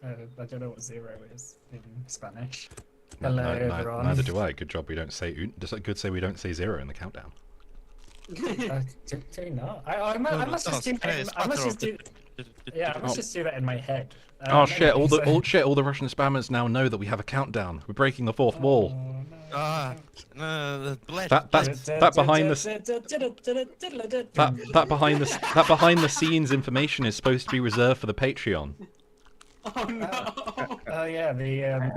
I don't know what zero is in Spanish. Hello, everyone. Neither do I. Good job we don't say. Good say we don't say zero in the countdown. Do you not? I must just do. I must just do. Yeah, I must just do that in my head. Oh shit! Anyway, All the Russian spammers now know that we have a countdown. We're breaking the fourth wall. No, That behind that behind the scenes information is supposed to be reserved for the Patreon. Oh no! Oh yeah, the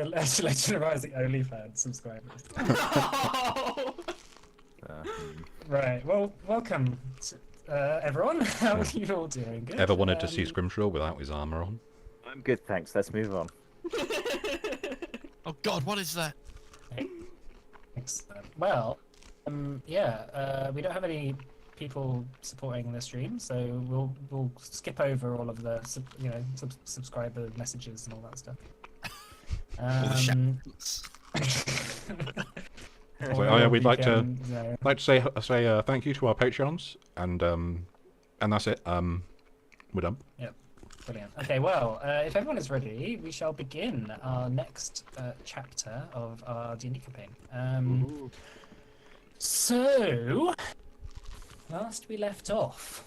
Legend of Rising OnlyFans subscribers. No! Right. Well, welcome, everyone. How are you all doing? Good. Ever wanted to see Scrimshaw without his armor on? I'm good, thanks. Let's move on. Oh God, what is that? Excellent. Well, yeah, we don't have any people supporting the stream, so we'll skip over all of the subscriber messages and all that stuff. All the shouts. So, yeah, we'd like to say thank you to our Patreons, and that's it. We're done. Yep. Brilliant. Okay, well, if everyone is ready, we shall begin our next chapter of our D&D campaign. So, last we left off,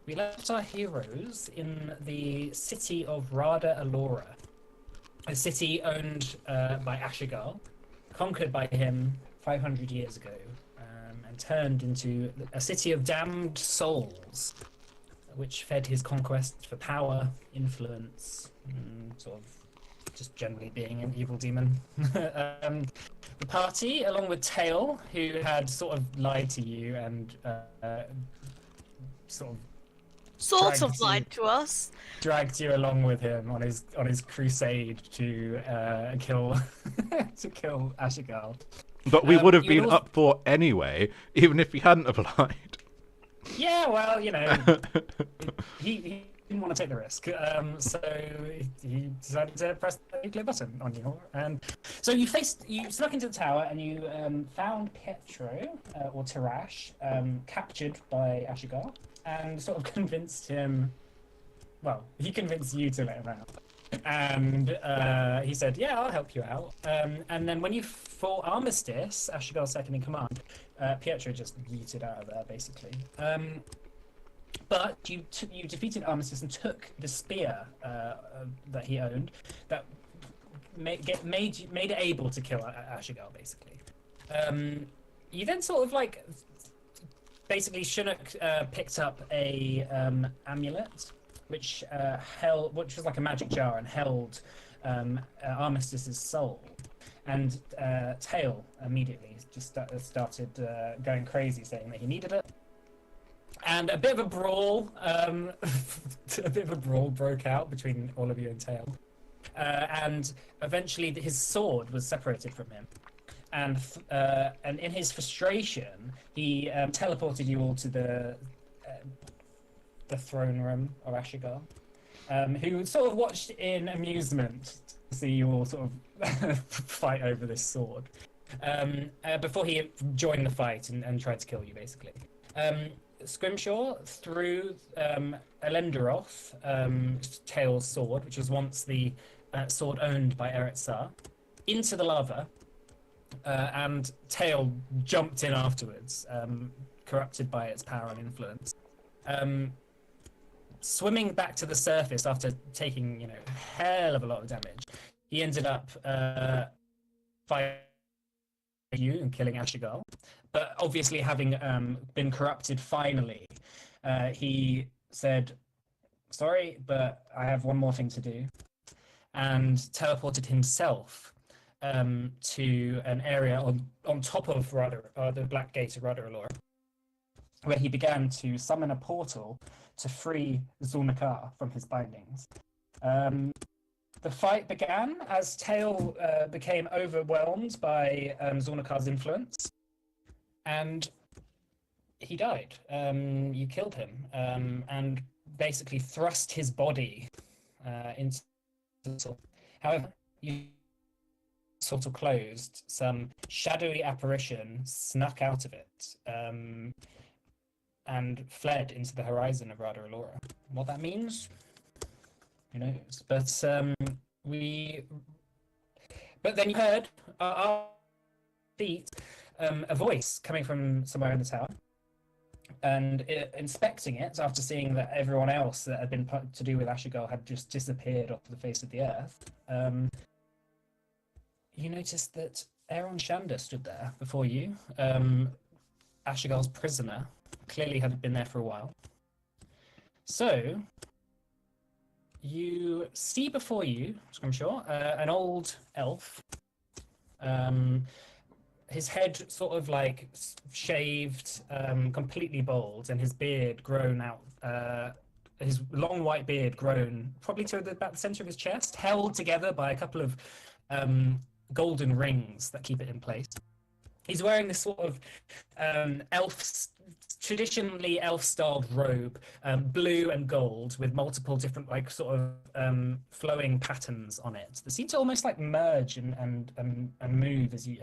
we left our heroes in the city of Rada Alora, a city owned by Ashigal, conquered by him 500 years ago, and turned into a city of damned souls, which fed his quest for power, influence, and sort of just generally being an evil demon. The party, along with Tail, who had sort of lied to you and sort of lied to us. dragged you along with him on his crusade to kill Ashigal. But we would have been up for anyway, even if he hadn't applied. Yeah, well, he didn't want to take the risk, so he decided to press the nuclear button on you. And so you snuck into the tower and you found Pietro or Tarash captured by Ashigal, and sort of convinced him. Well, he convinced you to let him out. And he said, yeah, I'll help you out. And then when you fought Armistice, Ashigal's second in command, Pietro just yeeted out of there, basically. But you defeated Armistice and took the spear that he owned that made it able to kill Ashigal, basically. You then sort of basically Chinook picked up a amulet which was like a magic jar and held Armistice's soul. And Tail immediately just started going crazy, saying that he needed it. And a bit of a brawl, broke out between all of you and Tail. And eventually his sword was separated from him. And in his frustration, he teleported you all to the throne room of Ashigal, who sort of watched in amusement to see you all sort of fight over this sword, before he joined the fight and tried to kill you, basically. Scrimshaw threw Elenderoth, Tail's sword, which was once the sword owned by Eretzar, into the lava, and Tail jumped in afterwards, corrupted by its power and influence. Swimming back to the surface after taking, a hell of a lot of damage, he ended up fighting you and killing Ashigal. But obviously, having been corrupted finally, he said, sorry, but I have one more thing to do, and teleported himself to an area on top of the Black Gate of Rada-Alora, where he began to summon a portal to free Zulnakkar from his bindings. The fight began as Tail became overwhelmed by Zulnakkar's influence, and he died. You killed him, and basically thrust his body into the soul. However, you sort of closed, some shadowy apparition snuck out of it, and fled into the horizon of Rada-Alora. What that means, Who knows? But we. But then you heard our feet a voice coming from somewhere in the tower, and inspecting it after seeing that everyone else that had been put to do with Ashigal had just disappeared off the face of the earth. You noticed that Aaron Shanda stood there before you. Ashigal's prisoner, clearly had been there for a while. So you see before you, Scrimshaw, an old elf. His head sort of like shaved, completely bald, and his beard grown out. His long white beard grown probably to about the center of his chest, held together by a couple of golden rings that keep it in place. He's wearing this sort of traditionally elf-styled robe, blue and gold, with multiple different like sort of flowing patterns on it that seem to almost like merge and move as you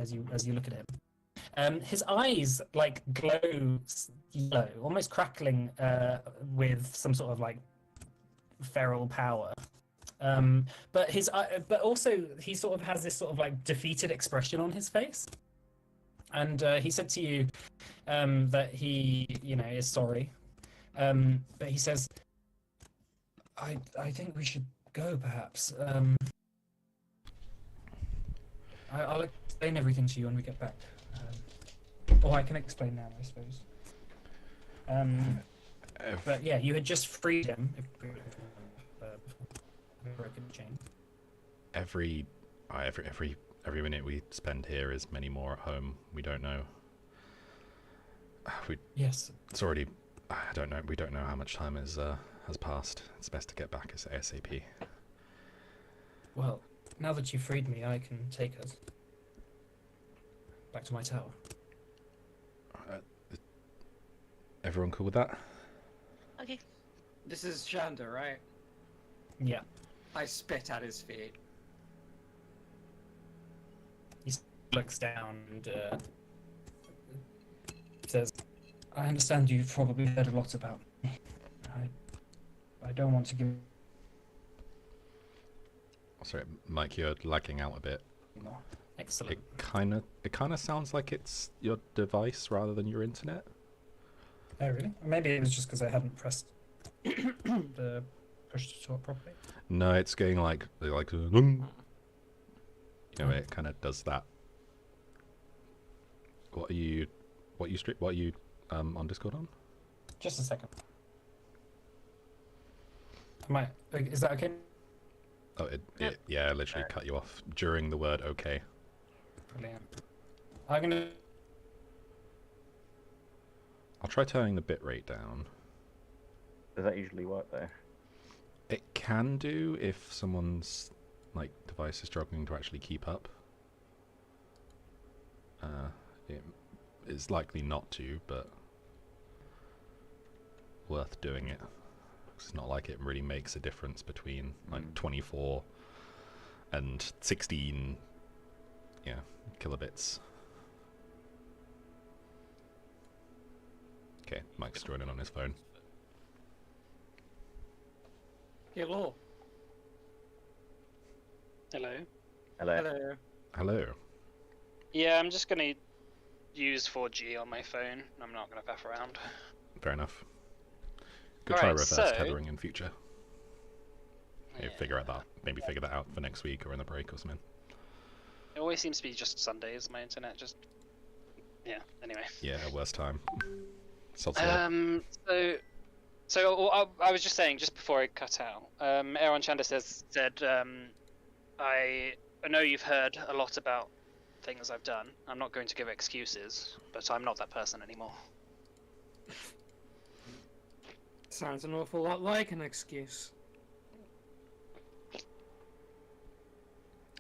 look at him. His eyes like glow yellow, almost crackling with some sort of like feral power. But also he sort of has this sort of like defeated expression on his face. And he said to you that he, is sorry. But he says, I think we should go, perhaps. I'll explain everything to you when we get back. Or I can explain now, I suppose. But yeah, you had just freed him. Broken chain. Every minute we spend here is many more at home. We don't know. Yes. It's already. I don't know. We don't know how much time has passed. It's best to get back as ASAP. Well, now that you freed me, I can take us back to my tower. Everyone cool with that? Okay. This is Shanda, right? Yeah. I spit at his feet. He looks down and says, I understand you've probably heard a lot about me. I don't want to give... Sorry, Mike, you're lagging out a bit. No. Excellent. It kind of sounds like it's your device rather than your internet. Oh, really? Maybe it was just because I hadn't pressed the push to talk properly. No, it's getting like it kind of does that. What are you on Discord on? Just a second. Is that okay? Oh, it literally cut you off during the word okay. Brilliant. I'm gonna... I'll try turning the bitrate down. Does that usually work though? It can do if someone's like device is struggling to actually keep up. It is likely not to, but worth doing it. It's not like it really makes a difference between like 24 and 16 kilobits. Okay, Mike's joining on his phone. Hello. Hello. Hello. Hello. Hello. Yeah, I'm just gonna use 4G on my phone. I'm not gonna faff around. Fair enough. Could All try right, reverse so- tethering in future. Maybe Yeah. figure that out for next week or in the break or something. It always seems to be just Sundays. My internet just. Yeah. Anyway. Yeah, worst time. Sods law. So I was just saying, just before I cut out, Aaron Chanda said, I know you've heard a lot about things I've done. I'm not going to give excuses, but I'm not that person anymore. Sounds an awful lot like an excuse.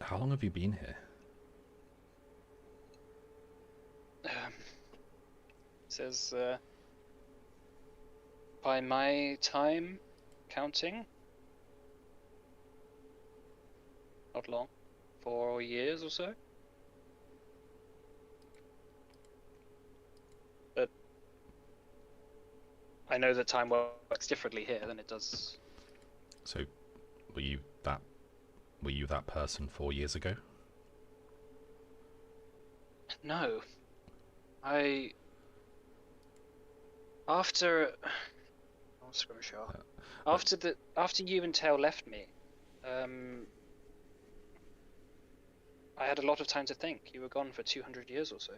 How long have you been here? Says, by my time counting, not long, 4 years or so. But I know that time works differently here than it does. So Were you that person 4 years ago? No. After you and Tail left me, I had a lot of time to think. You were gone for 200 years or so.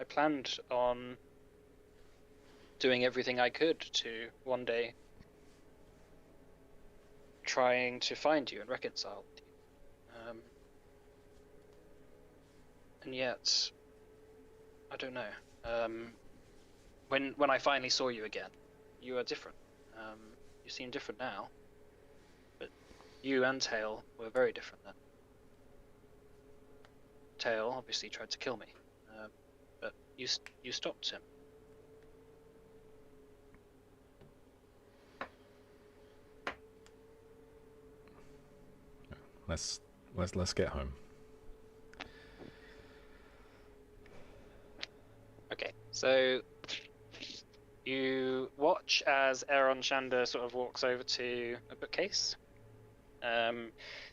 I planned on doing everything I could to one day trying to find you and reconcile with you. And yet, I don't know. When I finally saw you again, you are different. You seem different now, but you and Tail were very different then. Tail obviously tried to kill me, but you stopped him. Let's get home. Okay, so you watch as Aaron Shander sort of walks over to a bookcase,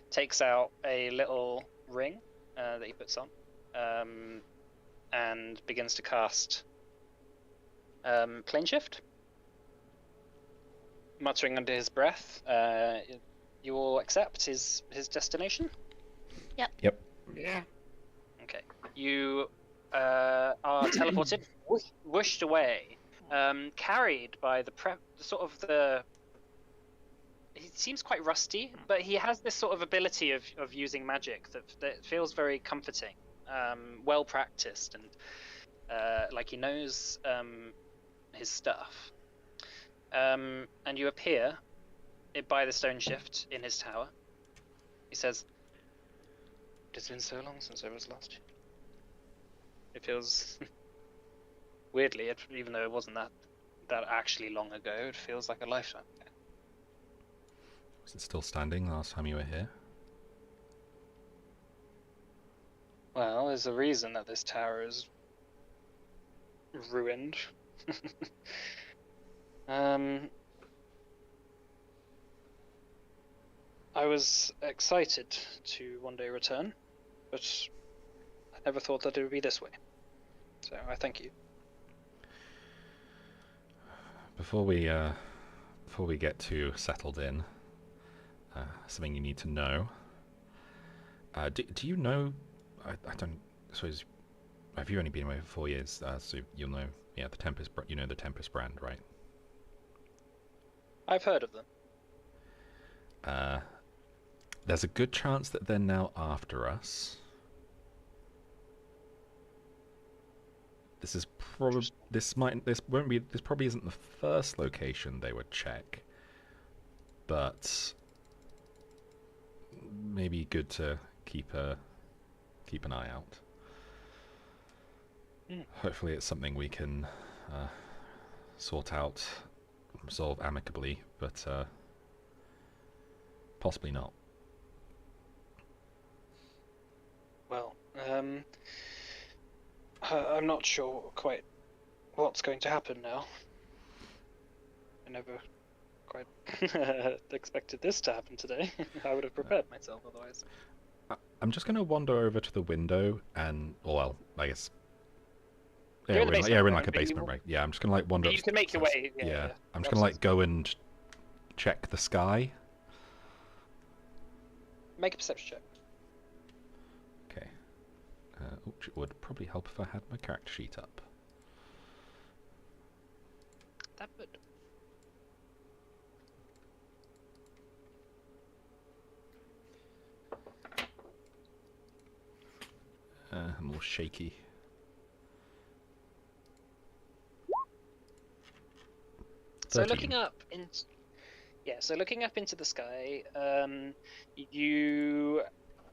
takes out a little ring that he puts on, and begins to cast Plane Shift, muttering under his breath. You all accept his destination? Yep. Yeah. Okay. You are teleported, whooshed away, carried by the he seems quite rusty, but he has this sort of ability of using magic that feels very comforting, well practiced, and like he knows his stuff. And you appear by the stone shift in his tower. He says, "It's been so long since I was last here." It feels weirdly, even though it wasn't that actually long ago, it feels like a lifetime ago. Was it still standing last time you were here? Well, there's a reason that this tower is ruined. I was excited to one day return, but I never thought that it would be this way. So I thank you. Before we get too settled in, something you need to know. Do you know? I don't suppose. Have you only been away for 4 years? So you'll know. Yeah, the Tempest. You know the Tempest brand, right? I've heard of them. There's a good chance that they're now after us. This probably isn't the first location they would check, but maybe good to keep an eye out. Hopefully it's something we can sort out, resolve amicably, but possibly not. Well, I'm not sure quite what's going to happen now. I never quite expected this to happen today. I would have prepared myself otherwise. I'm just going to wander over to the window and, well, I guess... You're in the basement, we're in right? like a basement, right? Yeah, I'm just going to like wander You can make your way. Yeah, I'm just going to like go and check the sky. Make a perception check. Okay. Which would probably help if I had my character sheet up. That would. I'm all shaky. So looking up into the sky,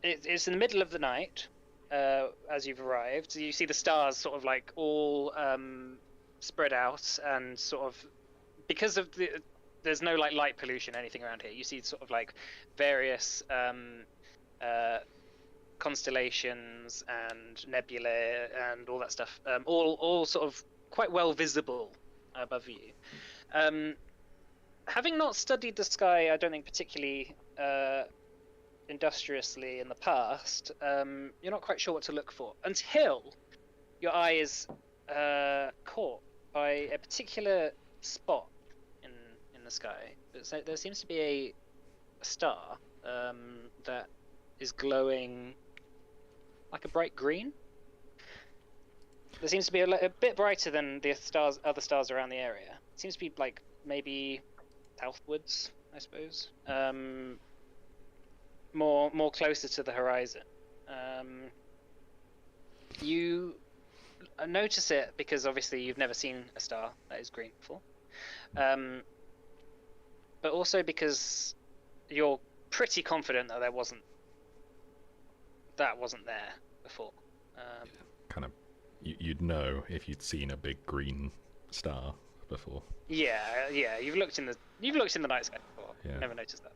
it's in the middle of the night as you've arrived. You see the stars sort of like all spread out, and sort of because of there's no like light pollution or anything around here. You see sort of like various constellations and nebulae and all that stuff, all sort of quite well visible above you. having not studied the sky, I don't think particularly industriously in the past, you're not quite sure what to look for until your eye is caught by a particular spot in the sky. There seems to be a star that is glowing like a bright green. There seems to be a bit brighter than the other stars around the area. It seems to be like maybe southwards, I suppose. More closer to the horizon. You notice it because obviously you've never seen a star that is green before, but also because you're pretty confident that wasn't there before. Kind of, you'd know if you'd seen a big green star before. Yeah. You've looked in the night sky before. Yeah. Never noticed that.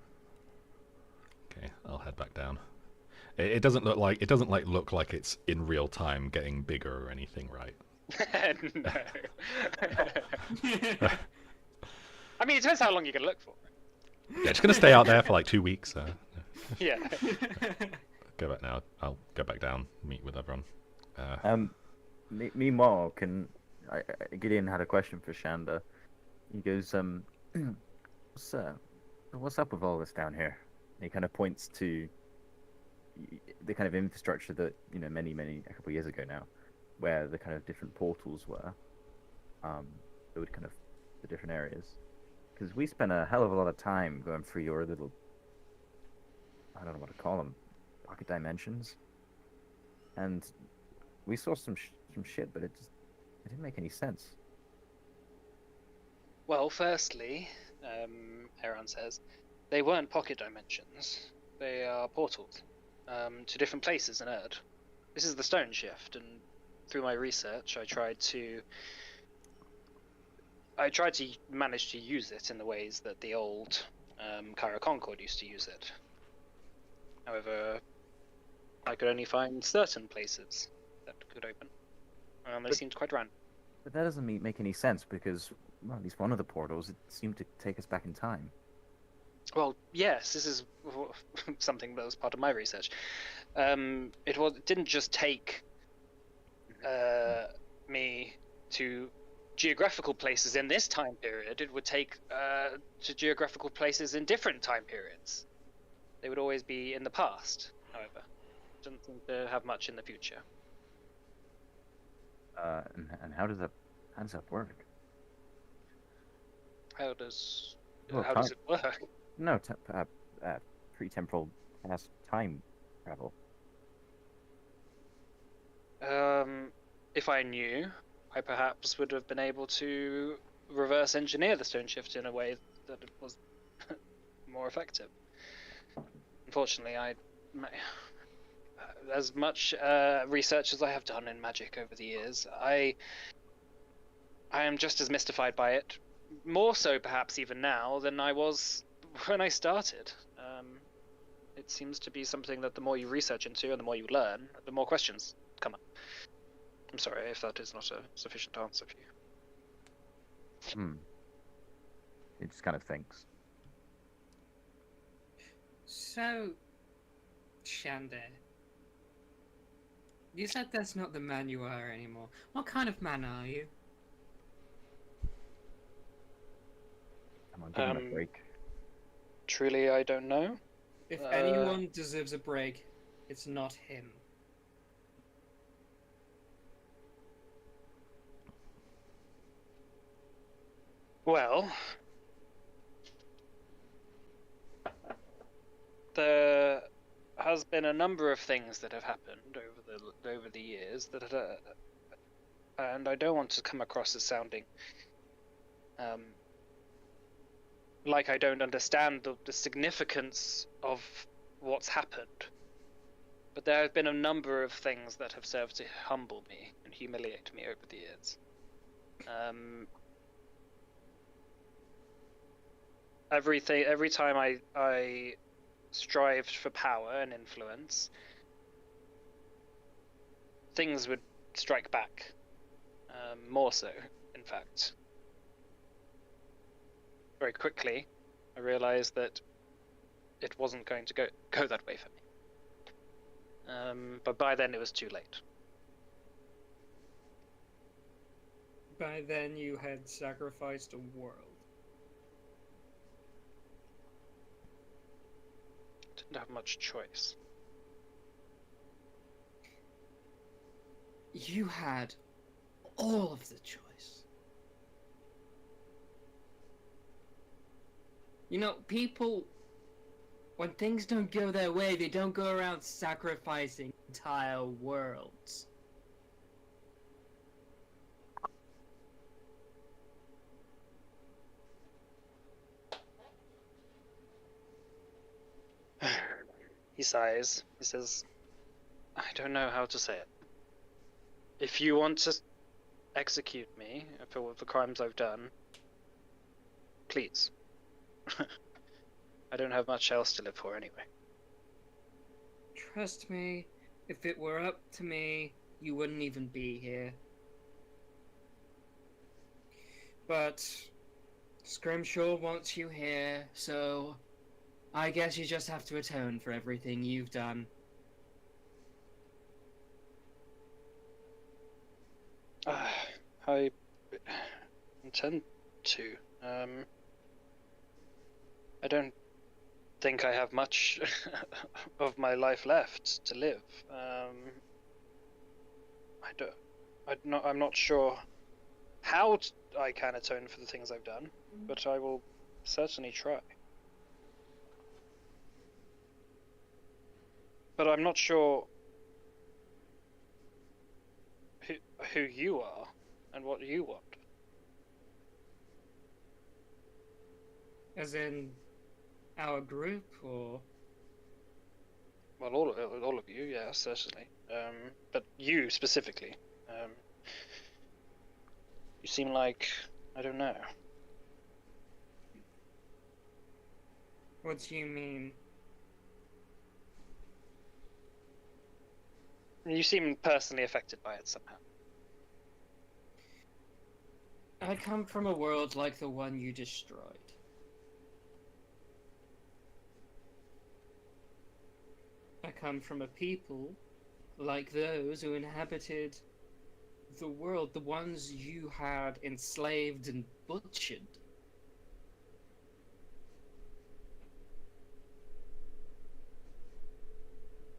Okay, I'll head back down. It doesn't look like look like it's in real time getting bigger or anything, right? No. I mean, it depends how long you're gonna look for. Yeah, just gonna stay out there for like 2 weeks. Yeah. Go back now. I'll go back down, meet with everyone. Meanwhile, Gideon had a question for Shanda. He goes, what's up with all this down here? And he kind of points to the kind of infrastructure that, a couple of years ago now, where the kind of different portals were, that would kind of the different areas. Because we spent a hell of a lot of time going through your little, I don't know what to call them, pocket dimensions, and we saw some shit, but it didn't make any sense. Well, firstly, Aaron says, they weren't pocket dimensions. They are portals to different places in Erd. This is the Stone Shift, and through my research, I tried to manage to use it in the ways that the old Cairo Concord used to use it. However, I could only find certain places that could open. They seemed quite random. But that doesn't make any sense because, well, at least one of the portals, it seemed to take us back in time. Well, yes, this is something that was part of my research. It didn't just take me to geographical places in this time period. It would take to geographical places in different time periods. They would always be in the past, however. Doesn't seem to have much in the future. And how does that work? How does Well, it work? No, pre-temporal past time travel. If I knew, I perhaps would have been able to reverse engineer the Stone Shift in a way that it was more effective. Unfortunately, as much research as I have done in magic over the years, I am just as mystified by it, more so perhaps even now than I was when I started. It seems to be something that the more you research into and the more you learn, the more questions come up. I'm sorry if that is not a sufficient answer for you. It just kind of thinks. So, Shanda, you said that's not the man you are anymore. What kind of man are you? Come on, give him a break. Truly, I don't know. If anyone deserves a break, it's not him. Well, there has been a number of things that have happened over the years that, and I don't want to come across as sounding like I don't understand the significance of what's happened. But there have been a number of things that have served to humble me and humiliate me over the years. Every time I strived for power and influence, things would strike back. More so, in fact. very quickly, I realized that it wasn't going to go that way for me. But by then it was too late. By then you had sacrificed a world. Didn't have much choice. You had all of the choice. You know, people, when things don't go their way, they don't go around sacrificing entire worlds. He sighs. He says, I don't know how to say it. If you want to execute me for the crimes I've done, please. I don't have much else to live for anyway. Trust me, if it were up to me, you wouldn't even be here. But Scrimshaw wants you here, so I guess you just have to atone for everything you've done. I intend to. I don't think I have much of my life left to live. I'm not sure how I can atone for the things I've done, but I will certainly try. But I'm not sure who you are and what you want. As in, our group, or? Well, all of you, yeah, certainly. But you specifically. You seem like, I don't know. What do you mean? You seem personally affected by it somehow. I come from a world like the one you destroyed. I come from a people like those who inhabited the world, the ones you had enslaved and butchered.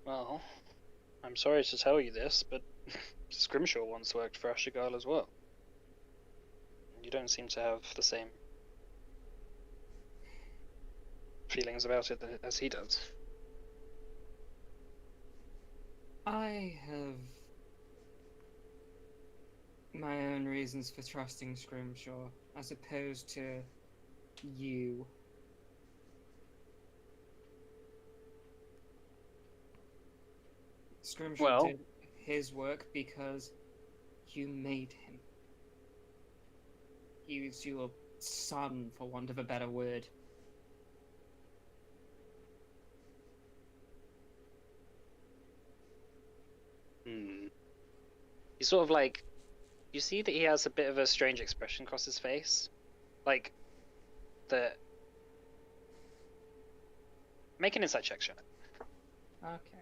Well, I'm sorry to tell you this, but Scrimshaw once worked for Ashigal as well. You don't seem to have the same feelings about it as he does. I have my own reasons for trusting Scrimshaw, as opposed to you. Scrimshaw did his work because you made him. He was your son, for want of a better word. He's sort of like, you see that he has a bit of a strange expression across his face, like the. Make an insight check, Shannon. Okay.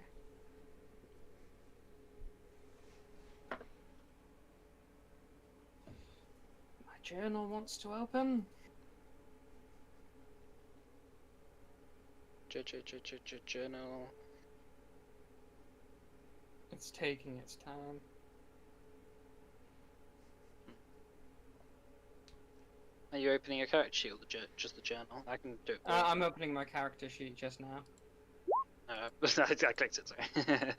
My journal wants to open. Journal. It's taking its time. Are you opening your character sheet or just the journal? I can do it. I'm opening my character sheet just now. I clicked it, sorry.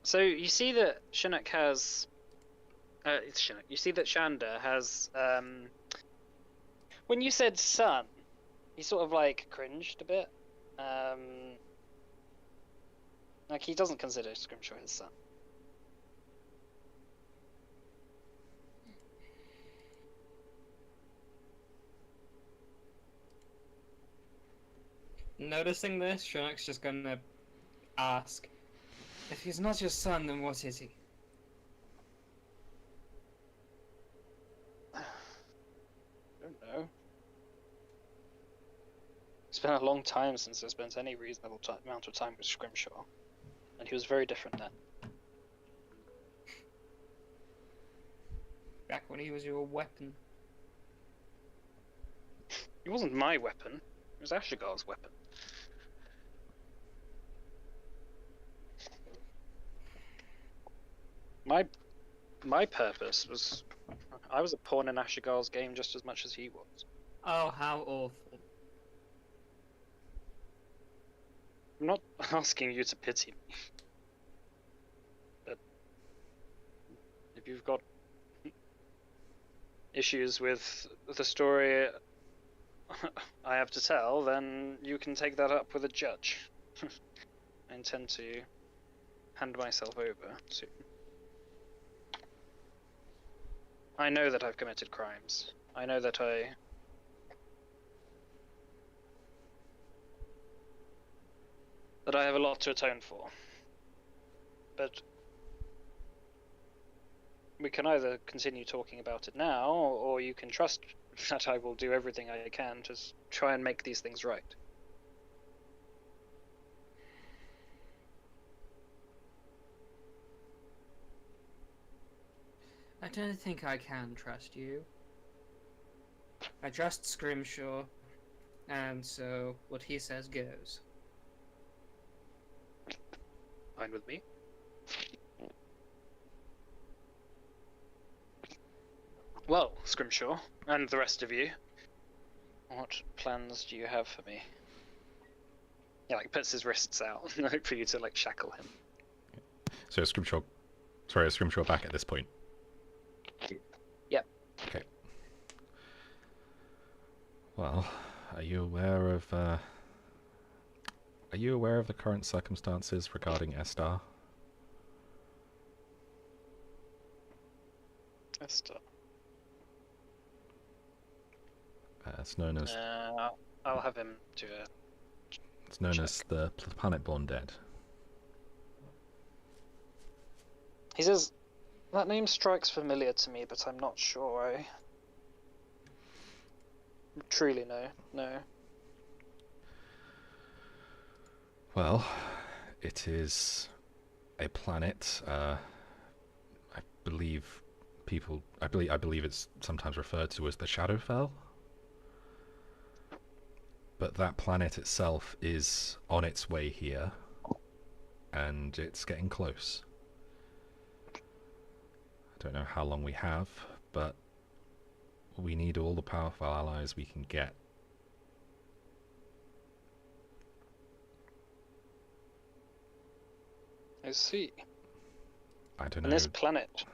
So you see that Chinook has... it's Chinook. You see that Shanda has... when you said son, he sort of like cringed a bit. Like he doesn't consider Scrimshaw his son. Noticing this, Shinook's just gonna ask, if he's not your son, then what is he? been a long time since I spent any reasonable amount of time with Scrimshaw, and he was very different then. Back when he was your weapon. It wasn't my weapon. It was Ashigar's weapon. My purpose was, I was a pawn in Ashigar's game just as much as he was. Oh, how awful. I'm not asking you to pity me, but if you've got issues with the story I have to tell, then you can take that up with a judge. I intend to hand myself over soon. I know that I've committed crimes. I know that I have a lot to atone for. But we can either continue talking about it now, or you can trust that I will do everything I can to try and make these things right. I don't think I can trust you. I trust Scrimshaw, and so what he says goes. Fine with me. Well, Scrimshaw, and the rest of you, what plans do you have for me? He like puts his wrists out for you to like shackle him. So is Scrimshaw back at this point? Yep. Okay. Well, are you aware of the current circumstances regarding Estar? Esther. It's known as I'll have him do it. it's known as the Planet-born Dead. He says, that name strikes familiar to me, but I'm not sure. I truly know. No. Well, it is a planet. I believe it's sometimes referred to as the Shadowfell. But that planet itself is on its way here, and it's getting close. I don't know how long we have, but we need all the powerful allies we can get. I see. I don't know. And this planet.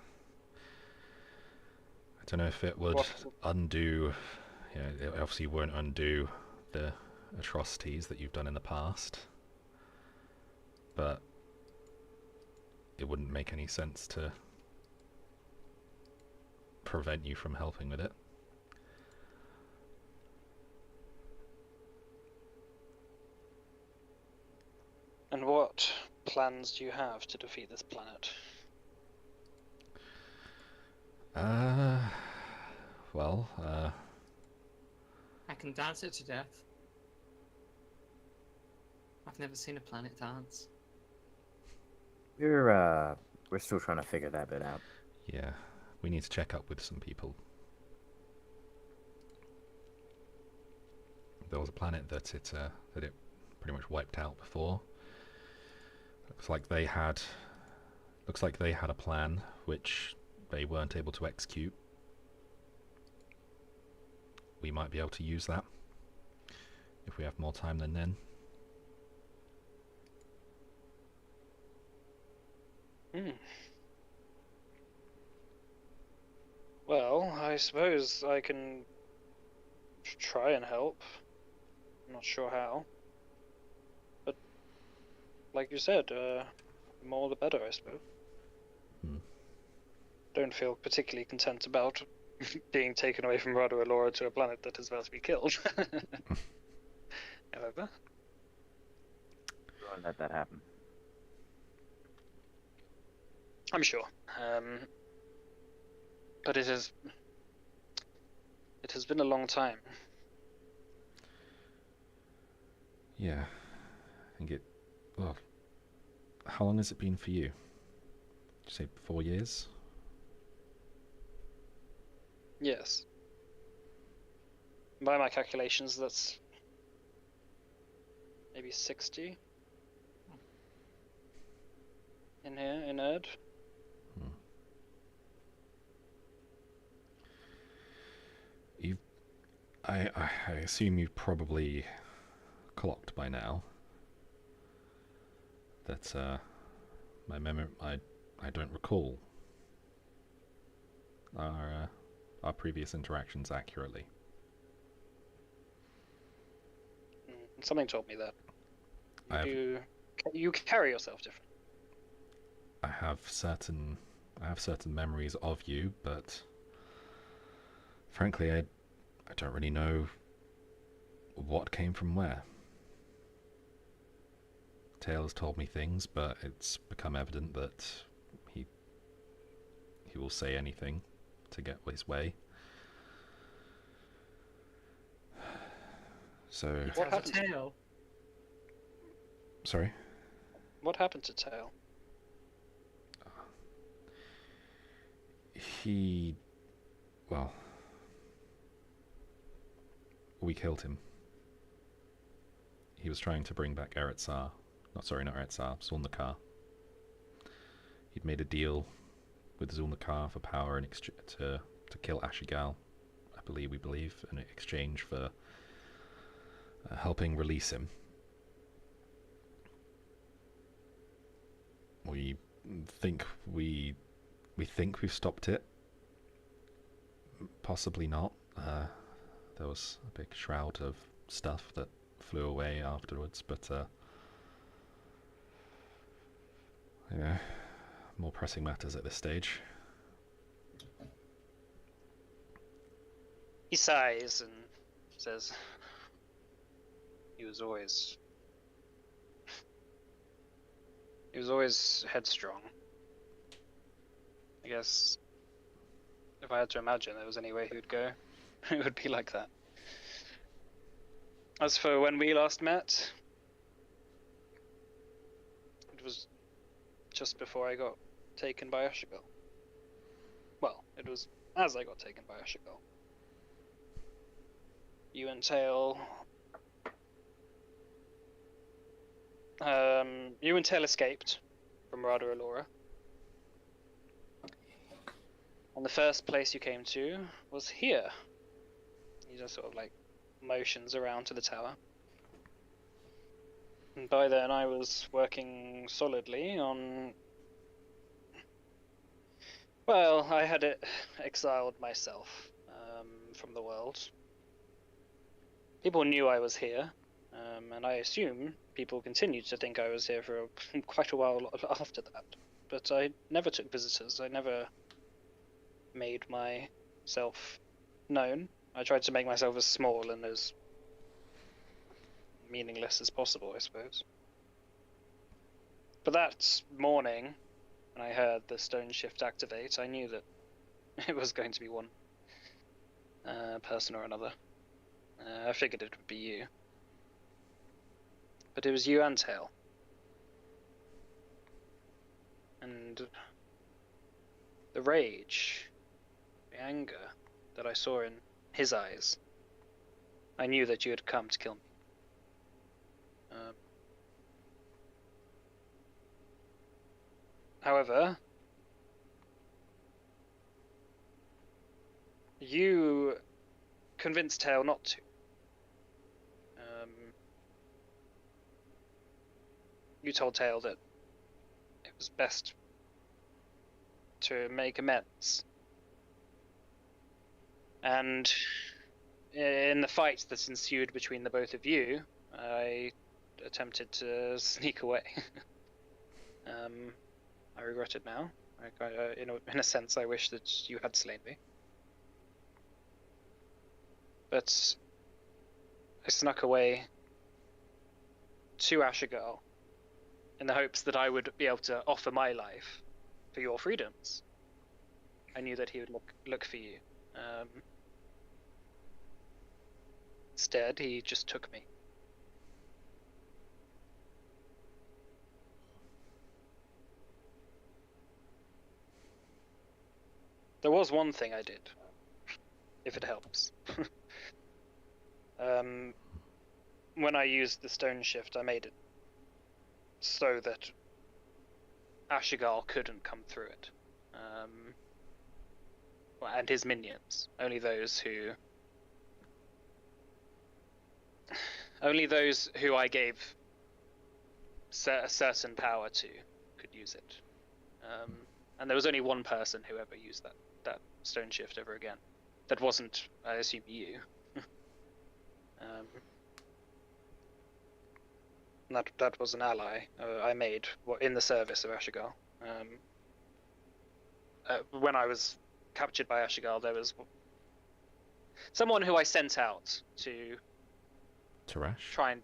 I don't know if it would undo. It obviously won't undo the atrocities that you've done in the past, but it wouldn't make any sense to prevent you from helping with it. And what plans do you have to defeat this planet? Well, I can dance it to death. I've never seen a planet dance. We're still trying to figure that bit out. yeah, we need to check up with some people. There was a planet that it pretty much wiped out before. Looks like they had a plan which they weren't able to execute. We might be able to use that if we have more time than then. Well, I suppose I can try and help. I'm not sure how. But, like you said, the more the better, I suppose. Don't feel particularly content about being taken away from Rado Alora to a planet that is about to be killed. However. We won't let that happen. I'm sure. But it has been a long time. Yeah, I think it. Well, how long has it been for you? Did you say 4 years? Yes. By my calculations, that's maybe 60 in here, in Erd. I assume you've probably clocked by now that my memory, I don't recall our previous interactions accurately. Something told me that. I have- You carry yourself different. I have certain memories of you, but frankly, I don't really know what came from where. Tail has told me things, but it's become evident that he will say anything to get his way. So, He What tells a happened? tale. sorry. What happened to Tail? Well, we killed him. He was trying to bring back Eretzar. Not Eretzar, Zulnacar. He'd made a deal with Zulnacar for power to kill Ashigal, we believe, in exchange for helping release him. We think we've stopped it. Possibly not. There was a big shroud of stuff that flew away afterwards, but more pressing matters at this stage. He sighs and says, he was always headstrong. I guess if I had to imagine there was any way he would go, it would be like that. As for when we last met, it was just before I got taken by Ashigal. Well, it was as I got taken by Ashigal. You and Tail escaped from Rada Alora. And the first place you came to was here. He just sort of like motions around to the tower. And by then I was working solidly on... Well, I had exiled myself from the world. People knew I was here, and I assume people continued to think I was here for quite a while after that. But I never took visitors. I never made myself known. I tried to make myself as small and as meaningless as possible, I suppose. But that morning, when I heard the stone shift activate, I knew that it was going to be one person or another. I figured it would be you. But it was you and Tail. And the rage, the anger that I saw in his eyes, I knew that you had come to kill me. However, you convinced Tail not to. You told Tail that it was best to make amends. And in the fight that ensued between the both of you, I attempted to sneak away. I regret it now. In a sense, I wish that you had slain me. But I snuck away to Ashigal in the hopes that I would be able to offer my life for your freedoms. I knew that he would look for you. Instead, he just took me. There was one thing I did, if it helps. When I used the stone shift, I made it so that Ashigal couldn't come through it. And his minions. Only those who I gave a certain power to could use it. And there was only one person who ever used that stone shift ever again. That wasn't, I assume, you. That was an ally I made in the service of Ashigal. When I was captured by Ashigal, there was someone who I sent out to Tarash? try and...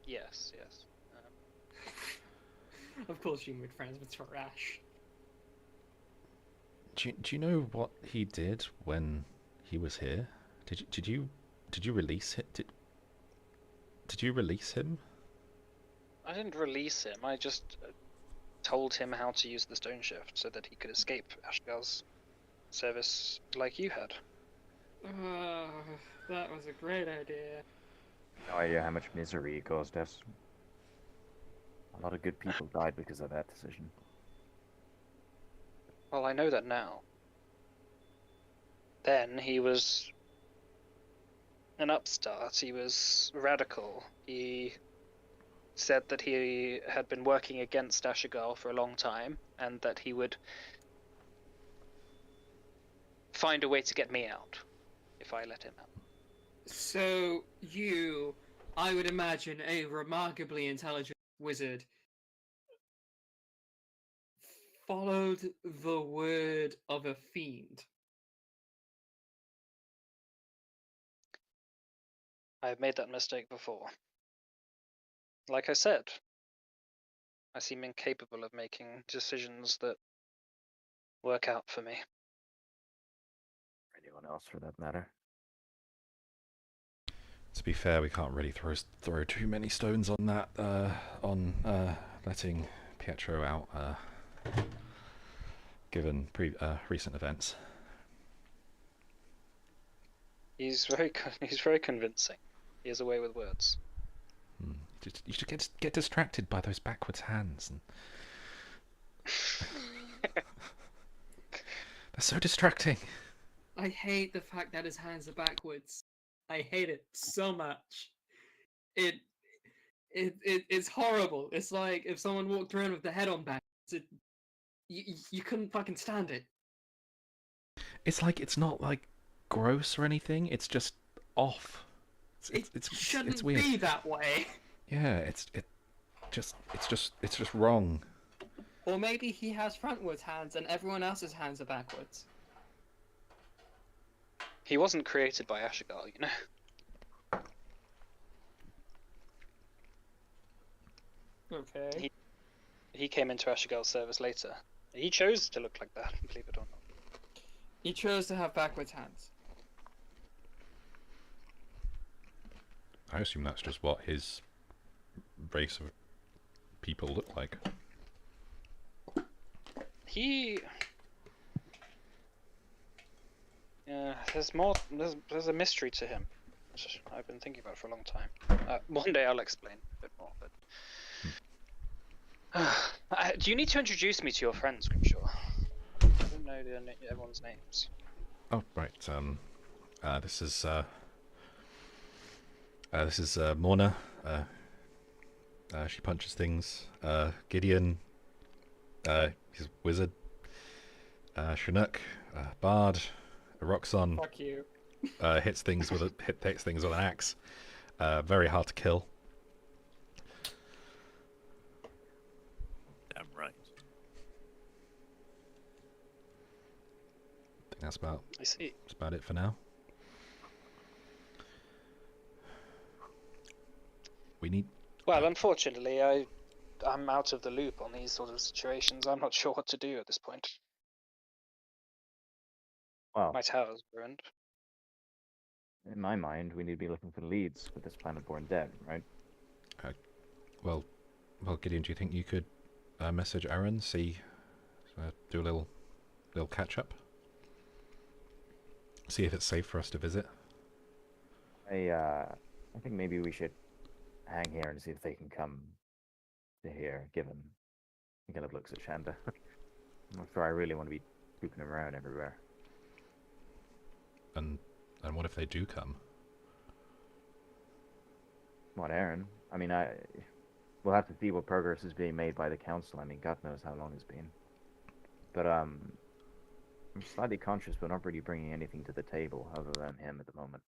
Yes. Of course you made friends with Tarash. Do you know what he did when he was here? Did you release it? Did you release him? I didn't release him, I just told him how to use the stone shift so that he could escape Ashgal's service like you had. That was a great idea. No idea how much misery it caused us. A lot of good people died because of that decision. Well, I know that now. Then he was an upstart, he was radical. He said that he had been working against Ashigal for a long time, and that he would find a way to get me out, if I let him out. So you, I would imagine, a remarkably intelligent wizard, followed the word of a fiend. I've made that mistake before. Like I said, I seem incapable of making decisions that work out for me. Anyone else, for that matter. To be fair, we can't really throw too many stones on that, on letting Pietro out, given recent events. He's very convincing. He has a way with words. You should get distracted by those backwards hands. And... They're so distracting. I hate the fact that his hands are backwards. I hate it so much. It's horrible. It's like if someone walked around with the head on backwards. You couldn't fucking stand it. It's like it's not like gross or anything. It's just off. It shouldn't it's weird. be that way. Yeah, it's just wrong. Or maybe he has frontwards hands and everyone else's hands are backwards. He wasn't created by Ashigal, you know. Okay. He came into Ashigal's service later. He chose to look like that, believe it or not. He chose to have backwards hands. I assume that's just what his race of people look like. There's more. There's a mystery to him, which I've been thinking about for a long time. One day I'll explain a bit more. But do you need to introduce me to your friends, Grimshaw? I don't know everyone's names. Oh right. This is Morna. She punches things. Gideon. He's a wizard. Chinook. Bard. Roxon. Fuck you. Hits things with an axe. Very hard to kill. Damn right. I think that's about it for now. We need. Well, unfortunately, I'm out of the loop on these sort of situations. I'm not sure what to do at this point. Well, My tower's ruined. in my mind, we need to be looking for leads for this planet-born dead, right? Well, Gideon, do you think you could message Aaron, see, do a little little catch up. See if it's safe for us to visit. I think maybe we should hang here and see if they can come to here. Given he kind of looks at Shanda. I'm not sure I really want to be pooping around everywhere. And what if they do come? What, Aaron? I mean, we'll have to see what progress is being made by the council. I mean, God knows how long it's been. But I'm slightly conscious we're not really bringing anything to the table other than him at the moment.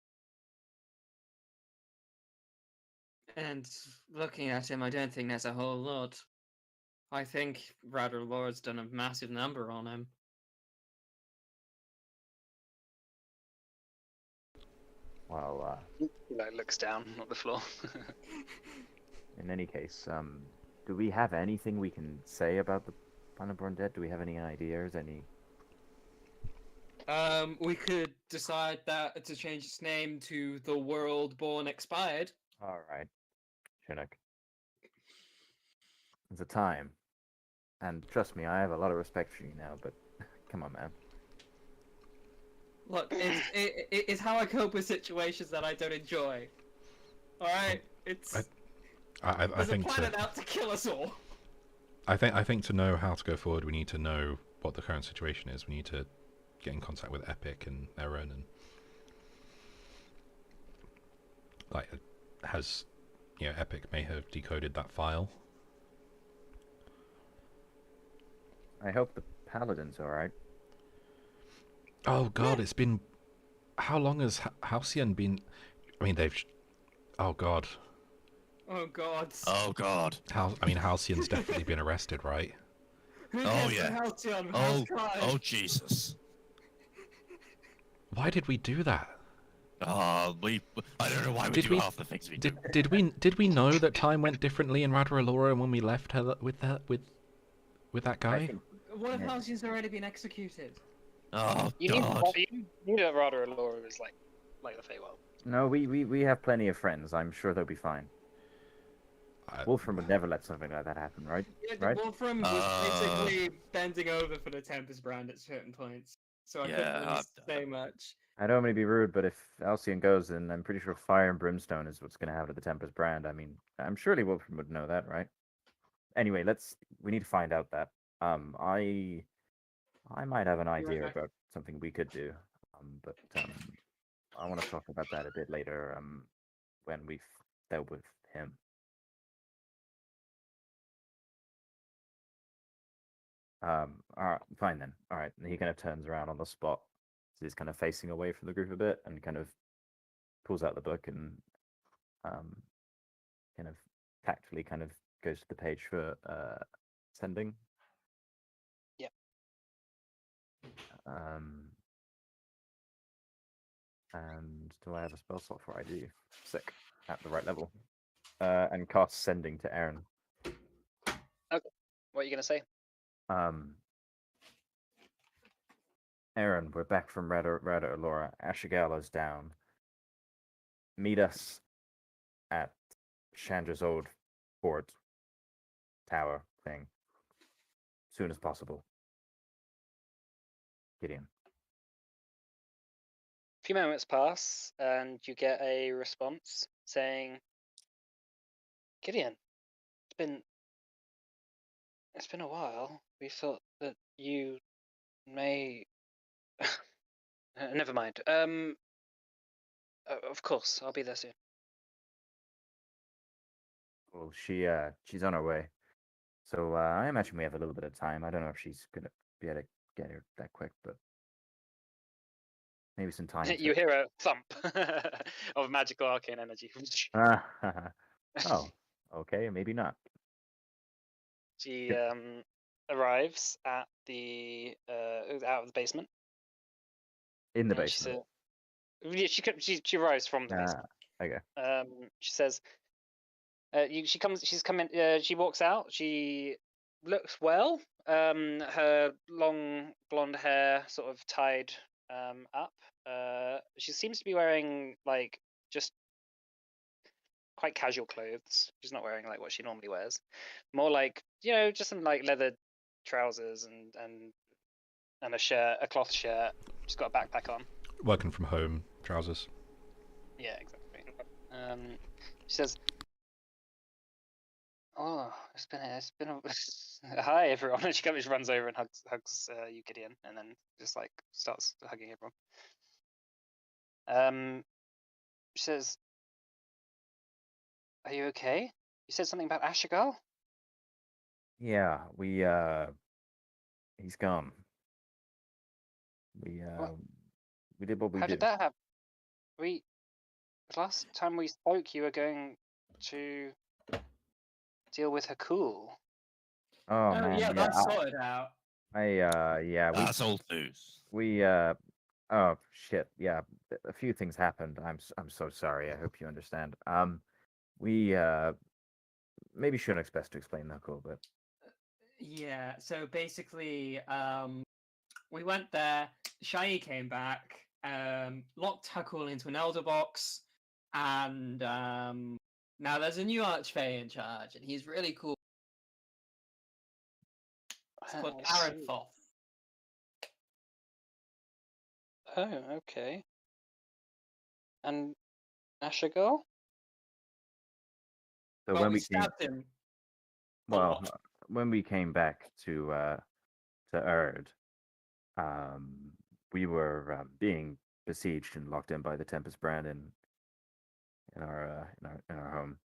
And looking at him, I don't think there's a whole lot. I think Radar Lord's done a massive number on him. Well, He like looks down at the floor. in any case, do we have anything we can say about the Planet Born Dead? Do we have any ideas? Any? We could decide that to change its name to The World Born Expired. All right, Chinook. It's a time, and trust me, I have a lot of respect for you now. But come on, man. Look, it's how I cope with situations that I don't enjoy. Alright? It's... I There's think a planet out to kill us all. I think to know how to go forward, we need to know what the current situation is. We need to get in contact with Epic and Aaron, and like, Epic may have decoded that file. I hope the Paladin's all right. Oh God, it's been. How long has Halcyon been? I mean, oh God. Oh god. Oh God. Halcyon's definitely been arrested, right? Who Oh, gets yeah. the Halcyon? Oh, Christ. oh Jesus. Why did we do that? I don't know why we Did do we- half the things we do. Did we know that time went differently in Radar Allura when we left her with that I guy? think What if Yeah. Halcyon's already been executed? Oh You God. knew that Radar Allura was like the Feywild. no. We have plenty of friends. I'm sure they'll be fine. Wolfram would never let something like that happen, right? Yeah, the Right. Wolfram was basically bending over for the Tempest brand at certain points. So I couldn't Yeah, really say much. I don't mean to be rude, but if Alcyon goes, then I'm pretty sure fire and brimstone is what's going to happen to the Tempest brand. I mean, I'm surely Wolfram would know that, right? Anyway, we need to find out that. I might have an idea right. about something we could do, but I want to talk about that a bit later. When we've dealt with him. All right, fine then. All right, and he kind of turns around on the spot. So he's kind of facing away from the group a bit and kind of pulls out the book and kind of tactfully kind of goes to the page for sending. Yep. And do I have a spell slot for ID? Sick. At the right level. And cast sending to Aaron. What are you gonna say? Aaron, we're back from Radar Allura. Ashigala's down. Meet us at Chandra's old fort tower thing. Soon as possible. Gideon. A few moments pass, and you get a response saying, "Gideon, it's been a while. We thought that you may. Never mind. Of course, I'll be there soon." Well, she's on her way. So I imagine we have a little bit of time. I don't know if she's gonna be able to get here that quick, but maybe some time. You hear a thump of magical arcane energy. Oh, okay, maybe not. She arrives at the out of the basement. In the and she basement. She arrives from the basement. Okay. She says, she walks out. She looks well. Her long blonde hair sort of tied up. She seems to be wearing like just quite casual clothes. She's not wearing like what she normally wears. More like, just some like leather trousers and and a shirt, a cloth shirt. She's got a backpack on. Working from home, trousers. Yeah, exactly. She says, "Oh, it's been a hi everyone." And she runs over and hugs you, Gideon, and then just like starts hugging everyone. She says, "Are you okay? You said something about Ashigal?" Yeah, he's gone. We What? we did what we How did. did that happen? The last time we spoke, you were going to deal with Hakul. Oh Oh man, yeah, that's sorted out. yeah, That's old news. we oh shit, yeah, a few things happened. I'm so sorry. I hope you understand. We maybe Shunnik's best to explain that a little bit. Yeah, so basically, we went there, Shai came back, locked Hakul into an elder box, and now there's a new Archfey in charge, and he's really cool. It's called I see. Arathoth. Oh, okay. And Ashigal? So Well, when we we came, stabbed him. a well, lot. when we came back to Erd, we were being besieged and locked in by the Tempest brand in our home.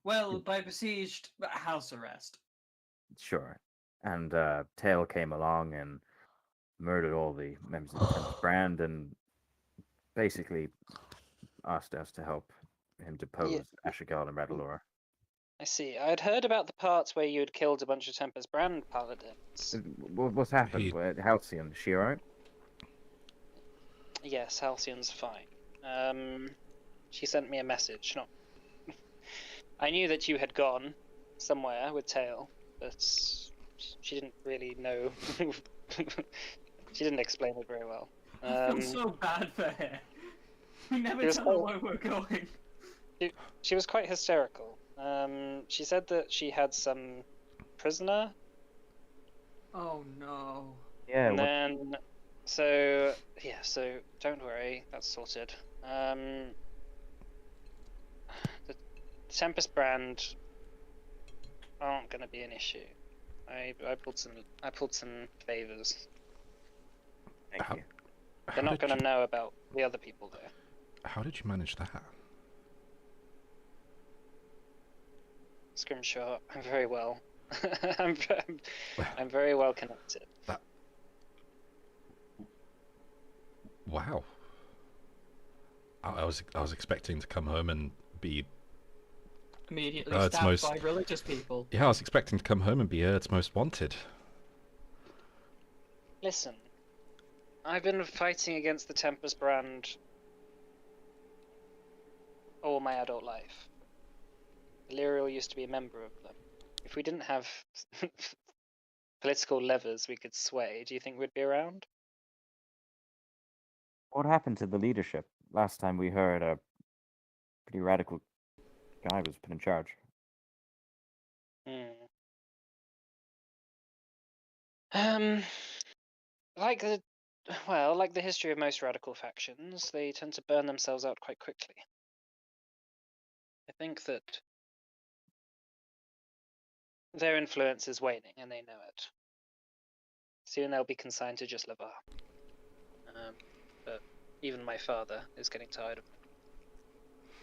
Well, by besieged, but house arrest. Sure. And Tail came along and murdered all the members of the Tempest brand and basically asked us to help him depose Ashigal and Radalor. I see. I'd heard about the parts where you had killed a bunch of Tempest Brand paladins. What's happened? He- Halcyon, is she alright? Yes, Halcyon's fine. She sent me a message. Not. I knew that you had gone somewhere with Tail, but she didn't really know. She didn't explain it very well. I feel so bad for her. We never It was tell her quite- where we're going. She was quite hysterical. She said that she had some prisoner, Oh no. Yeah, and then so don't worry, that's sorted. The Tempest brand aren't going to be an issue. I pulled some favors. thank How- you. They're How not did going you- to know about the other people there. How did you manage that? Scrimshaw, I'm very well. I'm very well connected. Wow. I was expecting to come home and be Immediately It's stabbed most- by religious people. I was expecting to come home and be Erd's most wanted. Listen, I've been fighting against the Tempest brand all my adult life. Illyriel used to be a member of them. If we didn't have political levers we could sway, do you think we'd be around? What happened to the leadership? Last time we heard a pretty radical guy was put in charge. Like the history of most radical factions, they tend to burn themselves out quite quickly. I think that their influence is waning, and they know it. Soon they'll be consigned to just Lavar. But even my father is getting tired of it.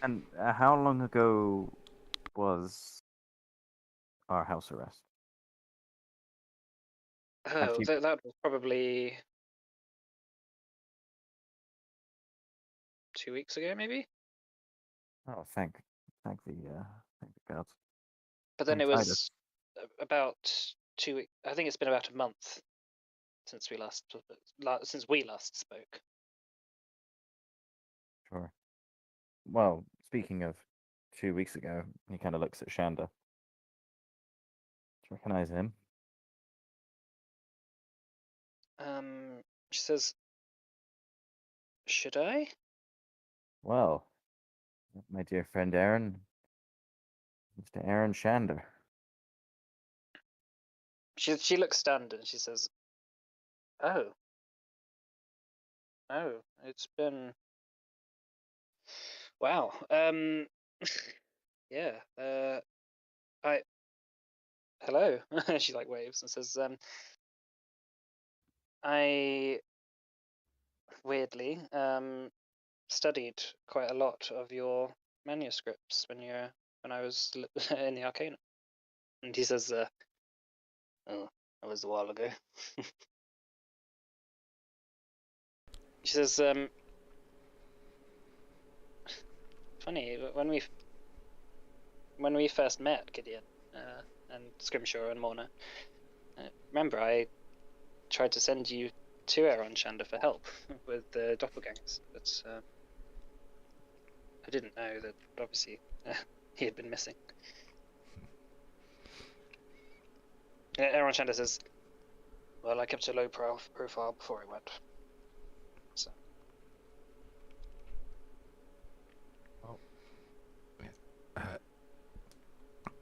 And how long ago was our house arrest? Oh, Actually- that was probably 2 weeks ago, maybe. Oh, thank the gods. But then it Inside was about 2 weeks. I think it's been about a month since we last spoke. Sure. Well, speaking of 2 weeks ago, he kind of looks at Shanda. Do you recognize him? She says, "Should I?" Well, my dear friend Aaron, Mr. Aaron Shander. She looks stunned and she says, Oh. Oh, it's been. Wow. Yeah. I. Hello. She like waves and says, I weirdly studied quite a lot of your manuscripts when I was in the Arcanum. And he says, oh, that was a while ago. She says, funny, when we first met, Gideon, and Scrimshaw and Morna, remember I tried to send you to Aaron Shander for help with the doppelgangers, but I didn't know that obviously he had been missing. Aaron Shander says, well, I kept a low profile before I went. So.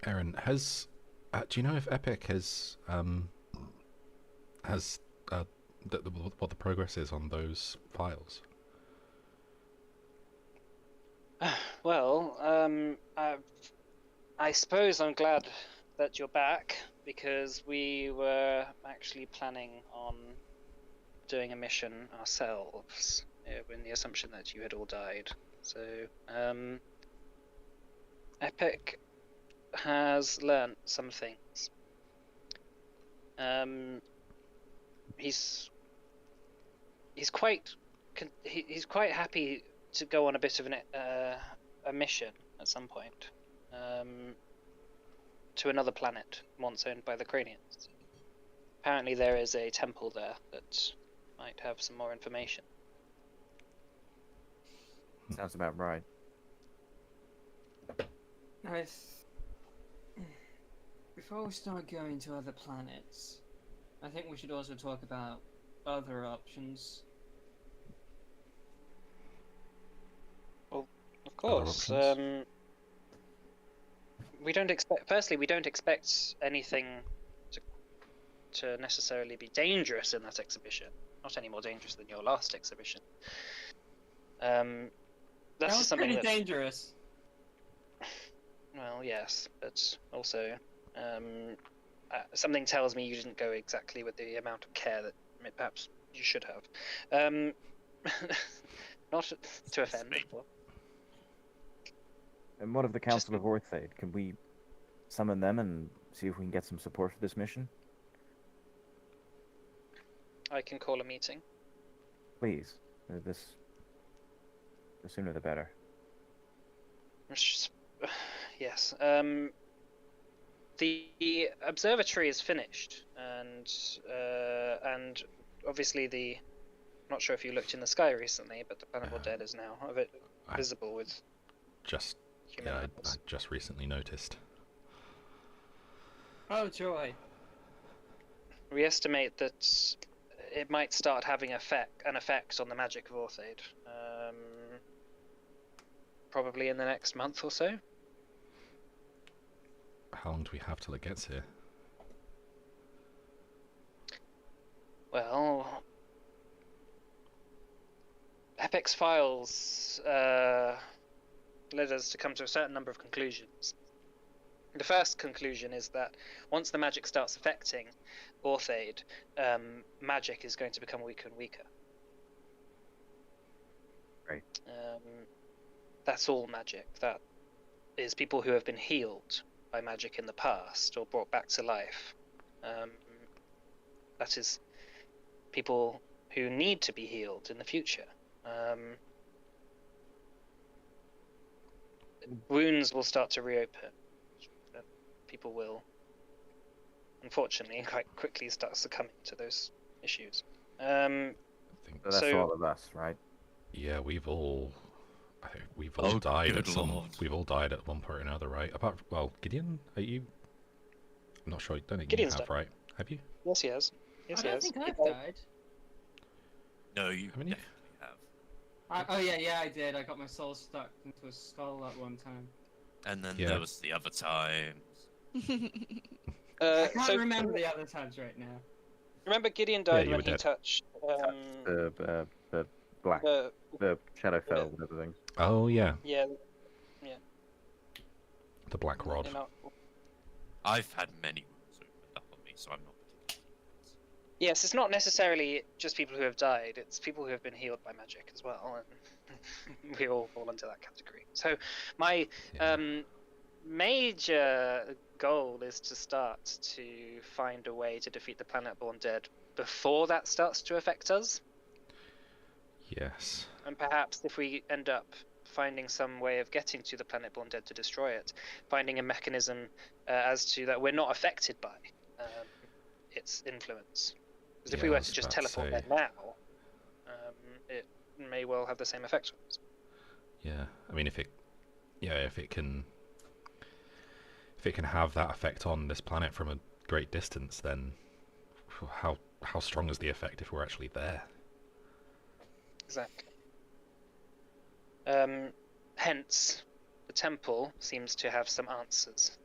Aaron, do you know if Epic has what the progress is on those files? Well, I suppose I'm glad that you're back, because we were actually planning on doing a mission ourselves, in the assumption that you had all died. So, Epic has learnt some things. He's quite happy to go on a bit of a mission at some point, to another planet once owned by the Cranians. Apparently there is a temple there that might have some more information. Sounds about right. Before we start going to other planets, I think we should also talk about other options. Well, of course. options? We don't expect anything to necessarily be dangerous in that exhibition. Not any more dangerous than your last exhibition. That's That was just something pretty that. dangerous. Well, yes, but also, something tells me you didn't go exactly with the amount of care that perhaps you should have. Not to offend. But... And what of the Council of Orthaid? Can we summon them and see if we can get some support for this mission? I can call a meeting. Please. The sooner the better. Yes. The observatory is finished, and obviously I'm not sure if you looked in the sky recently, but the planet of dead is now visible with human I animals. just recently noticed. Oh, joy. We estimate that it might start having an effect on the magic of Orthaid, probably in the next month or so. How long do we have till it gets here? Well, Epic's files led us to come to a certain number of conclusions. The first conclusion is that once the magic starts affecting Orthaid, magic is going to become weaker and weaker. Right. That's all magic. That is people who have been healed by magic in the past or brought back to life. That is people who need to be healed in the future. Wounds will start to reopen. People will, unfortunately, quite quickly start succumbing to those issues. I think So that's all of us, right? yeah, we've all Oh, died good at some. lord. We've all died at one point or another, right? Gideon, are you? I'm not sure. I don't think Gideon's you have, died. right? Have you? Yes, he has. Yes, I he don't has. think I've died. No, you Haven't you? definitely have. Oh yeah, I did. I got my soul stuck into a skull at one time. And then Yeah. there was the other time. I can't So remember the other times right now. Remember Gideon died you when were he dead. touched The black, the the Shadowfell, whatever thing. Oh yeah, yeah, the black rod. you know. I've had many wounds opened up on me, so I'm not particularly. Yes, it's not necessarily just people who have died, it's people who have been healed by magic as well, and we all fall into that category. So my Yeah. major goal is to start to find a way to defeat the Planet-born Dead before that starts to affect us, Yes. and perhaps if we end up finding some way of getting to the Planet-born Dead to destroy it, finding a mechanism as to that we're not affected by its influence. Because if Yeah, we I were was to just about to teleport say- there now, it may well have the same effect on us. Yeah. I mean, if it can have that effect on this planet from a great distance, then how strong is the effect if we're actually there? Exactly. Hence, the temple seems to have some answers.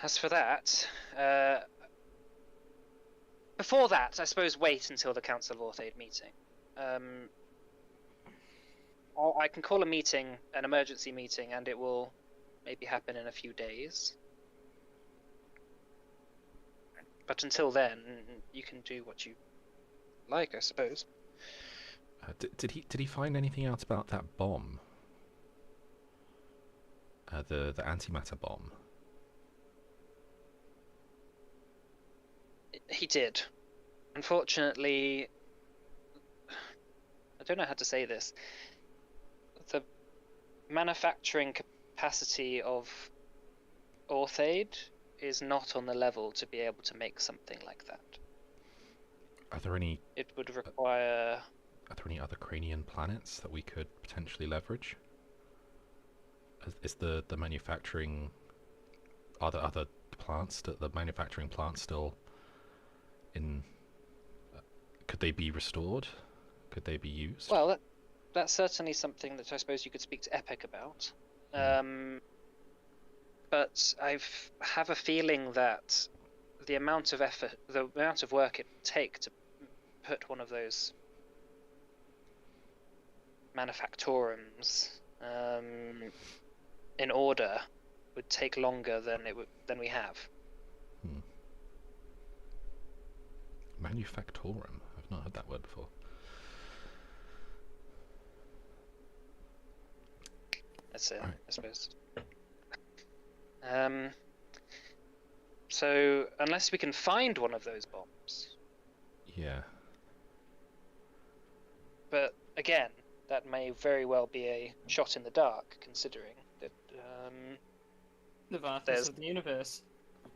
As for that, before that, I suppose wait until the Council of Orthaid meeting. I can call a meeting an emergency meeting, and it will maybe happen in a few days. But until then, you can do what you like, I suppose. Did he find anything out about that bomb? The antimatter bomb. He did. Unfortunately, I don't know how to say this. The manufacturing capacity of Orthaid is not on the level to be able to make something like that. Are there any It would require... other Cranian planets that we could potentially leverage? Is the manufacturing... Are there other plants, the manufacturing plants still in... could they be restored? Could they be used? Well, that's certainly something that I suppose you could speak to Epic about. But I have a feeling that the amount of effort, the amount of work it would take to put one of those manufactorums in order would take longer than we have. Manufactorum? I've not heard that word before. That's it, Right. I suppose. So unless we can find one of those bombs, Yeah. but again, that may very well be a shot in the dark, considering that. The vastness There's- of the universe.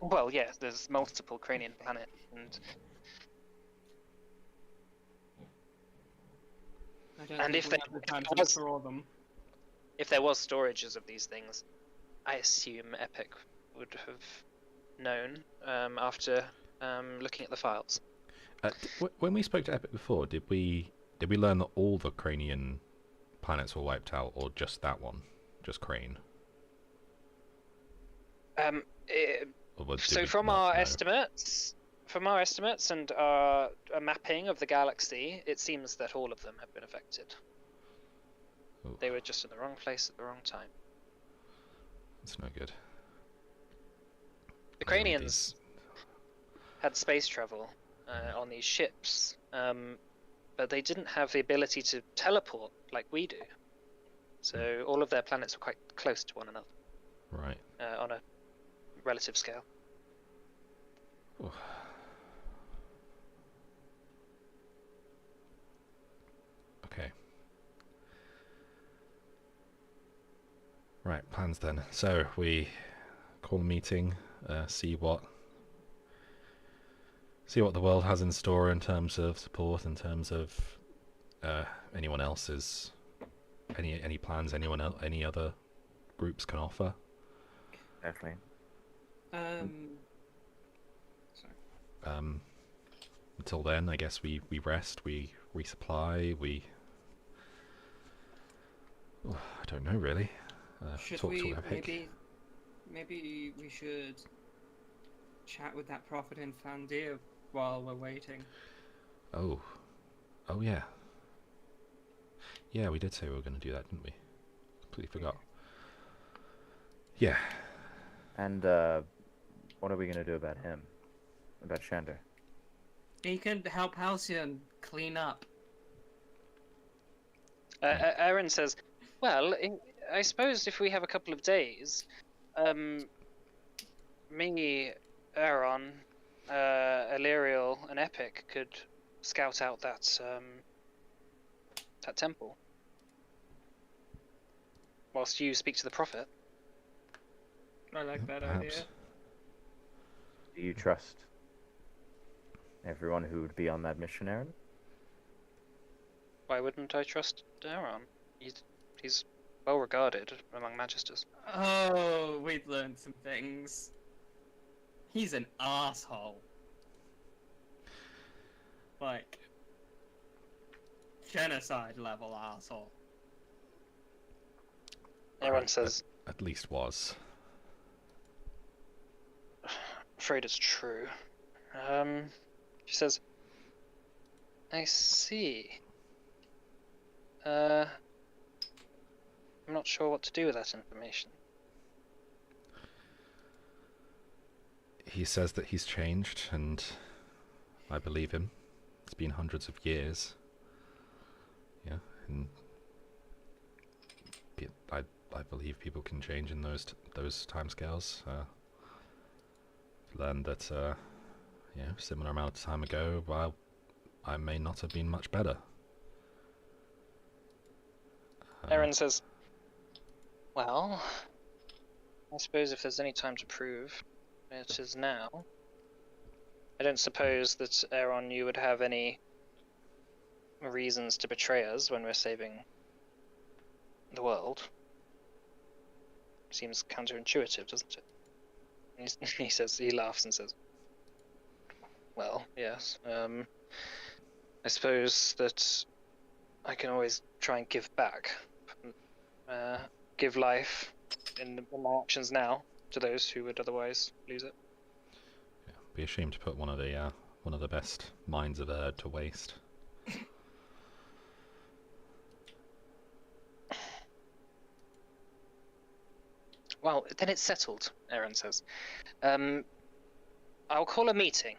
Well, yes, there's multiple Cranian planets, and I don't And think if we they- have the time if to there was- explore them. if there was storages of these things, I assume Epic would have known after looking at the files. When we spoke to Epic before, did we learn that all the Cranian planets were wiped out, or just that one, just Crane? So from our estimates, and our a mapping of the galaxy, it seems that all of them have been affected. They were just in the wrong place at the wrong time. It's no good. The Cranians had space travel on these ships, but they didn't have the ability to teleport like we do. So all of their planets were quite close to one another Right. on a relative scale. Okay. Right, plans then. So we call a meeting, see what the world has in store in terms of support, in terms of anyone else's any plans any other groups can offer. Definitely. Sorry. Until then, I guess we rest, we resupply, I don't know really. Should Talk we to Epic. maybe we should chat with that prophet in Fandir while we're waiting. Oh. Oh, yeah. Yeah, we did say we were going to do that, didn't we? Completely forgot. Yeah. And what are we gonna do about him? About Shander? He can help Halcyon clean up. Aaron says, "Well, I suppose if we have a couple of days, me, Aaron, Illyriel, and Epic could scout out that temple, whilst you speak to the prophet." I like that Perhaps. idea. Do you trust everyone who would be on that mission, Aaron? Why wouldn't I trust Aaron? He's well regarded among magisters. Oh, we've learned some things. He's an asshole. Like, genocide level asshole. Aaron Right, says, At least was. "Afraid it's true." She says, "I see. I'm not sure what to do with that information." He says that he's changed, and I believe him. It's been hundreds of years. Yeah, and I believe people can change in those timescales. Learned that, similar amount of time ago, well, I may not have been much better. Aaron says, "Well, I suppose if there's any time to prove, it is now. I don't suppose that, Aaron, you would have any reasons to betray us when we're saving the world. Seems counterintuitive, doesn't it?" He says, he laughs and says, "Well, yes. I suppose that I can always try and give back, give life in my actions now to those who would otherwise lose it." Yeah, be ashamed to put one of the best minds of Erd to waste. "Well, then it's settled," Aaron says. "I'll call a meeting.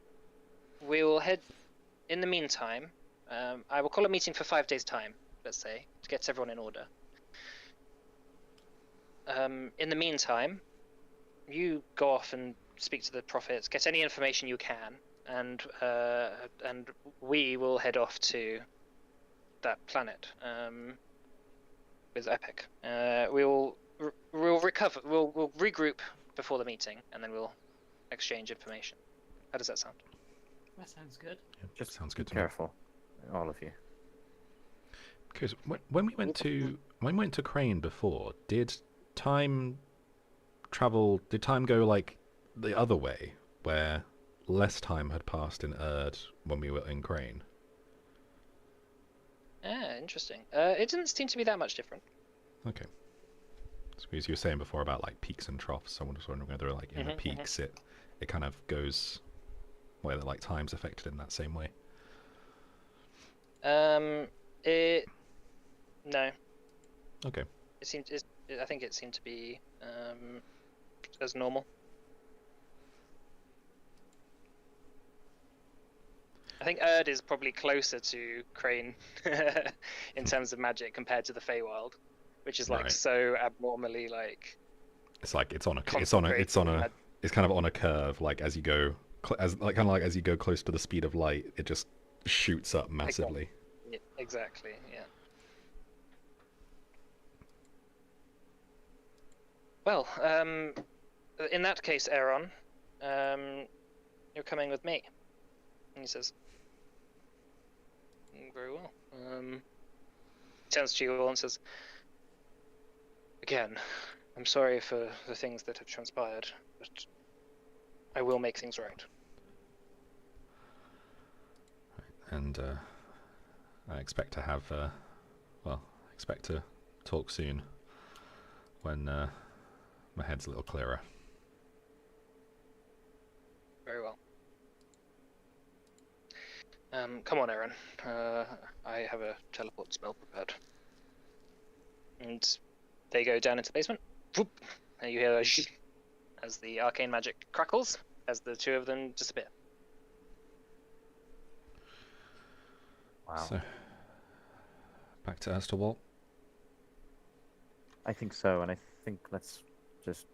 We will head. In the meantime, I will call a meeting for 5 days' time, let's say, to get everyone in order. In the meantime, you go off and speak to the prophets, get any information you can, and we will head off to that planet with Epic. We'll recover. We'll regroup before the meeting, and then we'll exchange information. How does that sound?" That sounds good. Yeah, Just sounds be good to me. careful, all of you. Because when we went to Crane before, did time go like the other way, where less time had passed in Erd when we were in Crane? Ah, interesting. It didn't seem to be that much different. Okay. So, because you were saying before about like peaks and troughs, someone was wondering whether like in the peaks it kind of goes whether like time's affected in that same way. No. Okay. I think it seemed to be as normal. I think Erd is probably closer to Crane in terms of magic compared to the Feywild, which is like Right. so abnormally like. It's like it's kind of on a curve. Like as you go, as you go close to the speed of light, it just shoots up massively. Exactly. Yeah. Well, in that case, Aaron, you're coming with me. And he says, "Very well." Turns to you all and says, "Again, I'm sorry for the things that have transpired, but I will make things right." And I expect to have, expect to talk soon when my head's a little clearer. Very well. Come on, Aaron. I have a teleport spell prepared. And they go down into the basement. Whoop! And you hear a sh as the arcane magic crackles as the two of them disappear. Wow. So, back to Astorwalt. I think so, and I think let's just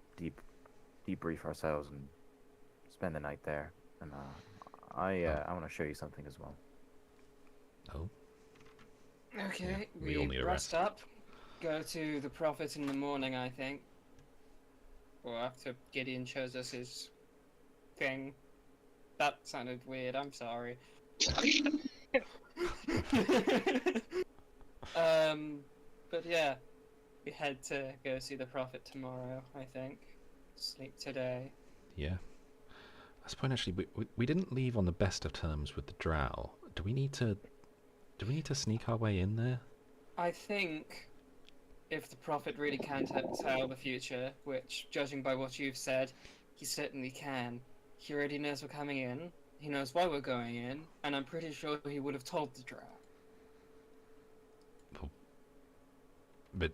debrief ourselves and spend the night there. And I want to show you something as well. Oh, Okay, we all need a rest rest. up. Go to the Prophet in the morning, I think. Or after Gideon shows us his thing. That sounded weird, I'm sorry. But yeah, we head to go see the Prophet tomorrow, I think. Sleep today. yeah. I suppose actually we didn't leave on the best of terms with the Drow. Do we need to sneak our way in there? I think if the Prophet really can tell the future, which, judging by what you've said, he certainly can, he already knows we're coming in, he knows why we're going in, and I'm pretty sure he would have told the Drow. But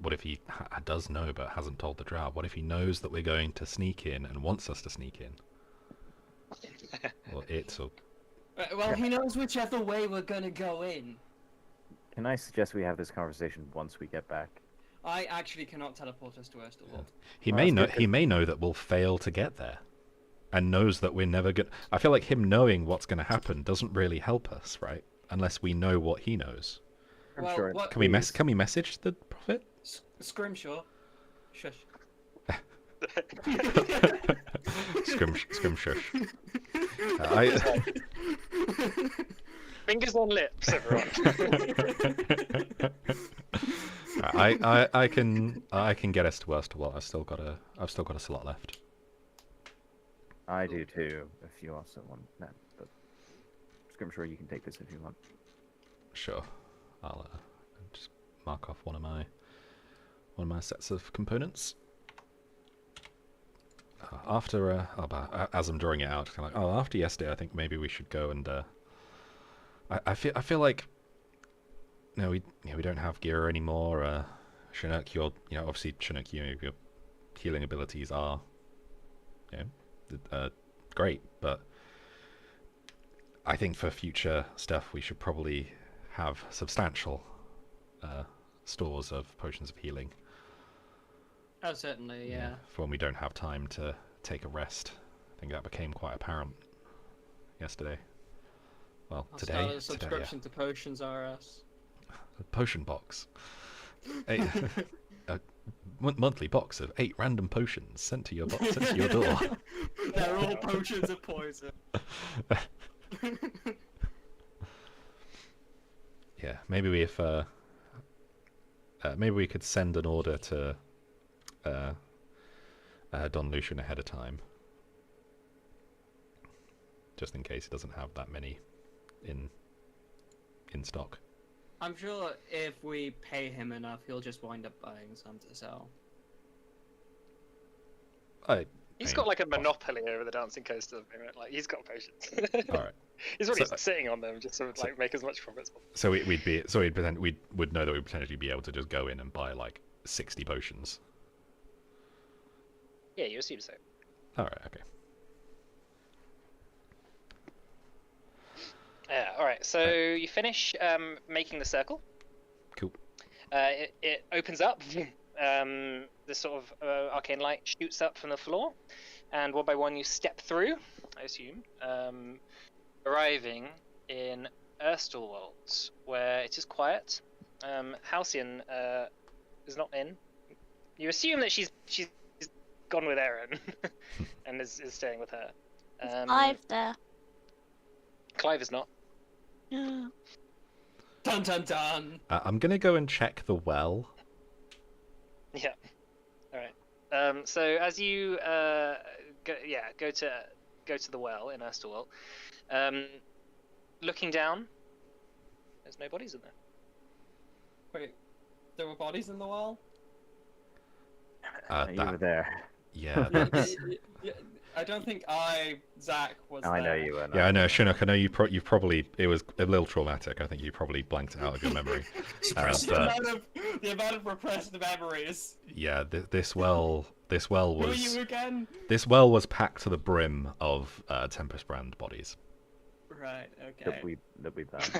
what if he does know but hasn't told the Drow? What if he knows that we're going to sneak in and wants us to sneak in? Or it, or Well, he knows whichever way we're gonna go in. Can I suggest we have this conversation once we get back? I actually cannot teleport us to Esterwald. he Well, may that's know good he may know that we'll fail to get there, and knows that we're never good. I feel like him knowing what's going to happen doesn't really help us, right? Unless we know what he knows. I'm Well, sure. what- Can we message the Prophet? Scrimshaw. Shush. Scrim shush. Fingers on lips, everyone. I can get us to Worstwall. I've still got a slot left. I do too, if you also want that. But Scrimshaw, you can take this if you want. Sure. I'll just mark off one of my sets of components. As I'm drawing it out, kind of like, after yesterday, I think maybe we should go and. I feel like. No, we don't have Gira anymore. Chinook, obviously Chinook, your healing abilities are, great, but I think for future stuff we should probably have substantial stores of potions of healing. Oh, certainly, yeah. For when we don't have time to take a rest. I think that became quite apparent yesterday. Well, I'll today. start a Today, subscription to Potions R Us. A potion box. A monthly box of 8 random potions sent to your door. They're all potions of poison. Yeah, maybe maybe we could send an order to Don Lucian ahead of time, just in case he doesn't have that many in stock. I'm sure if we pay him enough, he'll just wind up buying some to sell. He's got like a monopoly over the Dancing Coaster. Like he's got potions. All right. He's already sitting on them just to like make as much profit as possible. So we would know that we'd potentially be able to just go in and buy like 60 potions. Yeah, you assume so. All right. Okay. Yeah. All right. So you finish making the circle. Cool. It opens up. This sort of arcane light shoots up from the floor, and one by one you step through, I assume, arriving in Erstalwald, where it is quiet. Halcyon is not in. You assume that she's gone with Erin and is staying with her. Clive there. Clive is not. Yeah. Dun dun dun! I'm gonna go and check the well. Yeah. All right. So as you go to the well in Erstalwald, looking down, there's no bodies in there. Wait, there were bodies in the well? You were there. Yeah, that's, I don't think Zach was I know there. you were. Yeah, I know, Chinook. I know you've probably it was a little traumatic. I think you probably blanked it out of your memory. Suppressed. But The amount of repressed memories. yeah, this well Who are was you again? this well was packed to the brim of Tempest Brand bodies. Right. Okay. That we banned.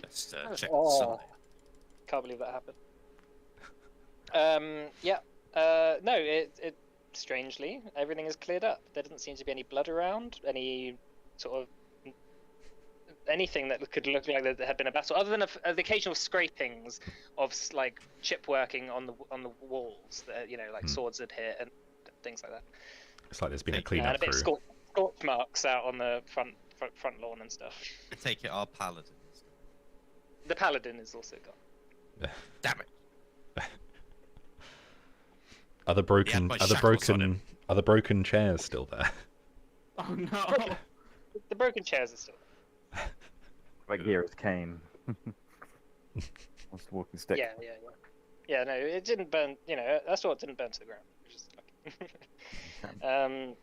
Let's check the Oh. side. Can't believe that happened. Yeah. No, it strangely everything is cleared up. There doesn't seem to be any blood around, any sort of anything that could look like there had been a battle, other than the occasional scrapings of like chip working on the walls that like swords had hit and things like that. It's like there's been a And And cleanup a bit of crew. scorch marks out on the front lawn and stuff. I take it our paladins. The paladin is also gone. Damn it. Are the broken my are the shackles on broken him. are the broken chairs still there? Oh no. The broken chairs are still. Right here is Kane. What's the walking stick? Yeah. Yeah, no, it didn't burn. That's what didn't burn to the ground. Which is lucky.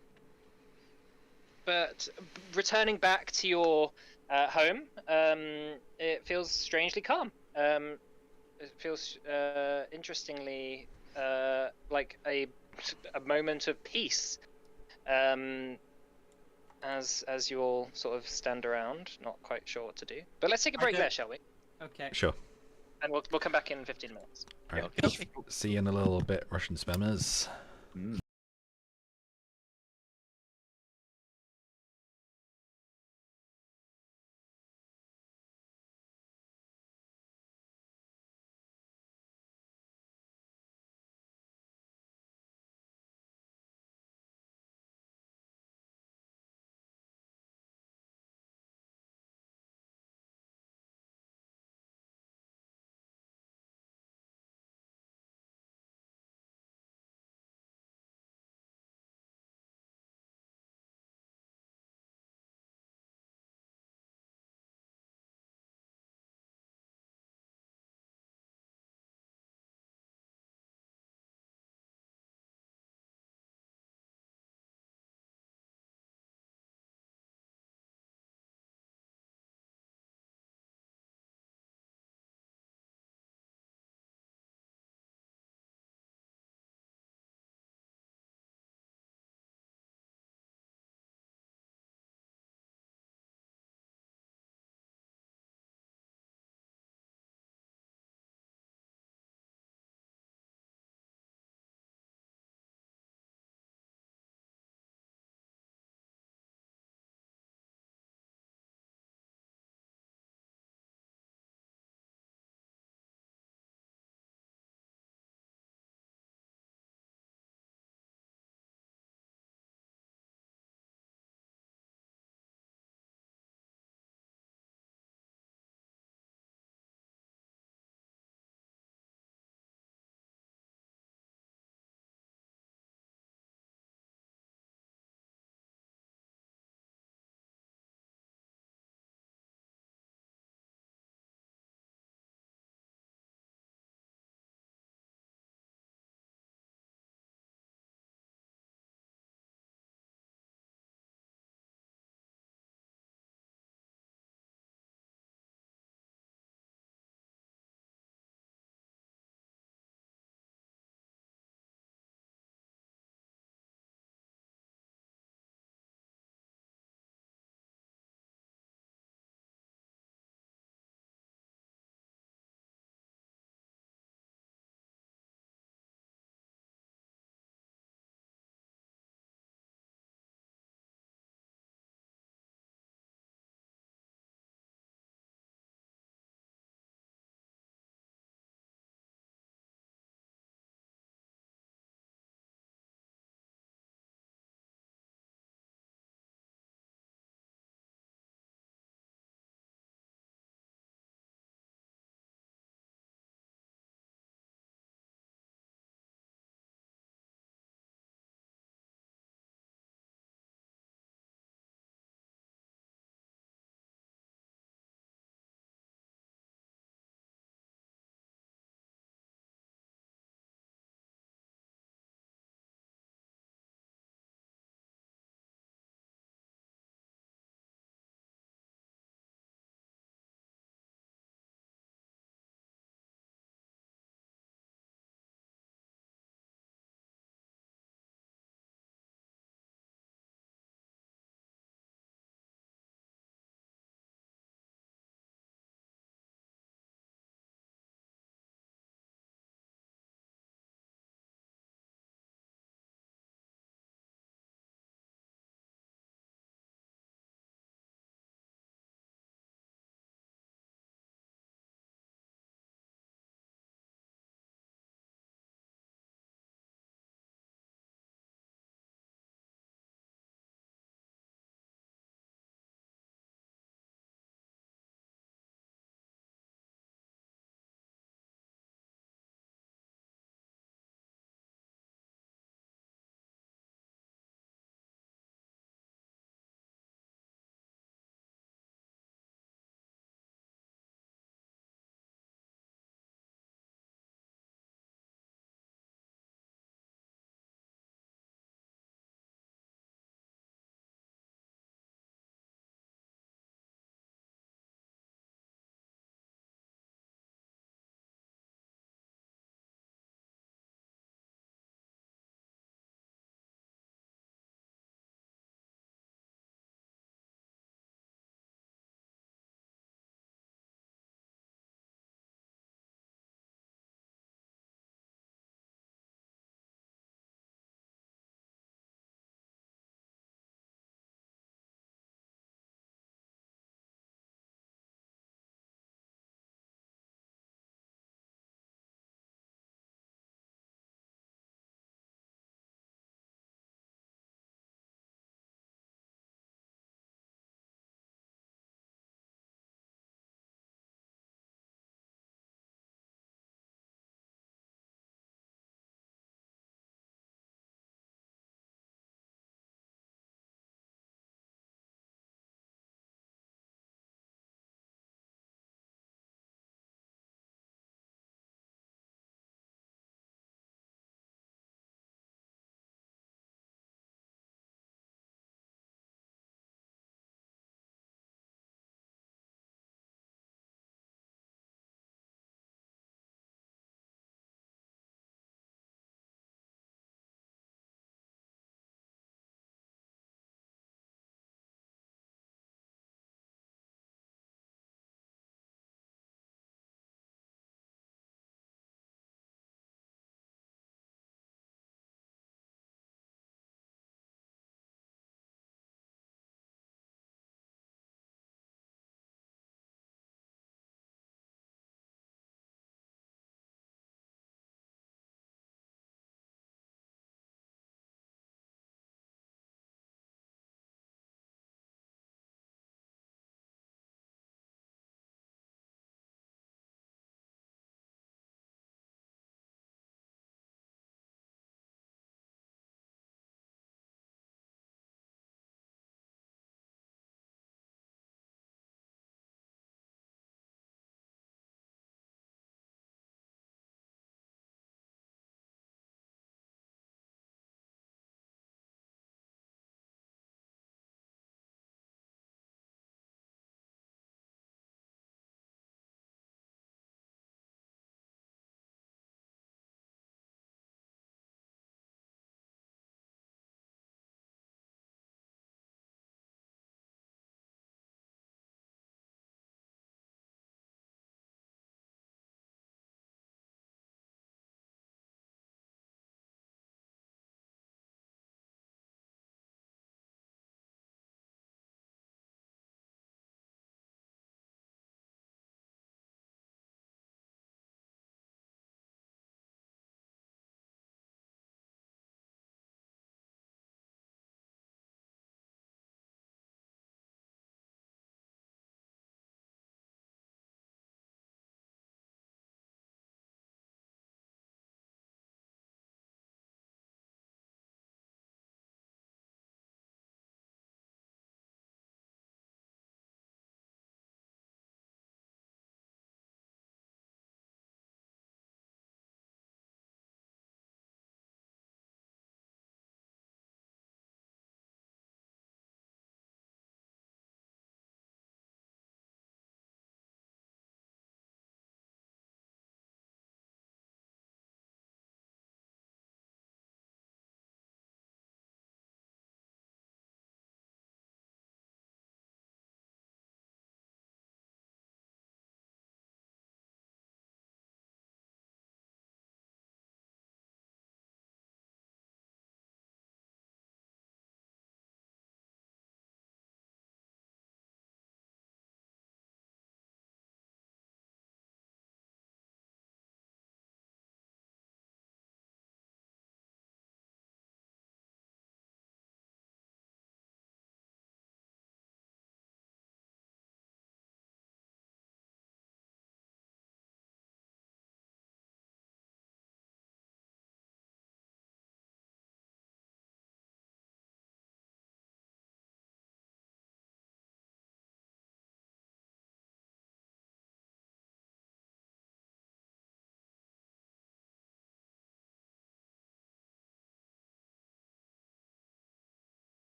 But returning back to your home, it feels strangely calm. It feels interestingly like a moment of peace. As you all sort of stand around, not quite sure what to do. But let's take a break don't- there, shall we? Okay. Sure. And we'll come back in 15 minutes. All right. Okay. See you in a little bit, Russian spammers. Mm.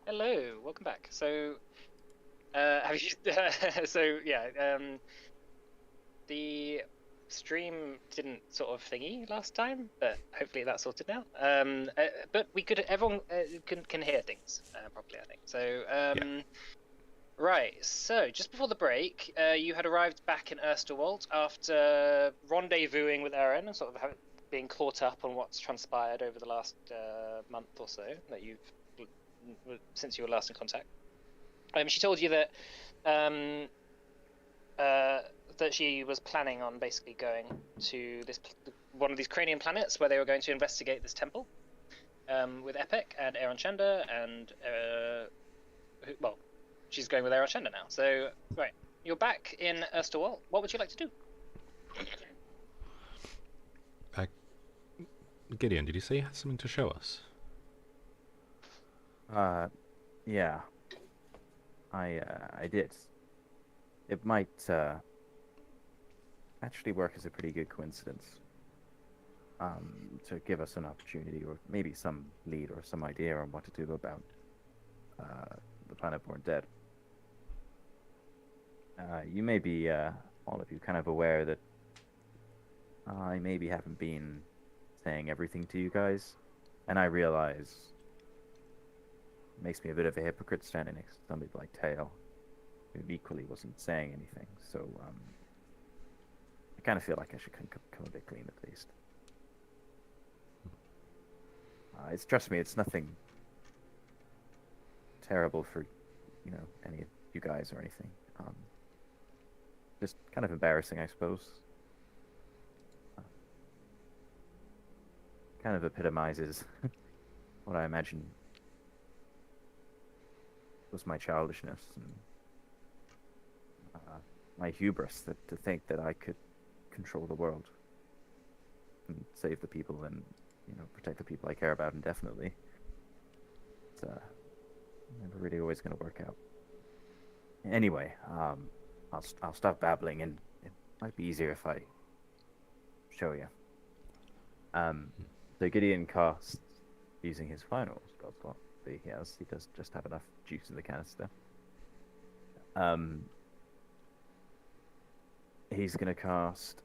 Hello, welcome back. So, have you? So yeah, the stream didn't sort of thingy last time, but hopefully that's sorted now. But everyone can hear things properly, I think. So, right. So just before the break, you had arrived back in Ersterwald after rendezvousing with Erin and sort of being caught up on what's transpired over the last month or so that you've since you were last in contact. She told you that that she was planning on basically going to one of these Cranian planets where they were going to investigate this temple with Epic and Aaron Chender and well, she's going with Aaron Chender now. So right, you're back in Erstwhal. What would you like to do? Gideon, did you say you had something to show us? Yeah. I did. It might actually work as a pretty good coincidence. To give us an opportunity, or maybe some lead or some idea on what to do about the planet-born dead. You may be, all of you, kind of aware that I maybe haven't been saying everything to you guys, and I realize it makes me a bit of a hypocrite standing next to somebody like Tail, who equally wasn't saying anything. So I kind of feel like I should come a bit clean at least. Trust me, it's nothing terrible for, any of you guys or anything. Just kind of embarrassing, I suppose. Kind of epitomizes what I imagine was my childishness and my hubris to think that I could control the world and save the people and protect the people I care about indefinitely. It's never really always going to work out. Anyway, I'll stop babbling, and it might be easier if I show you. So Gideon casts using his final spell slot that he has. He does just have enough juice in the canister. He's going to cast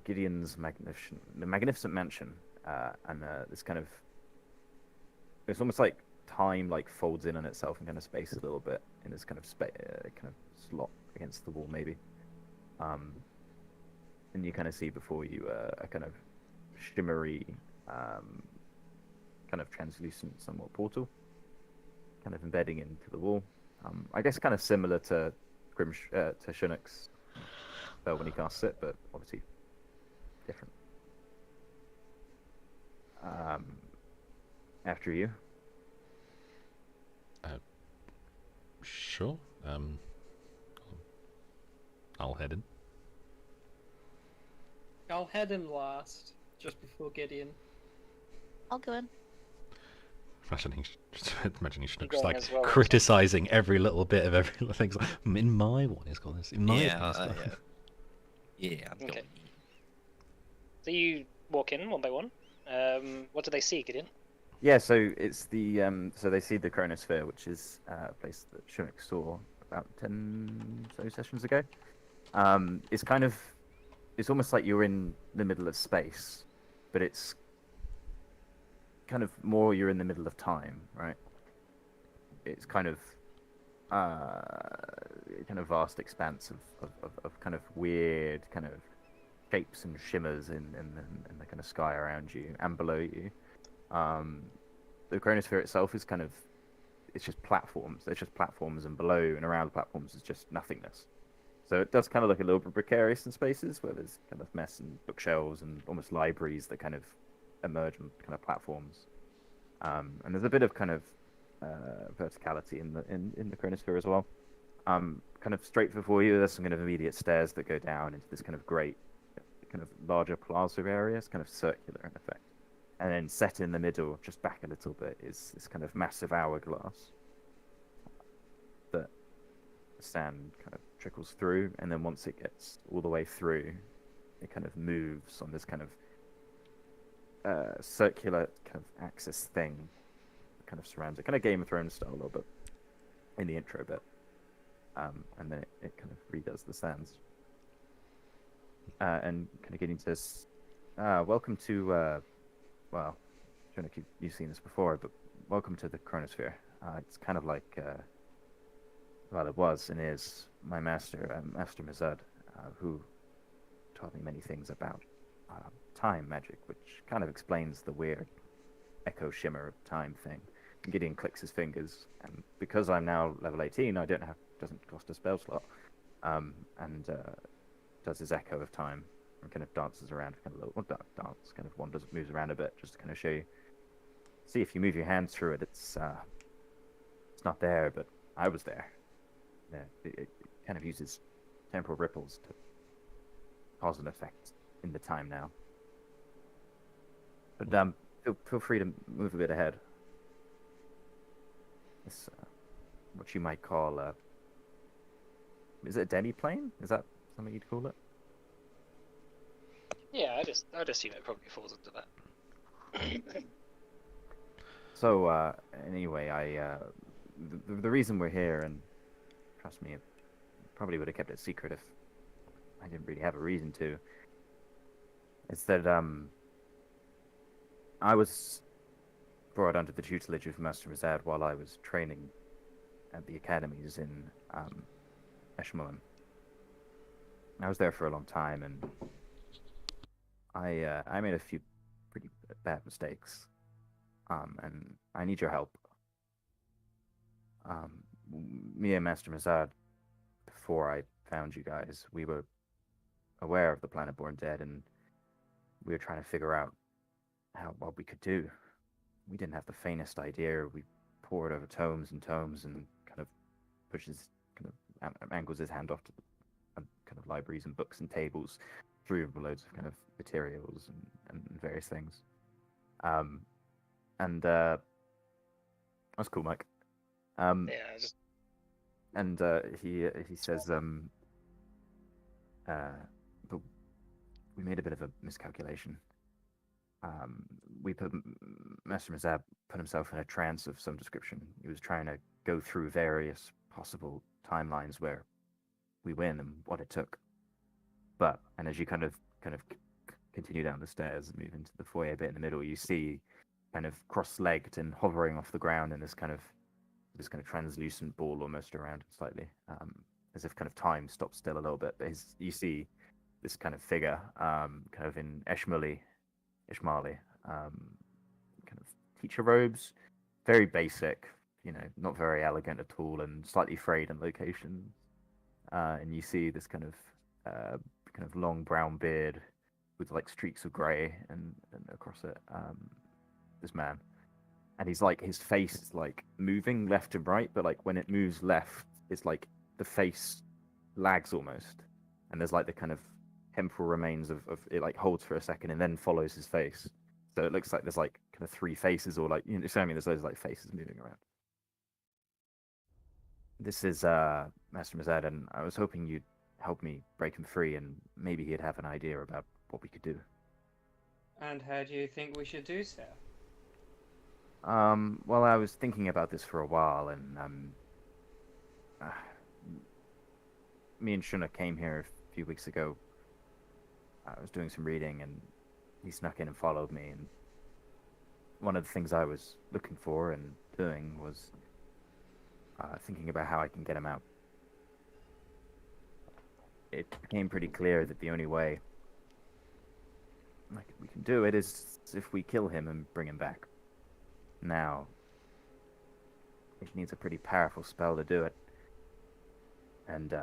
Gideon's Magnificent Mansion, and this kind of, it's almost like time folds in on itself and kind of spaces a little bit in this kind of slot against the wall maybe. And you kind of see before you a kind of shimmery, kind of translucent, somewhat portal, kind of embedding into the wall. I guess kind of similar to Shunnock's spell when he casts it, but obviously different. After you. Sure. I'll head in. I'll head in last, just before Gideon. I'll go in. Imagining Schnook's going like as well, criticizing every little bit of every little thing. Like, in my one, he's got this. In my one, Yeah, I'm Okay. going. So you walk in one by one. What do they see, Gideon? Yeah, so it's the so they see the Chronosphere, which is a place that Shunnock saw about 10 so sessions ago. It's almost like you're in the middle of space, but it's kind of more you're in the middle of time, right? It's kind of vast expanse of kind of weird kind of shapes and shimmers in the kind of sky around you and below you. The Chronosphere itself is it's just platforms. There's just platforms, and below and around the platforms is just nothingness. So it does kind of look a little bit precarious in spaces where there's kind of mess and bookshelves and almost libraries that kind of emerge on kind of platforms. And there's a bit of kind of verticality in the Chronosphere as well. Kind of straight before you, there's some kind of immediate stairs that go down into this kind of great, kind of larger plaza area. It's kind of circular in effect. And then set in the middle, just back a little bit, is this kind of massive hourglass that the sand kind of trickles through, and then once it gets all the way through, it kind of moves on this kind of circular kind of axis thing, kind of surrounds it, kind of Game of Thrones style a little bit in the intro bit, and then it kind of redoes the sands, and kind of getting to this. Welcome to, well, I don't know if you've seen this before, but welcome to the Chronosphere. It's kind of like, well, it was and is my master, Master Mazad, who taught me many things about time magic, which kind of explains the weird echo shimmer of time thing. And Gideon clicks his fingers, and because I'm now level 18, I don't have doesn't cost a spell slot, and does his echo of time and kind of dances around, kind of kind of wanders, moves around a bit, just to kind of show you. See, if you move your hands through it, it's not there, but I was there. Yeah, it kind of uses temporal ripples to cause an effect in the time now. But feel free to move a bit ahead. It's what you might call is it a demi-plane? Is that something you'd call it? Yeah, I'd assume it probably falls into that. So anyway, the reason we're here, and trust me, I probably would have kept it secret if I didn't really have a reason to, is that I was brought under the tutelage of Master Mazad while I was training at the academies in Eshmoan. I was there for a long time, and I made a few pretty bad mistakes, and I need your help. Me and Master Mazad, before I found you guys, we were aware of the planet born dead, and we were trying to figure out what we could do. We didn't have the faintest idea. We pored over tomes and tomes, and kind of angles his hand off to the kind of libraries and books and tables, through loads of kind of materials and various things. And that's cool, Mike. Yeah, And he says, but we made a bit of a miscalculation. Master Mazab put himself in a trance of some description. He was trying to go through various possible timelines where we win and what it took. And as you kind of continue down the stairs and move into the foyer bit in the middle, you see kind of cross-legged and hovering off the ground in this kind of translucent ball almost around him slightly, as if kind of time stopped still a little bit. But you see this kind of figure, kind of in Ishmaeli, kind of teacher robes, very basic, not very elegant at all, and slightly frayed in location. And you see this kind of long brown beard with like streaks of grey and across it. This man, and he's like, his face is like moving left and right, but like when it moves left, it's like the face lags almost, and there's like the kind of temporal remains of it, like holds for a second and then follows his face. So it looks like there's like kind of three faces, or like, so I mean, there's loads of like faces moving around. This is Master Mazad, and I was hoping you'd help me break him free, and maybe he'd have an idea about what we could do. And how do you think we should do so? Well, I was thinking about this for a while, and me and Shuna came here a few weeks ago. I was doing some reading, and he snuck in and followed me, and one of the things I was looking for and doing was thinking about how I can get him out. It became pretty clear that the only way we can do it is if we kill him and bring him back. Now, it needs a pretty powerful spell to do it, and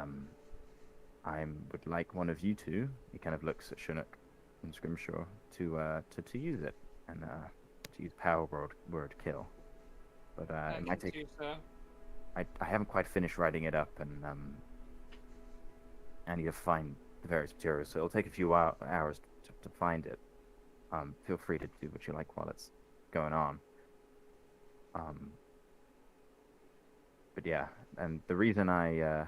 I would like one of you two. He kind of looks at Chinook and Scrimshaw to use it, and to use power word kill. But it might take. I haven't quite finished writing it up, and I need to find the various materials, so it'll take a few hours to find it. Feel free to do what you like while it's going on. But yeah, and the reason I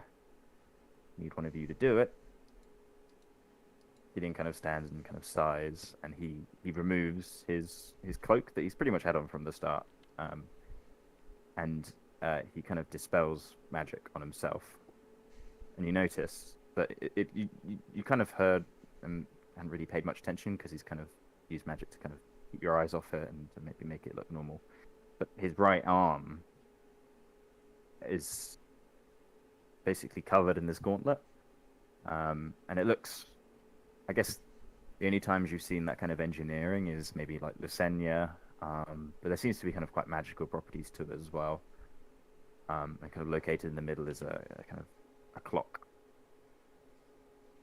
need one of you to do it, Gideon kind of stands and kind of sighs, and he removes his cloak that he's pretty much had on from the start, and he kind of dispels magic on himself. And you notice that you kind of heard and hadn't really paid much attention because he's kind of used magic to kind of keep your eyes off it and to maybe make it look normal. But his right arm is basically covered in this gauntlet. And it looks, I guess, the only times you've seen that kind of engineering is maybe like Lusenia, but there seems to be kind of quite magical properties to it as well. And kind of located in the middle is a kind of a clock.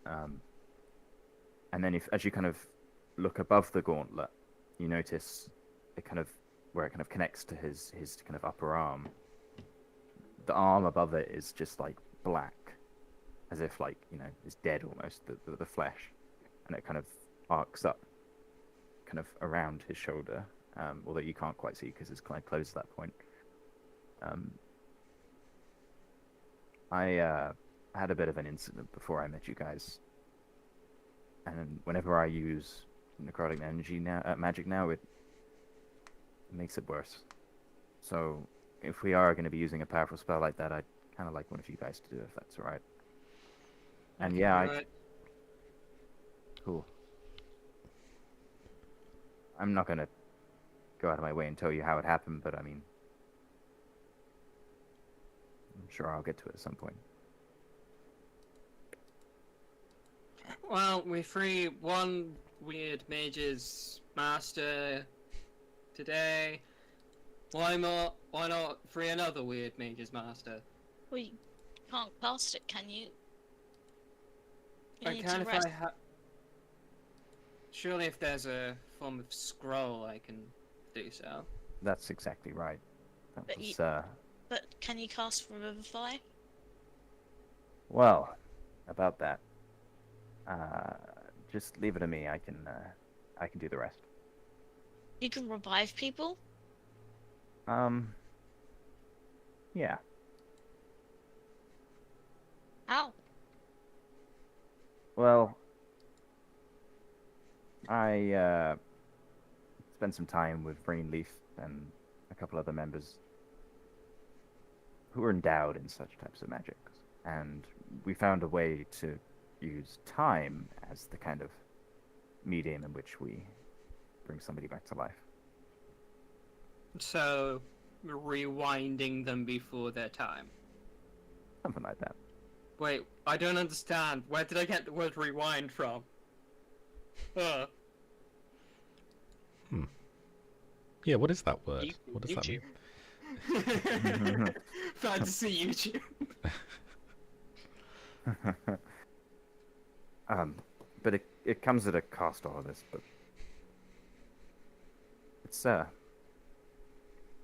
And then as you kind of look above the gauntlet, you notice it kind of where it kind of connects to his kind of upper arm. The arm above it is just like black, as if like, you know, it's dead almost, the flesh, and it kind of arcs up kind of around his shoulder, although you can't quite see because it's kind of closed at that point. I had a bit of an incident before I met you guys, and whenever I use necrotic energy magic now, it makes it worse. So if we are going to be using a powerful spell like that, I'd kind of like one of you guys to do it, if that's all right. And yeah, cool. I'm not going to go out of my way and tell you how it happened, but I mean, I'm sure I'll get to it at some point. Well, we free one weird mage's master today. Why not free another weird mage's master? Well, you can't cast it, can you? You I need can to if rest. I Surely if there's a form of scroll, I can do so. That's exactly right. That But was, But can you cast Revivify? well, about that. Just leave it to me. I can do the rest. You can revive people? Yeah. How? Well, I spent some time with Brainleaf and a couple other members who are endowed in such types of magics, and we found a way to use time as the kind of medium in which we bring somebody back to life. So, rewinding them before their time. Something like that. Wait, I don't understand. Where did I get the word rewind from? Yeah, what is that word? What does that YouTube. mean? Fantasy YouTube. But it comes at a cost, all of this, but it's,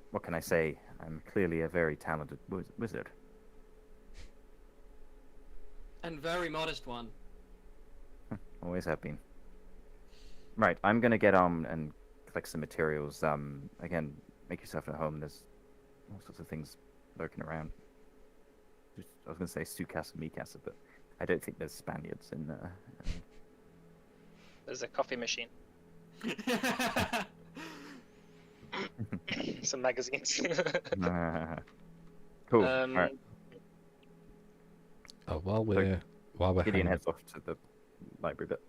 what can I say? I'm clearly a very talented wizard. And very modest one. Always have been. Right, I'm gonna get on and collect some materials. Again, make yourself at home. There's all sorts of things lurking around. I was gonna say Sukasa Mikasa, but I don't think there's Spaniards in there. There's a coffee machine. Some magazines. Cool. Um, All right. While we're Gideon hanging, heads off to the library bit.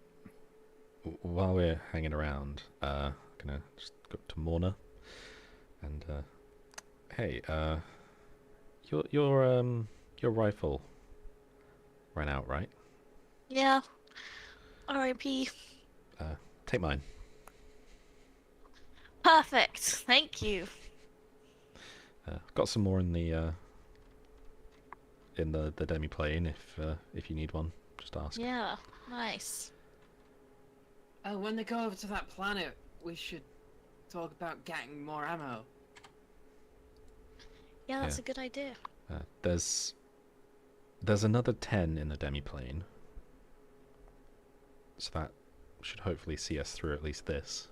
while we're hanging around, gonna just go up to Morna, and hey, your rifle ran out, right? Yeah. R.I.P. Take mine. Perfect. Thank you. Got some more in the demi-plane if you need one, just ask. Yeah. Nice. Oh, when they go over to that planet, we should talk about getting more ammo. Yeah, that's Yeah. a good idea. There's another 10 in the demi-plane, so that should hopefully see us through at least this.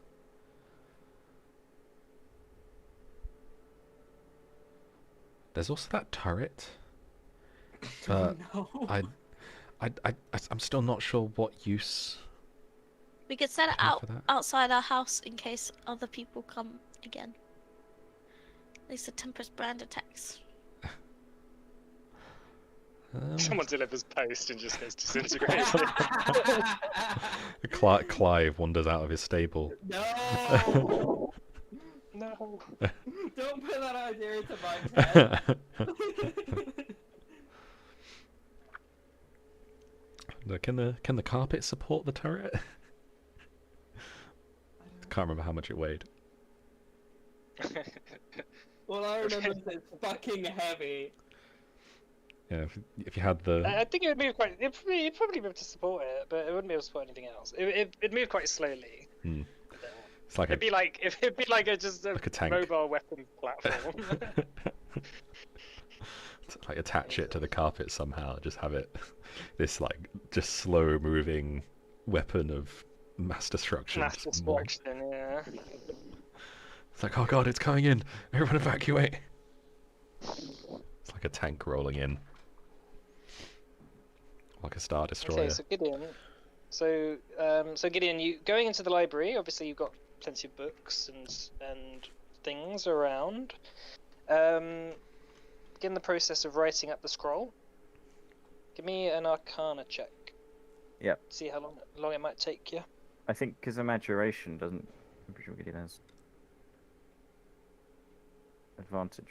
There's also that turret, but No. I'm still not sure what use. We could set it Time out for that? outside our house in case other people come again. least the Tempest brand attacks. Someone delivers post and just gets disintegrated. Clive wanders out of his stable. No! No. Don't put that idea into my head. Can the carpet support the turret? Can't remember how much it weighed. All I remember is it's fucking heavy. Yeah, if you had the I think it would move quite. It'd probably be able to support it, but it wouldn't be able to support anything else. It'd move quite slowly. it's like It'd be like just a like a tank. mobile weapon platform. like attach it to the carpet somehow. Just have it this like just slow moving weapon of mass destruction. Mass Just more- destruction, yeah. It's like, oh god, it's coming in! Everyone evacuate! It's like a tank rolling in. Like a Star Destroyer. Okay, so Gideon. So Gideon, you going into the library. Obviously, you've got plenty of books and things around. Begin the process of writing up the scroll. Give me an Arcana check. Yep. See how long it might take you. I think because of maturation doesn't. I'm pretty sure Gideon has advantage.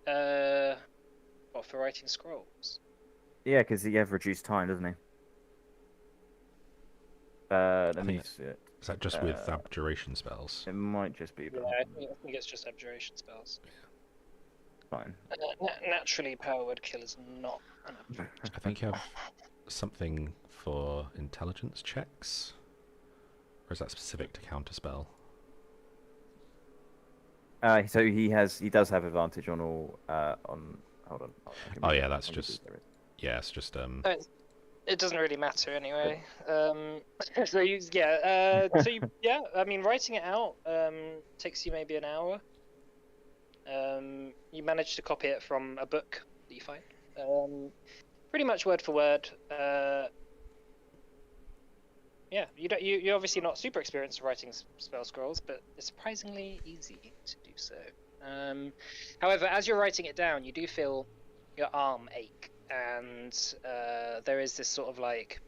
What, for writing scrolls? Yeah, because you have reduced time, doesn't he? Let me think- see it. Is that just with abjuration spells? It might just be, Yeah, but I think it's just abjuration spells. fine. Naturally, power word kill is not an abjuration. I think you have something for intelligence checks? Or is that specific to counterspell? So he does have advantage on all on. Hold on. I can Oh read yeah, it. that's Let me just see if there is. yeah, it's just It doesn't really matter anyway. So yeah, I mean, writing it out takes you maybe an hour. You manage to copy it from a book that you find. Pretty much word for word. Yeah, you're obviously not super experienced at writing spell scrolls, but it's surprisingly easy to do so. However, as you're writing it down, you do feel your arm ache, and there is this sort of like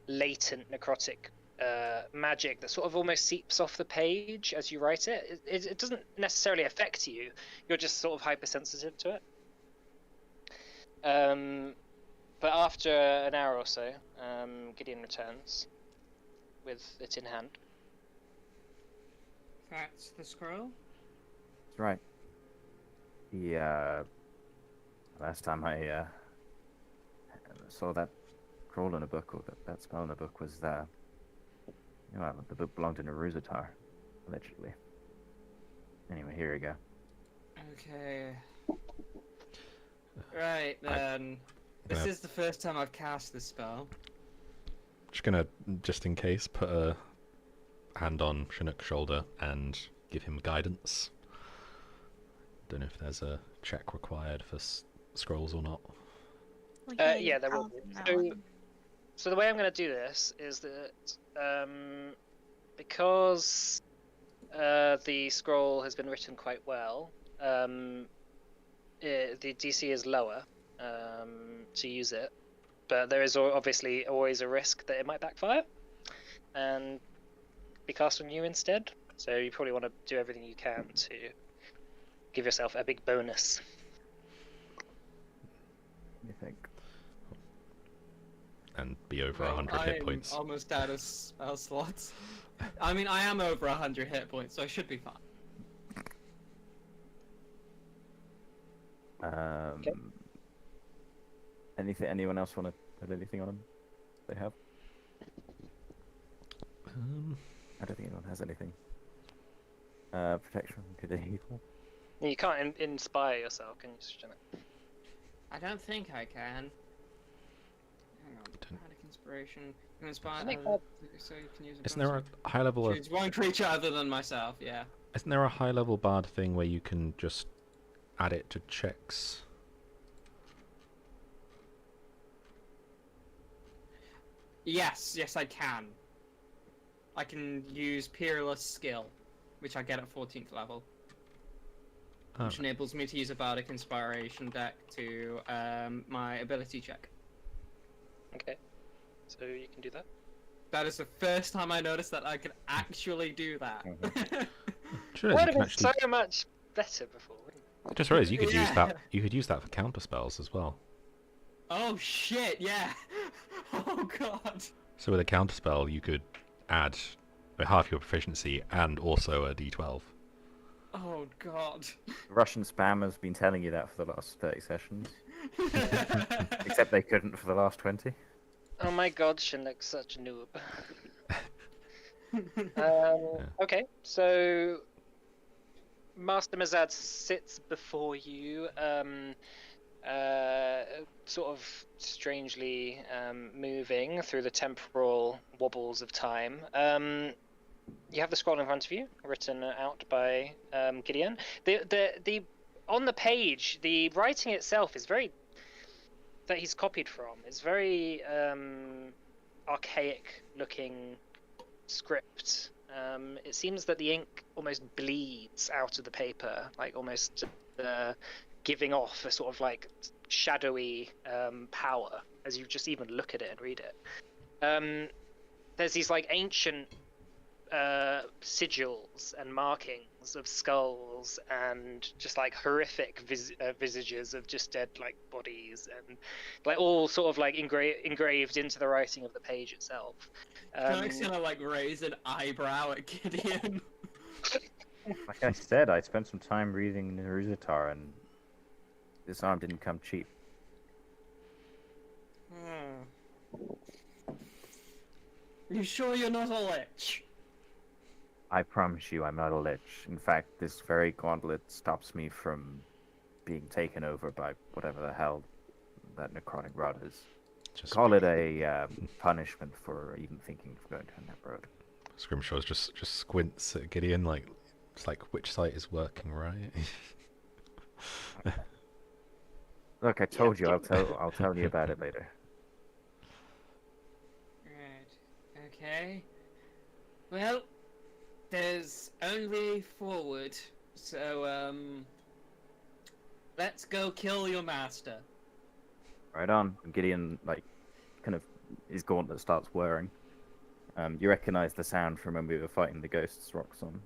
latent necrotic magic that sort of almost seeps off the page as you write it. It doesn't necessarily affect you. You're just sort of hypersensitive to it. But after an hour or so, Gideon returns with it in hand. That's the scroll? That's right. Last time I saw that scroll in a book, or that spell in a book, was the book belonged to Naruzatar, allegedly. Anyway, here we go. Okay. Right then. This gonna- is the first time I've cast this spell. just gonna, just in case, put a hand on Chinook's shoulder and give him guidance. Don't know if there's a check required for scrolls or not. Like, Yeah, there will be. So the way I'm going to do this is that because the scroll has been written quite well, the DC is lower to use it, but there is obviously always a risk that it might backfire and be cast on you instead. So you probably want to do everything you can to give yourself a big bonus. You think? And be over Well, 100 hit I'm points. almost out of spell slots. I mean, I am over 100 hit points, so I should be fine. Anyone else want to put anything on them? They have? I don't think anyone has anything. Protection from good and evil. You can't inspire yourself, can you, Janet? I don't think I can. Hang on. Don't- Bardic inspiration. You can inspire. I think So you can use. Isn't there a high level? Choose one creature other than myself. Yeah. Isn't there a high level bard thing where you can just add it to checks? Yes, I can. I can use Peerless Skill, which I get at 14th level. which enables me to use a Bardic Inspiration deck to my ability check. Okay. So you can do that. That is the first time I noticed that I could actually do that. Sure, Would you have can been actually. so much better before. Wouldn't it? I just realized you could use Yeah. that. You could use that for counter spells as well. Oh shit, yeah. Oh god. So with a counter spell, you could add half your proficiency and also a d12. Oh god. Russian spam has been telling you that for the last 30 sessions. Except they couldn't for the last 20. Oh my god, Shinlik's such a noob. Okay, so Master Mazad sits before you, sort of strangely moving through the temporal wobbles of time. You have the scroll in front of you, written out by Gideon. The on the page, the writing itself is very that he's copied from. It's very archaic looking script. It seems that the ink almost bleeds out of the paper, like almost giving off a sort of like shadowy power as you just even look at it and read it. There's these like ancient sigils and markings of skulls and just like horrific visages of just dead like bodies and like all sort of like engraved into the writing of the page itself. Kirk's gonna like raise an eyebrow at Gideon. Like I said, I spent some time reading Neruzatar, and this arm didn't come cheap. You sure you're not a lich? I promise you, I'm not a lich. In fact, this very gauntlet stops me from being taken over by whatever the hell that necrotic rod is. Just Call it a punishment for even thinking of going down that road. Scrimshaw's just squints at Gideon like it's like which site is working right. Look, I told you, I'll tell you about it later. Right. Okay. Well, there's only forward, so let's go kill your master. Right on. Gideon, like, kind of, his gauntlet starts whirring. You recognize the sound from when we were fighting the ghosts, Roxon.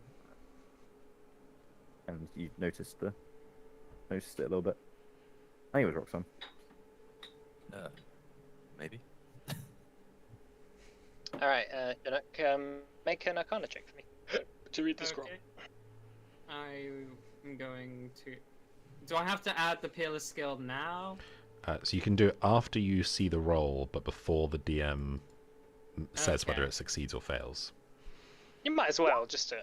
And you noticed it a little bit. I think it was Roxon. Maybe. All right, Januk, make an Arcana check for me to read the scroll. Okay. I'm going to. Do I have to add the Peerless skill now? So you can do it after you see the roll, but before the DM says whether Okay. it succeeds or fails. You might as well just to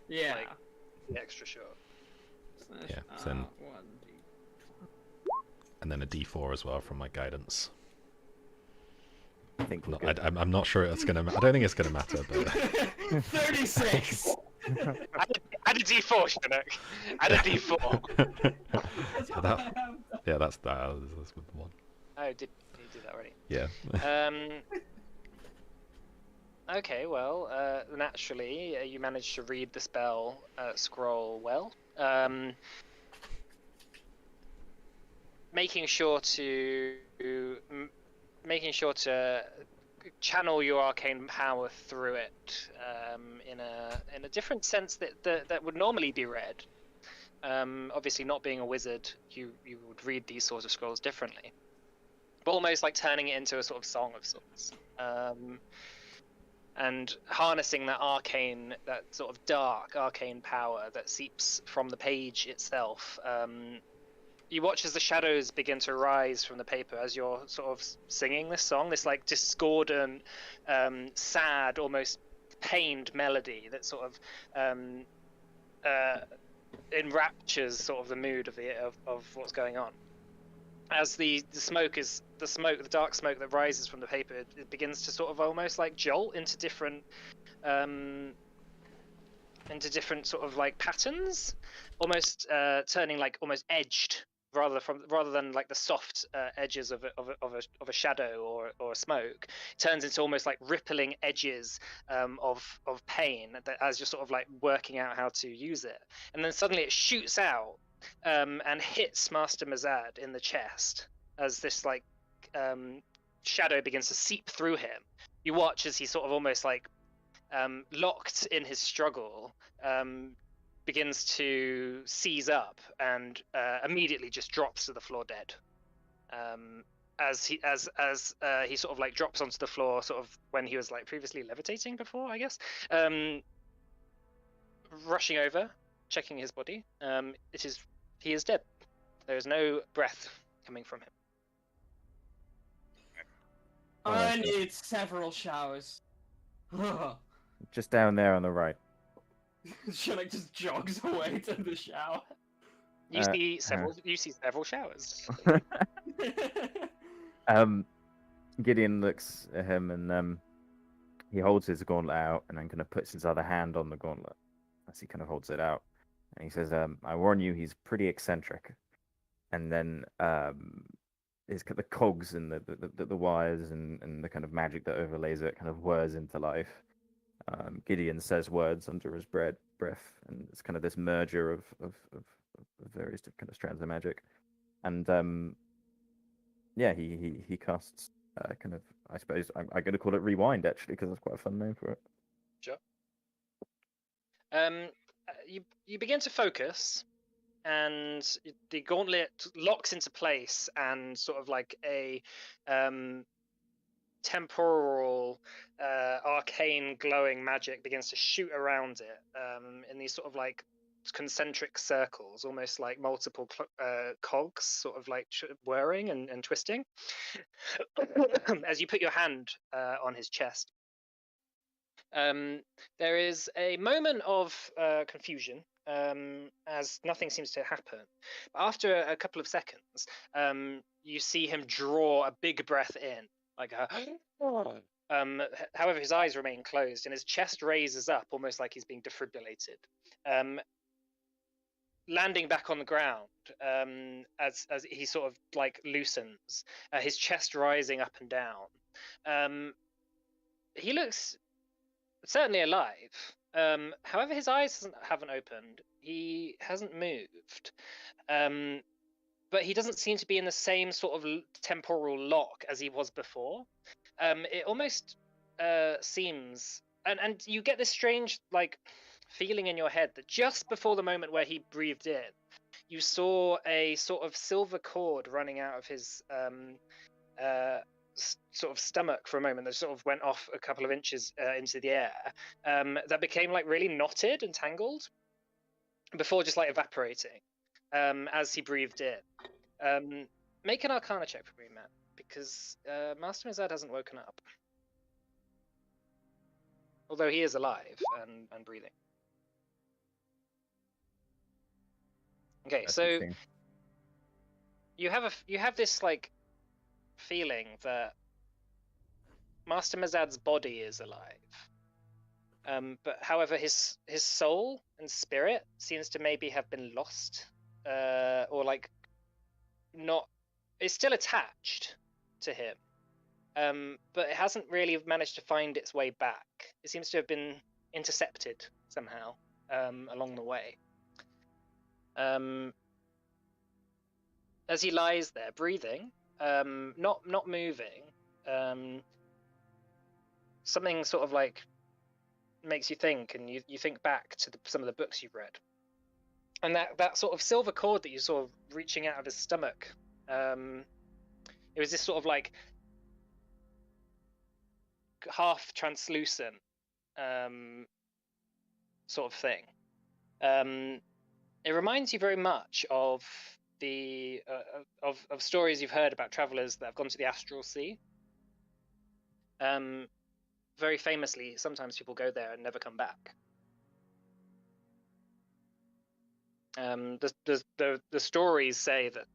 Yeah. Like- be extra sure. Yeah, so then- 1d. And then a D4 as well from my guidance. I think we're Not, good. I'm not sure it's gonna. I don't think it's gonna matter, but 36. Add a D4, Januk. Add a D4. So that's with one. Oh, did you do that already? Yeah. Okay, well, naturally, you managed to read the spell scroll well. Making sure to channel your arcane power through it in a different sense that would normally be read. Obviously, not being a wizard, you would read these sorts of scrolls differently, but almost like turning it into a sort of song of sorts. And harnessing that sort of dark arcane power that seeps from the page itself. You watch as the shadows begin to rise from the paper as you're sort of singing this song, this like discordant, sad, almost pained melody that sort of enraptures sort of the mood of what's going on. As the dark smoke that rises from the paper, it begins to sort of almost like jolt into different sort of like patterns, almost turning like almost edged rather than like the soft edges of a shadow or a smoke. It turns into almost like rippling edges of pain that as you're sort of like working out how to use it, and then suddenly it shoots out and hits Master Mazad in the chest as this like shadow begins to seep through him. You watch as he sort of almost like locked in his struggle, begins to seize up and immediately just drops to the floor dead. As he sort of like drops onto the floor, sort of when he was like previously levitating before, I guess. Rushing over, checking his body. He is dead. There is no breath coming from him. I need several showers. Just down there on the right. Shellick just jogs away to the shower. You see several showers. Gideon looks at him and he holds his gauntlet out and then kind of puts his other hand on the gauntlet as he kind of holds it out. And he says, I warn you, he's pretty eccentric. And then the cogs and the wires and the kind of magic that overlays it kind of whirs into life. Gideon says words under his breath, and it's kind of this merger of various different kind of strands of magic. And he casts kind of, I suppose I'm going to call it rewind actually, because that's quite a fun name for it. Sure. You begin to focus, and the gauntlet locks into place, and sort of like a temporal, arcane, glowing magic begins to shoot around it in these sort of like concentric circles, almost like multiple cogs, sort of like whirring and twisting. As you put your hand on his chest, there is a moment of confusion as nothing seems to happen. But after a couple of seconds, you see him draw a big breath in, like a. However, his eyes remain closed, and his chest raises up, almost like he's being defibrillated. Landing back on the ground, as he sort of like loosens, his chest rising up and down. He looks certainly alive. However, his eyes haven't opened. He hasn't moved. But he doesn't seem to be in the same sort of temporal lock as he was before. It almost seems, and you get this strange like feeling in your head that just before the moment where he breathed in, you saw a sort of silver cord running out of his sort of stomach for a moment that sort of went off a couple of inches into the air, that became like really knotted and tangled before just like evaporating as he breathed in. Make an Arcana check for me, Matt, because Master Mazad hasn't woken up, although he is alive and breathing. Okay, That's so interesting. you have this like feeling that Master Mazad's body is alive, but however his soul and spirit seems to maybe have been lost, or like not. It's still attached to him, but it hasn't really managed to find its way back. It seems to have been intercepted somehow along the way. As he lies there breathing, not moving, something sort of like makes you think, and you think back to some of the books you've read, and that sort of silver cord that you saw reaching out of his stomach, it was this sort of like half translucent sort of thing. It reminds you very much of the of stories you've heard about travelers that have gone to the astral sea. Very famously, sometimes people go there and never come back. The stories say that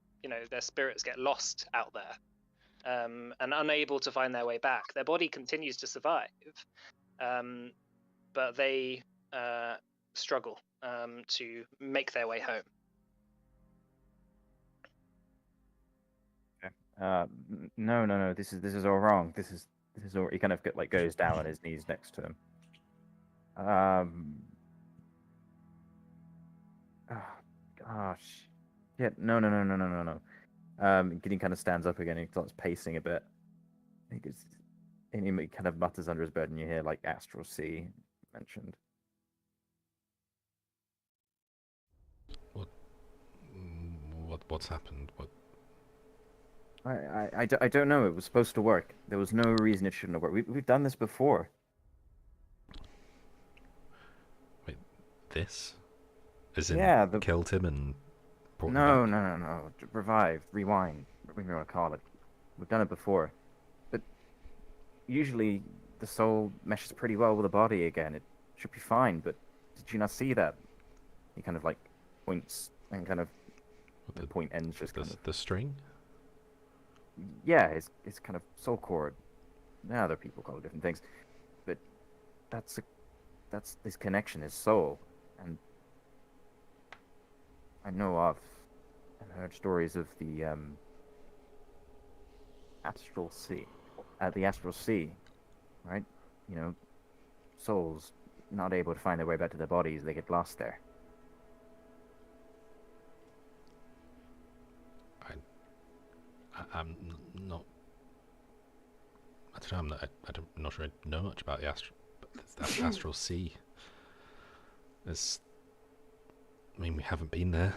their spirits get lost out there, and unable to find their way back. Their body continues to survive, but they struggle to make their way home. No. This is all wrong. This is all. He kind of goes down on his knees next to him. Oh, gosh. Yeah, no. Gideon kind of stands up again. He starts pacing a bit. And he kind of mutters under his breath, and you hear like Astral Sea mentioned. What's happened? What? I don't know. It was supposed to work. There was no reason it shouldn't have worked. We've done this before. Wait, this? As in, Yeah, killed him and brought him No, back? no. Revive, rewind, whatever you want to call it. We've done it before. But usually the soul meshes pretty well with the body again. It should be fine, but did you not see that? He kind of like points and kind of the point ends just kind of... The string? Yeah, it's kind of soul cord. Now other people call it different things. But that's this connection is soul. And I know of and heard stories of the astral sea. The astral sea, right? You know, souls not able to find their way back to their bodies, they get lost there. I'm not. I don't know. I'm not sure I know much about the astral sea. I mean, we haven't been there.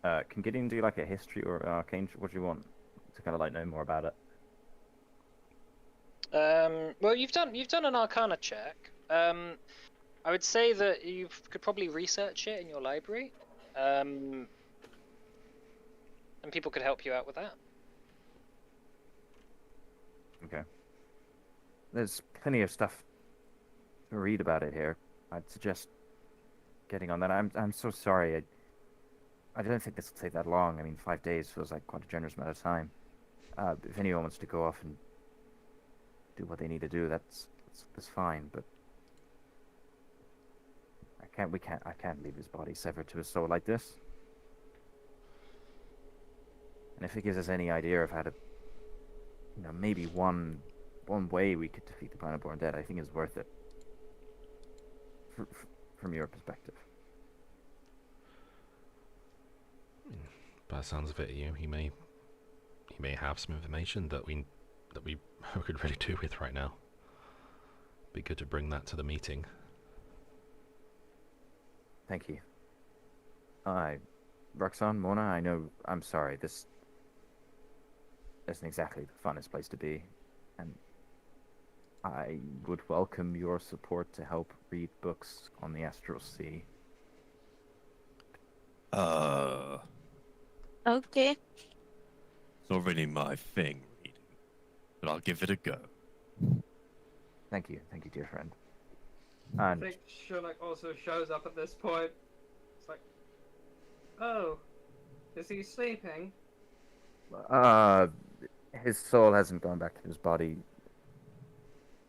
Can Gideon do like a history or arcane? What do you want to kind of like know more about it? Well, you've done an Arcana check. I would say that you could probably research it in your library, and people could help you out with that. Okay. There's plenty of stuff to read about it here. I'd suggest getting on that. I'm so sorry. I don't think this will take that long. I mean, 5 days feels like quite a generous amount of time. If anyone wants to go off and do what they need to do, that's fine. But I can't leave his body severed to his soul like this. And if it gives us any idea of how to, you know, maybe one way we could defeat the Planetborn Dead, I think it's worth it. From your perspective. By the sounds of it, he may have some information that we could really do with right now. Be good to bring that to the meeting. Thank you. Roxanne, Mona, I know. I'm sorry. This isn't exactly the funnest place to be, and I would welcome your support to help read books on the Astral Sea. Okay. It's not really my thing, reading, but I'll give it a go. Thank you, dear friend. I And think Sherlock also shows up at this point. It's like, oh, is he sleeping? his soul hasn't gone back to his body.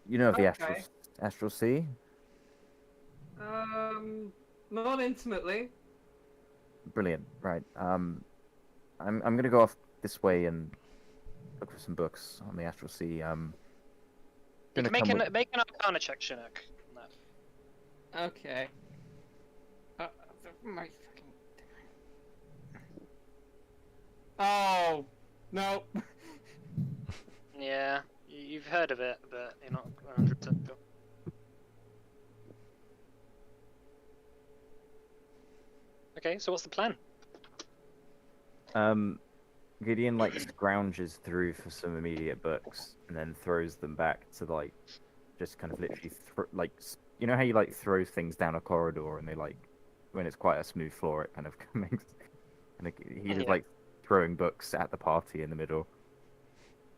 You know of the Okay. Astral Sea? Not intimately. Brilliant. Right. I'm gonna go off this way and look for some books on the Astral Sea. You Gonna can come with... make an Arcana check, Chinook. on that. Okay. My fucking. Oh no. Yeah, you've heard of it, but you're not 100% sure. Okay, so what's the plan? Gideon like scrounges through for some immediate books and then throws them back to like just kind of literally you know how you like throw things down a corridor and they like when it's quite a smooth floor it kind of makes and he's just Yeah. like throwing books at the party in the middle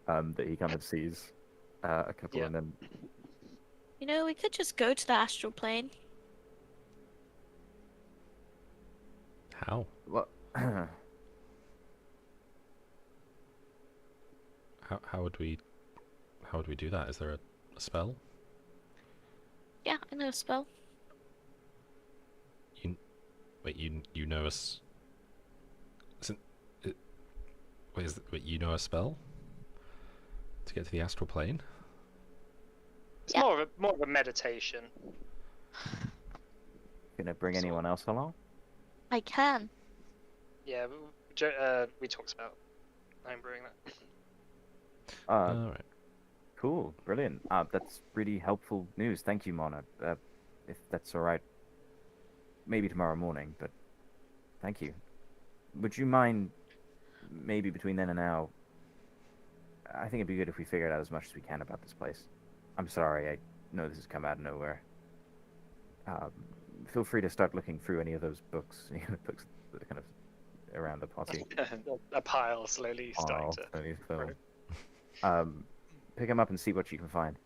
that he kind of sees a couple Yeah. and then You know, we could just go to the astral plane. How? what How would we do that? Is there a spell? Yeah, I know a spell. Wait, you know us? Wait, you know a spell to get to the astral plane? It's Yeah. more of a meditation. gonna bring So- anyone else along? I can. yeah, we talked about homebrewing that. All right. Cool, brilliant. That's really helpful news. Thank you, Mona. If that's all right, maybe tomorrow morning, but thank you. Would you mind, maybe between then and now, I think it'd be good if we figured out as much as we can about this place. I'm sorry, I know this has come out of nowhere. Feel free to start looking through any of those books, books that are kind of around the posse. A pile slowly starting to. Slowly fill. Pick them up and see what you can find.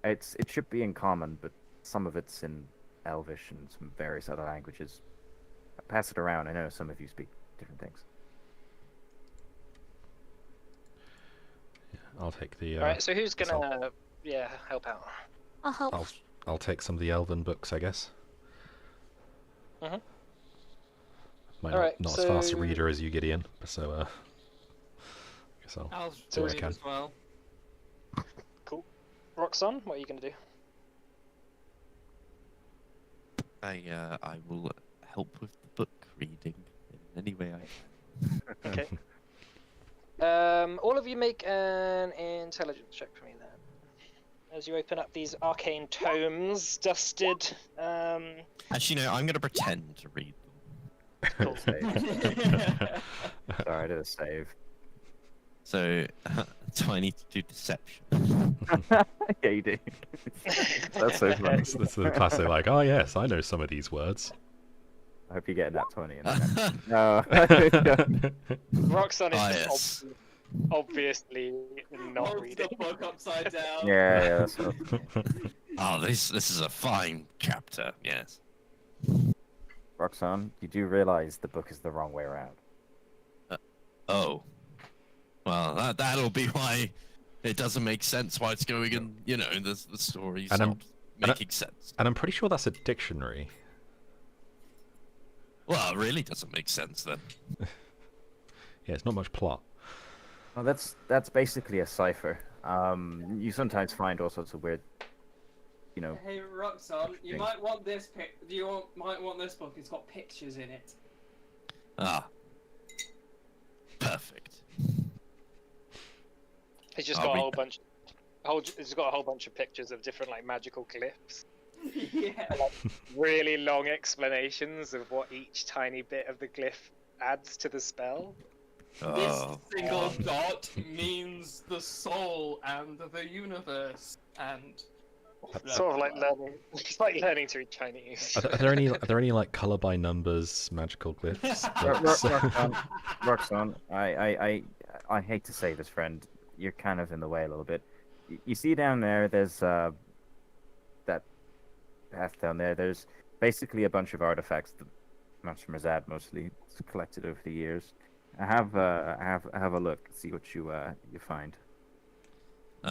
It should be in common, but some of it's in Elvish and some various other languages. Pass it around. I know some of you speak different things. Yeah, I'll take the. All right, so who's so- gonna help out? I'll help. I'll take some of the Elven books, I guess. Mhm. Might Alright, not as fast a so- reader as you, Gideon. So I guess I'll I'll do what I read can. as well. Roxanne, what are you gonna do? I will help with the book reading in any way I can. Okay. All of you make an intelligence check for me then. As you open up these arcane tomes, dusted. Actually, no, I'm going to pretend to read them. Cool. Sorry, I did a save. So, do I need to do deception? Yeah, you do. That's so funny. That's the classic, like, oh yes, I know some of these words. I hope you get that 20. In there. No. Roxanne is Ah, just yes. obviously not Holds reading. the book upside down. Yeah, that's what... Oh, this is a fine chapter. Yes. Roxanne, you do realize the book is the wrong way around. Oh. Well, that'll be why it doesn't make sense why it's going in. The story's And I'm- not making sense. And I'm pretty sure that's a dictionary. Well, it really doesn't make sense then. Yeah, it's not much plot. Well, that's basically a cipher. You sometimes find all sorts of weird, Hey Roxanne, you Thing. might want this might want this book. It's got pictures in it. Ah. Perfect. He's just I'll got a read whole that. bunch. He's got a whole bunch of pictures of different like magical glyphs. Yeah. Really long explanations of what each tiny bit of the glyph adds to the spell. Oh. This single dot means the soul and the universe and. Sort of like learning. It's like learning to read Chinese. Are there any like color by numbers magical glyphs? Roxanne, I hate to say this, friend. You're kind of in the way a little bit. You see down there, there's that path down there. There's basically a bunch of artifacts that Master Mirzad mostly has collected over the years. Have a look, see what you find.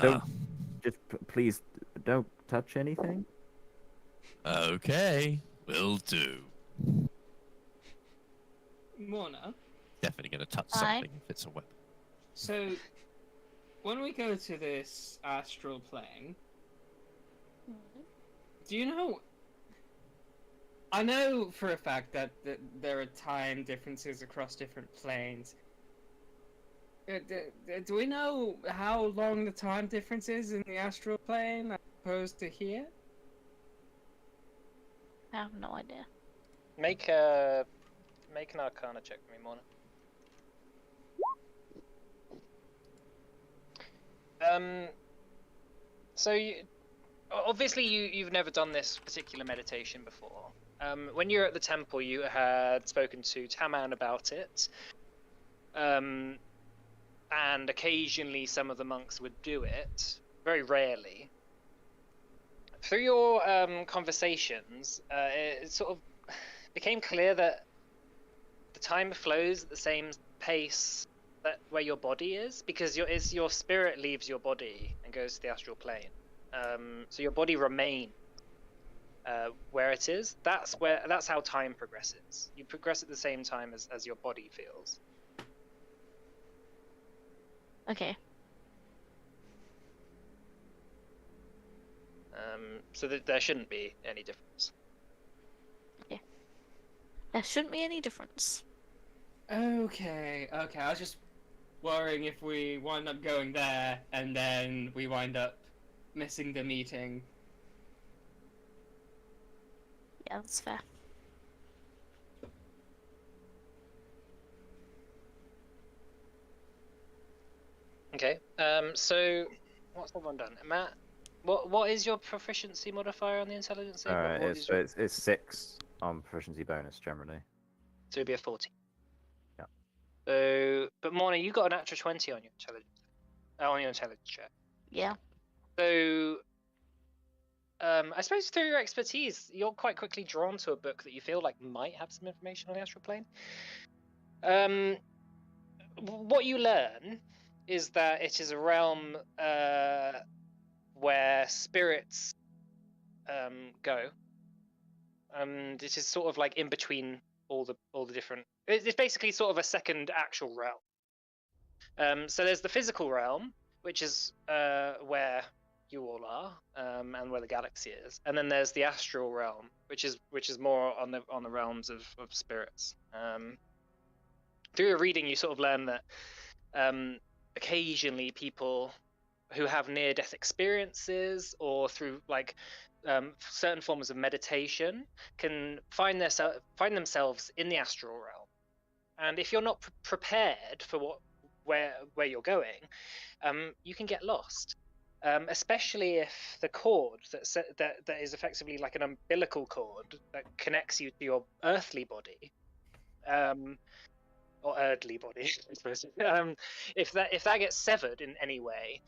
Don't just please don't touch anything. Okay. Will do. Mona, Definitely gonna touch Aye. something if it's a weapon. so when we go to this astral plane, do you know? I know for a fact that there are time differences across different planes. Do we know how long the time difference is in the astral plane as opposed to here? I have no idea. Make an Arcana check for me, Mona. So obviously you've never done this particular meditation before. When you were at the temple, you had spoken to Taman about it, and occasionally some of the monks would do it. Very rarely. Through your conversations, it sort of became clear that the time flows at the same pace that where your body is, because your spirit leaves your body and goes to the astral plane. So your body remains where it is. That's how time progresses. You progress at the same time as your body feels. Okay. So that there shouldn't be any difference. There shouldn't be any difference. Okay. I was just worrying if we wind up going there and then we wind up missing the meeting. Yeah, that's fair. Okay. So what's everyone done? Matt, what is your proficiency modifier on the intelligence save? What is your... It's 6 on proficiency bonus generally. So it'd be a 40. Yeah. So, but Mona, you got a natural 20 on your intelligence check. Yeah. So, I suppose through your expertise, you're quite quickly drawn to a book that you feel like might have some information on the astral plane. What you learn is that it is a realm where spirits go, and it is sort of like in between all the different. It's basically sort of a second actual realm. So there's the physical realm, which is where you all are, and where the galaxy is, and then there's the astral realm, which is more on the realms of spirits. Through your reading, you sort of learn that occasionally people who have near-death experiences, or through like certain forms of meditation, can find themselves in the astral realm. And if you're not prepared for where you're going, you can get lost. Especially if the cord that is effectively like an umbilical cord that connects you to your earthly body, or earthly body, I suppose. If that gets severed in any way,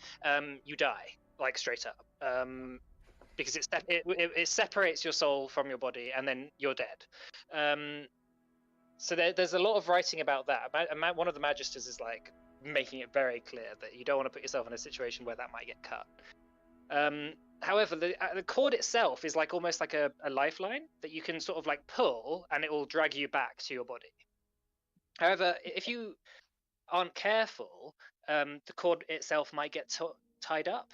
you die, like straight up, because it separates your soul from your body, and then you're dead. So there's a lot of writing about that. One of the magisters is like making it very clear that you don't want to put yourself in a situation where that might get cut. However, the cord itself is like almost like a lifeline that you can sort of like pull, and it will drag you back to your body. However, if you aren't careful, the cord itself might get tied up,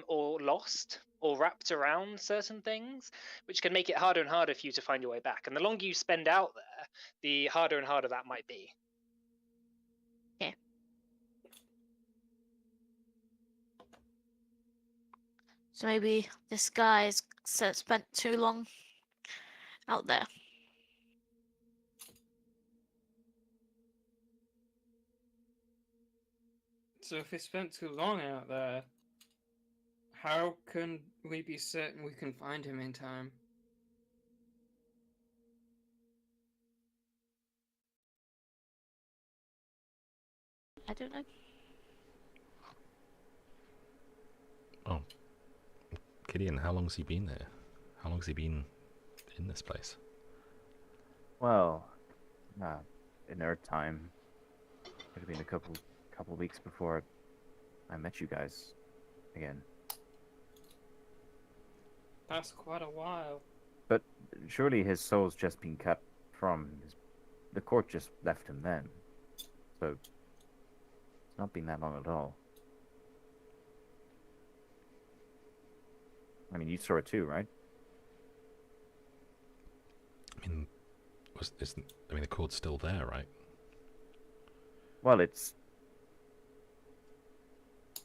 or lost, or wrapped around certain things, which can make it harder and harder for you to find your way back. And the longer you spend out there, the harder and harder that might be. Okay. So maybe this guy's spent too long out there. So if he spent too long out there, how can we be certain we can find him in time? I don't know. Oh, Gideon, how long's he been there? How long's he been in this place? Well, in our time, it would have been a couple weeks before I met you guys again. That's quite a while. But surely his soul's just been cut from the court just left him then. So it's not been that long at all. I mean, you saw it too, right? I mean, the cord's still there, right? Well,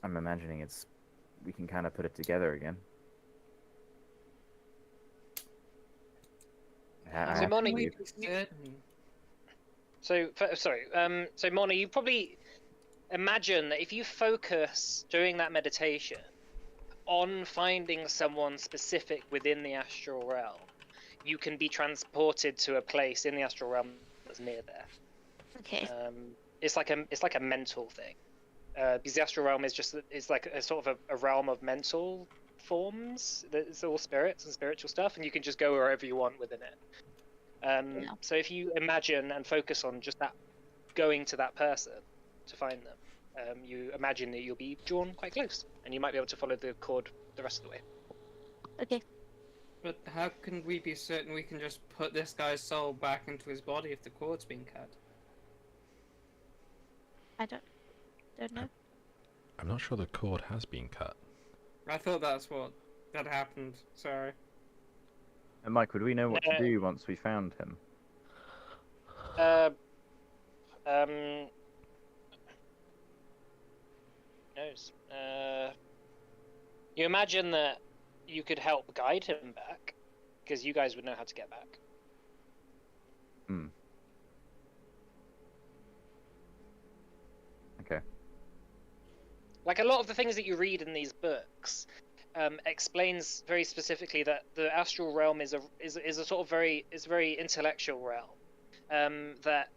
I'm imagining we can kind of put it together again. So Mona, so Mona, you probably imagine that if you focus during that meditation on finding someone specific within the astral realm, you can be transported to a place in the astral realm that's near there. Okay. It's like a mental thing, because the astral realm is like a sort of a realm of mental forms. It's all spirits and spiritual stuff, and you can just go wherever you want within it. Yeah. So if you imagine and focus on just that, going to that person to find them, you imagine that you'll be drawn quite close, and you might be able to follow the cord the rest of the way. Okay. But how can we be certain we can just put this guy's soul back into his body if the cord's been cut? I don't know. I'm not sure the cord has been cut. I thought that's what that happened. Sorry. And Mike, would we know what to do once we found him? Uh, um, knows. You imagine that you could help guide him back, because you guys would know how to get back. Okay. Like a lot of the things that you read in these books, explains very specifically that the astral realm is a sort of very intellectual realm. That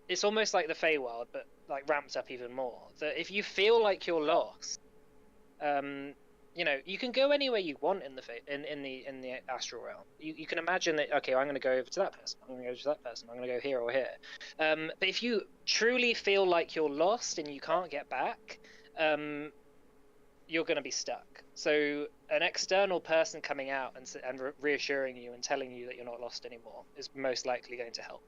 it's almost like the Feywild, but like ramped up even more. That if you feel like you're lost, you can go anywhere you want in the astral realm. You can imagine that, okay, I'm going to go over to that person, I'm going to go to that person, I'm going to go here or here. But if you truly feel like you're lost and you can't get back, you're going to be stuck. So an external person coming out and reassuring you and telling you that you're not lost anymore is most likely going to help.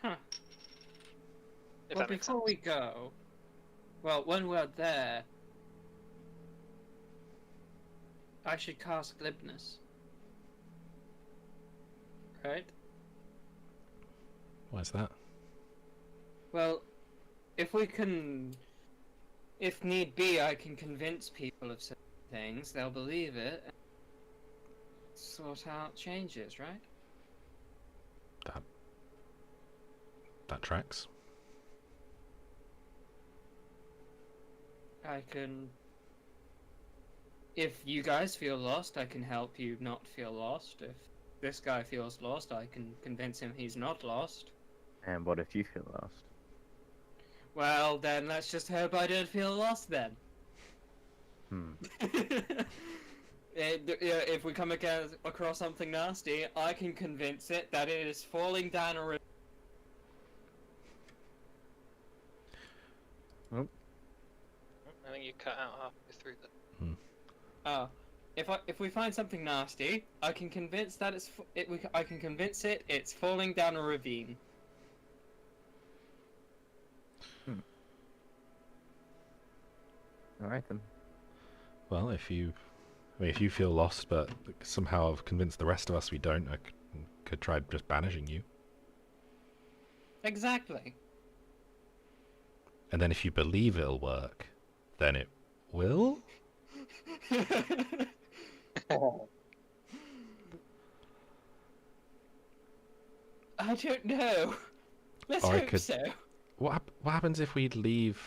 Huh. If Well, that makes before sense. we go, well, when we're there, I should cast glibness. Right? Why is that? Well, if need be, I can convince people of certain things, they'll believe it, and sort out changes, right? That tracks. I can... If you guys feel lost, I can help you not feel lost. If this guy feels lost, I can convince him he's not lost. And what if you feel lost? Well, then let's just hope I don't feel lost then. If we come across something nasty, I can convince it that it is falling down a river. I think you cut out halfway through that. Oh, if we find something nasty, I can convince that I can convince it it's falling down a ravine. All right then. Well, if you feel lost, but somehow have convinced the rest of us we don't, I could try just banishing you. Exactly. And then if you believe it'll work, then it will? I don't know. Let's Or I hope could- so. What happens if we leave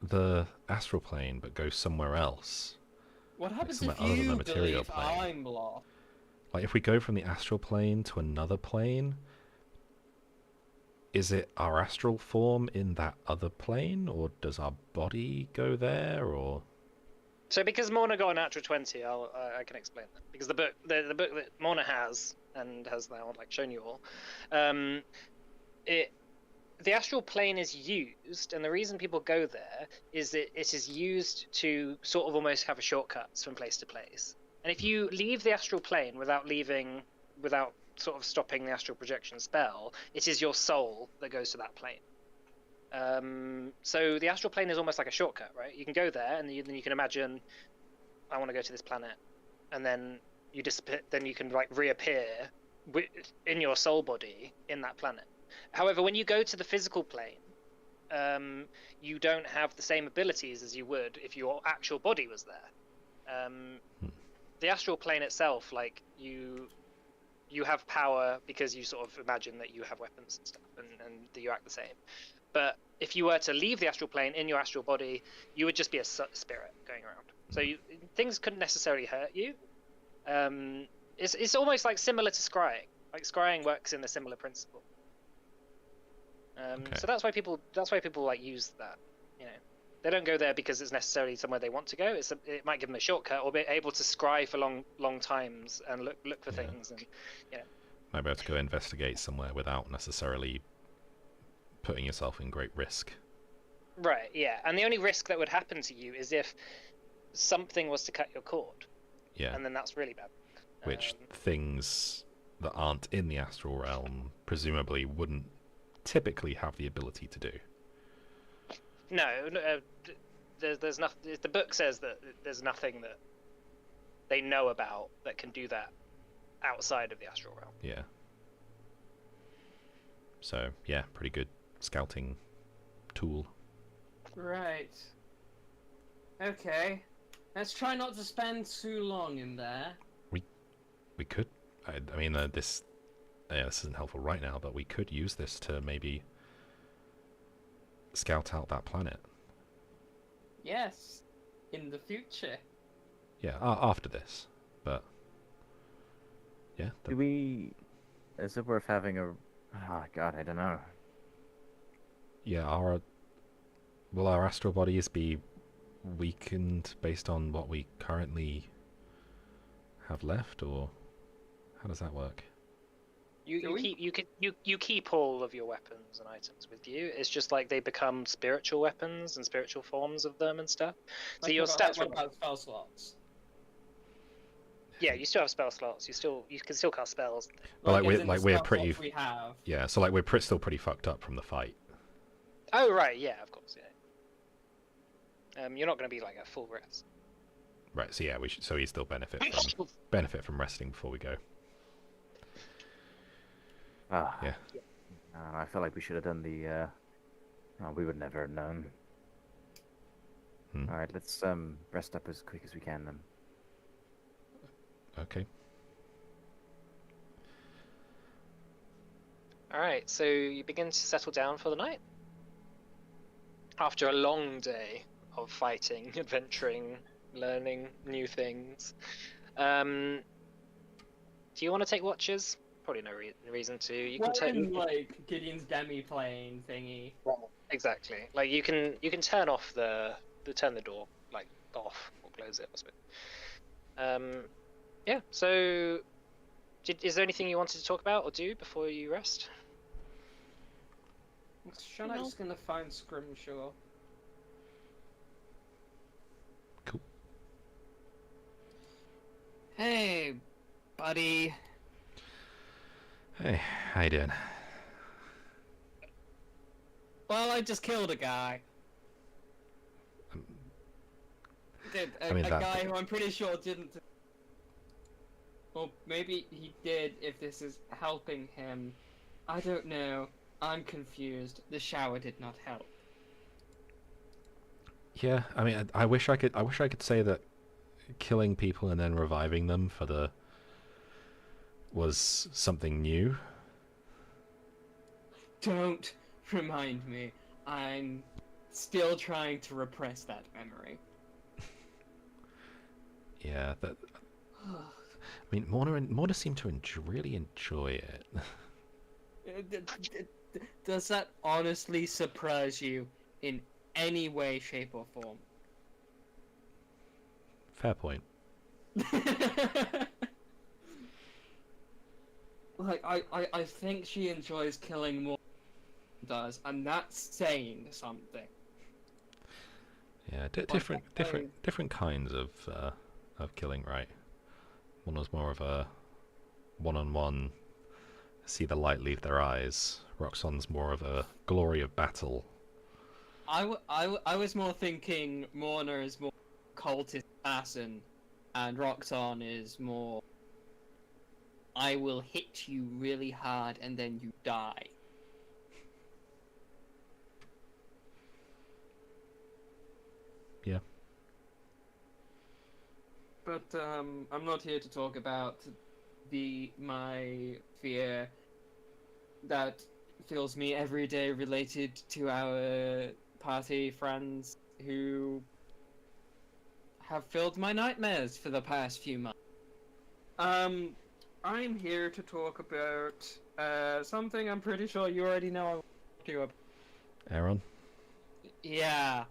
the astral plane but go somewhere else? What happens somewhere if other than the you material believe plane. I'm lost? Like if we go from the astral plane to another plane, is it our astral form in that other plane, or does our body go there, or? So because Morna got a natural 20, I can explain that. Because the book that Morna has and has now like shown you all, the astral plane is used, and the reason people go there is that it is used to sort of almost have a shortcuts from place to place. And if you leave the astral plane without sort of stopping the astral projection spell, it is your soul that goes to that plane. So the astral plane is almost like a shortcut, right? You can go there, and then you can imagine, I want to go to this planet, and then you disappear. Then you can like reappear in your soul body in that planet. However, when you go to the physical plane, you don't have the same abilities as you would if your actual body was there. The astral plane itself, like you have power because you sort of imagine that you have weapons and stuff, and that you act the same. But if you were to leave the astral plane in your astral body, you would just be a spirit going around. So things couldn't necessarily hurt you. It's almost like similar to scrying. Like scrying works in a similar principle. Okay. So that's why people like use that. You know, they don't go there because it's necessarily somewhere they want to go. It might give them a shortcut, or be able to scry for long times and look for things, and Might be able to go investigate somewhere without necessarily putting yourself in great risk. Right, yeah. And the only risk that would happen to you is if something was to cut your cord. Yeah. And then that's really bad. Which things that aren't in the astral realm presumably wouldn't typically have the ability to do. No, there's nothing. The book says that there's nothing that they know about that can do that outside of the astral realm. Yeah. So yeah, pretty good scouting tool. Right. Okay. Let's try not to spend too long in there. We could. I mean, this isn't helpful right now, but we could use this to maybe scout out that planet. Yes. In the future. Yeah, after this. But yeah, Do we? Is it worth having a? Oh God, I don't know. yeah. Will our astral bodies be weakened based on what we currently have left, or how does that work? You keep all of your weapons and items with you. It's just like they become spiritual weapons and spiritual forms of them and stuff. So Like, your stats what will. about spell slots? Yeah, you still have spell slots. You can still cast spells. But as in the we're spell pretty. slots we have. Yeah, so like we're still pretty fucked up from the fight. Oh right, yeah, of course, yeah. You're not going to be like a full rest. Right. So yeah, we should. So we still benefit from resting before we go. Ah. Yeah. I feel like we should have done the. Oh, we would never have known. Hmm. All right, let's rest up as quick as we can then. Okay. All right, so you begin to settle down for the night. After a long day of fighting, adventuring, learning new things. Do you want to take watches? Probably no reason to. You can in, like Gideon's demi plane thingy. exactly. Like you can turn off turn the door like off or close it. I suppose. Yeah. So, is there anything you wanted to talk about or do before you rest? Shonite's gonna find Scrimshaw. Cool. Hey, buddy. Hey, how you doing? Well, I just killed a guy. I mean, a that- guy who I'm pretty sure didn't. Well, maybe he did if this is helping him. I don't know. I'm confused. The shower did not help. Yeah, I mean, I wish I could say that killing people and then reviving them was something new. Don't remind me. I'm still trying to repress that memory. Yeah, that. I mean, Mona seemed to really enjoy it. Does that honestly surprise you in any way, shape, or form? Fair point. Like, I think she enjoys killing more than does, and that's saying something. Yeah, Like, different kinds of killing, right? One was more of a one-on-one, see the light leave their eyes. Roxxon's more of a glory of battle. I was more thinking Morna is more cultist assassin, and Roxxon is more I will hit you really hard and then you die. Yeah. But I'm not here to talk about my fear that fills me every day related to our party friends who have filled my nightmares for the past few months. I'm here to talk about something I'm pretty sure you already know I want to talk to you about. Aaron? Yeah.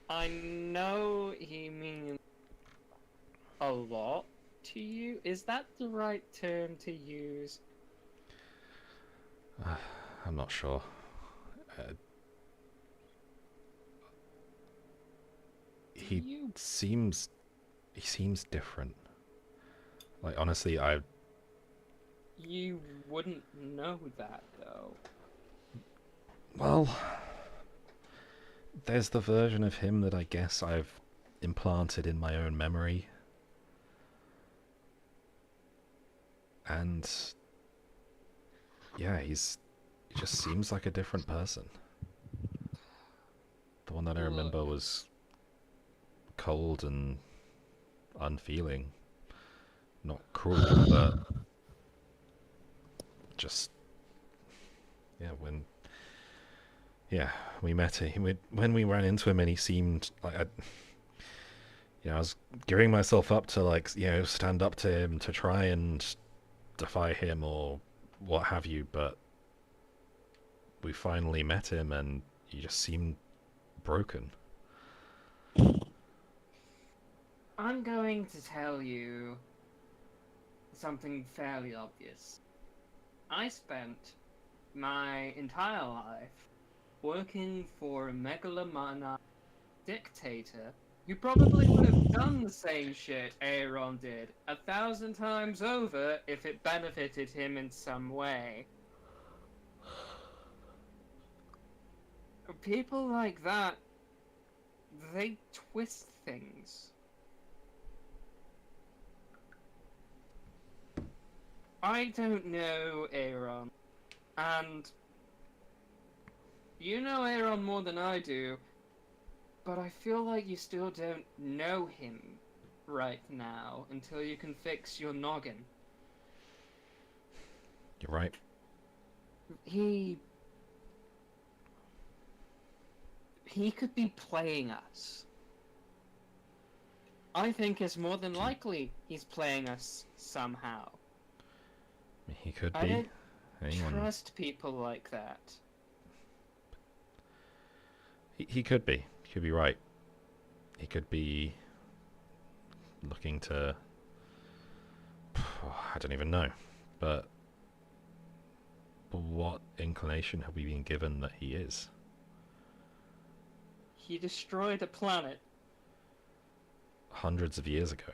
I know he means a lot to you. Is that the right term to use? I'm not sure. He seems different. Like, honestly, You wouldn't know that, though. well, there's the version of him that I guess I've implanted in my own memory. And yeah, he just seems like a different person. The one that I remember was cold and unfeeling. Not cruel, but just we met him. When we ran into him, and he seemed like I was gearing myself up to, like, stand up to him to try and defy him or what have you, but we finally met him and he just seemed broken. I'm going to tell you something fairly obvious. I spent my entire life working for a megalomaniac dictator who probably would have done the same shit Aaron did 1,000 times over if it benefited him in some way. People like that, they twist things. I don't know Aaron, and you know Aaron more than I do, but I feel like you still don't know him right now until you can fix your noggin. You're right. He could be playing us. I think it's more than likely he's playing us somehow. He could I be. don't Anyone. trust people like that. He could be. He could be right. He could be looking to... I don't even know. But what inclination have we been given that he is? He destroyed a planet. Hundreds of years ago.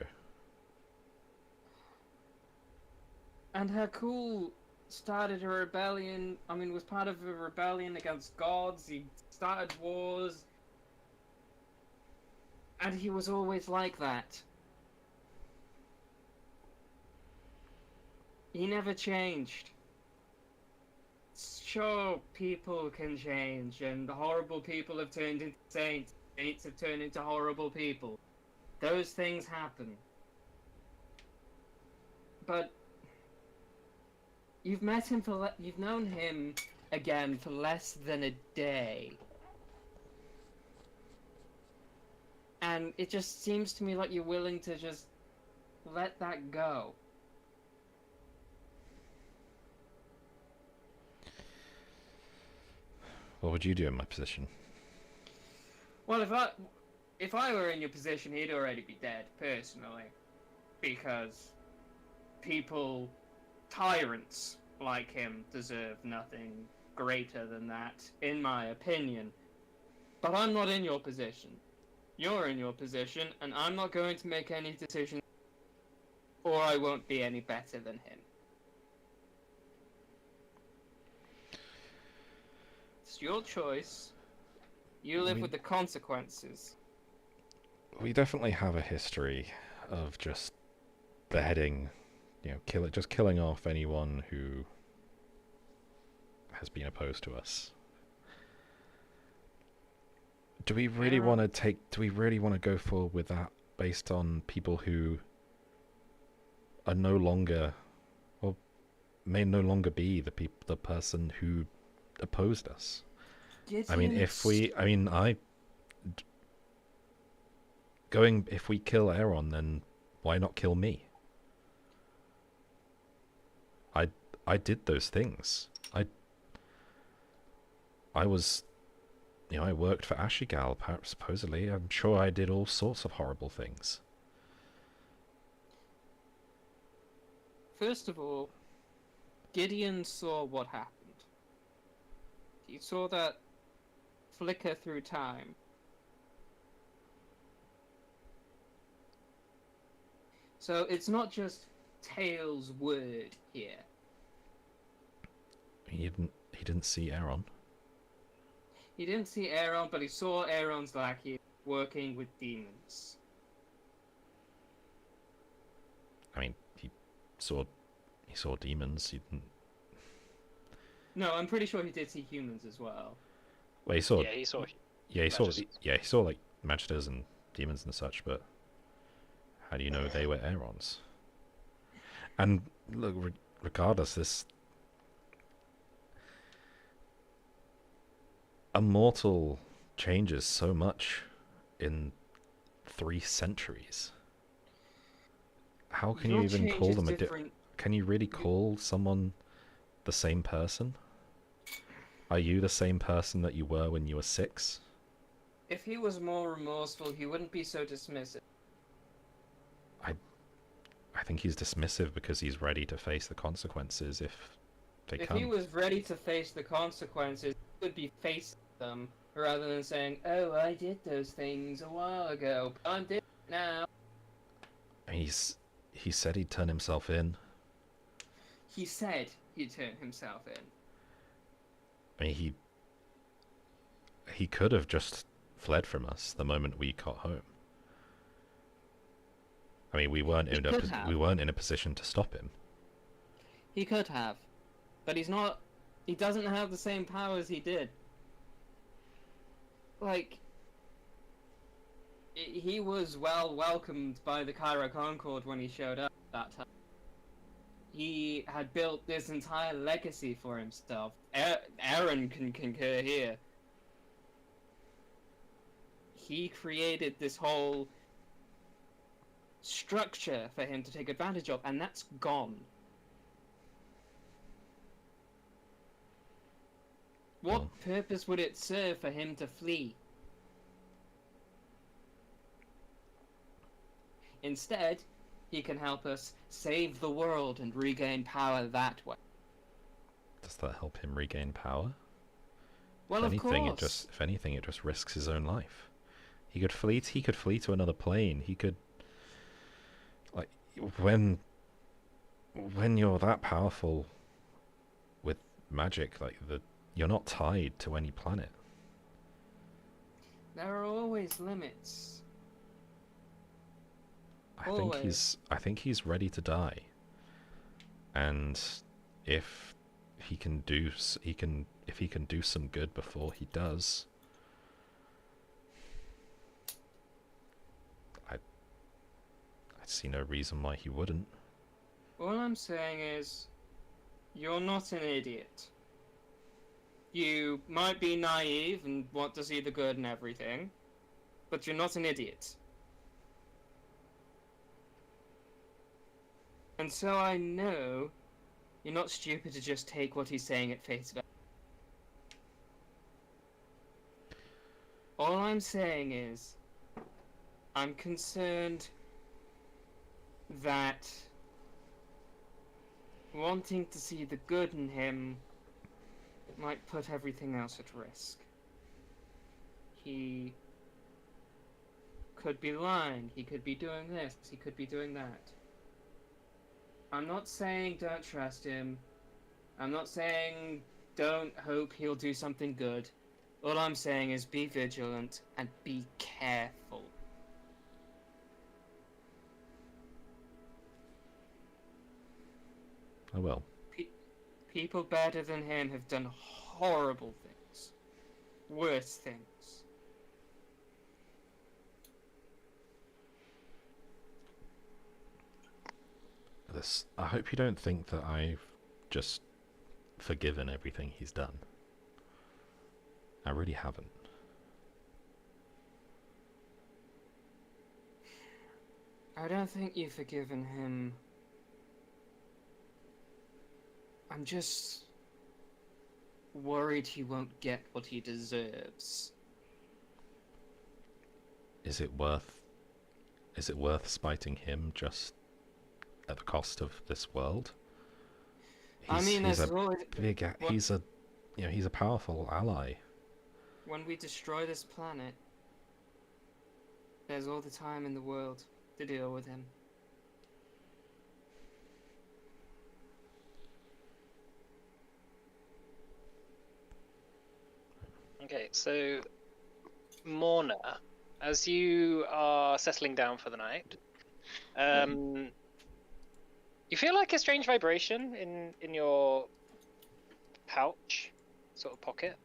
And Hercule started a rebellion, was part of a rebellion against gods. He started wars. And he was always like that. He never changed. Sure, people can change, and horrible people have turned into saints. Saints have turned into horrible people. Those things happen. But you've met him you've known him again for less than a day. And it just seems to me like you're willing to just let that go. What would you do in my position? Well, if I were in your position, he'd already be dead, personally. Because tyrants like him deserve nothing greater than that, in my opinion. But I'm not in your position. You're in your position, and I'm not going to make any decisions, or I won't be any better than him. It's your choice. You live with the consequences. We definitely have a history of just beheading, just killing off anyone who has been opposed to us. Do we really want to go forward with that based on people who are no longer, or may no longer be the person who opposed us? If we kill Aaron, then why not kill me? I did those things. I was, I worked for Ashigal, supposedly. I'm sure I did all sorts of horrible things. First of all, Gideon saw what happened. He saw that flicker through time. So it's not just Tails' word here. He didn't see Aaron. He didn't see Aaron, but he saw Aaron's lackey, working with demons. I mean, he saw demons. He didn't. No, I'm pretty sure he did see humans as well. Well, he saw. Yeah, he saw. He saw. Magisters. Yeah, he saw like magisters and demons and such. But how do you know they were Aerons? And look, regardless, this a mortal changes so much in 3 centuries. How can you Your even change call is them different. Can you really call someone the same person? Are you the same person that you were when you were 6? If he was more remorseful, he wouldn't be so dismissive. I think he's dismissive because he's ready to face the consequences if they If come. he was ready to face the consequences, he would be facing them rather than saying, "Oh, I did those things a while ago, but I'm different now." He said he'd turn himself in. He said he'd turn himself in. I mean, he could have just fled from us the moment we got home. I mean, we weren't He in could have. a position to stop him. He could have, but he's not. He doesn't have the same powers he did. Like, he was well welcomed by the Cairo Concord when he showed up that time. He had built this entire legacy for himself. Aaron can concur here. He created this whole structure for him to take advantage of, and that's gone. What Well. purpose would it serve for him to flee? Instead, he can help us save the world and regain power that way. Does that help him regain power? Well, if of anything, course. if anything, it just risks his own life. He could flee. He could flee to another plane. He could, like, when you're that powerful with magic, like you're not tied to any planet. There are always limits. I think he's ready to die. And if he can do some good before he does, I see no reason why he wouldn't. All I'm saying is, you're not an idiot. You might be naive and want to see the good in everything, but you're not an idiot. And so I know you're not stupid to just take what he's saying at face value. All I'm saying is, I'm concerned that wanting to see the good in him might put everything else at risk. He could be lying, he could be doing this, he could be doing that. I'm not saying don't trust him. I'm not saying don't hope he'll do something good. All I'm saying is be vigilant and be careful. I will. People better than him have done horrible things. Worse things. I hope you don't think that I've just forgiven everything he's done. I really haven't. I don't think you've forgiven him. I'm just worried he won't get what he deserves. Is it worth spiting him just at the cost of this world? I mean, he's there's a always... big, he's a powerful ally. When we destroy this planet, there's all the time in the world to deal with him. Okay, so Morna, as you are settling down for the night, you feel like a strange vibration in your pouch, sort of pocket,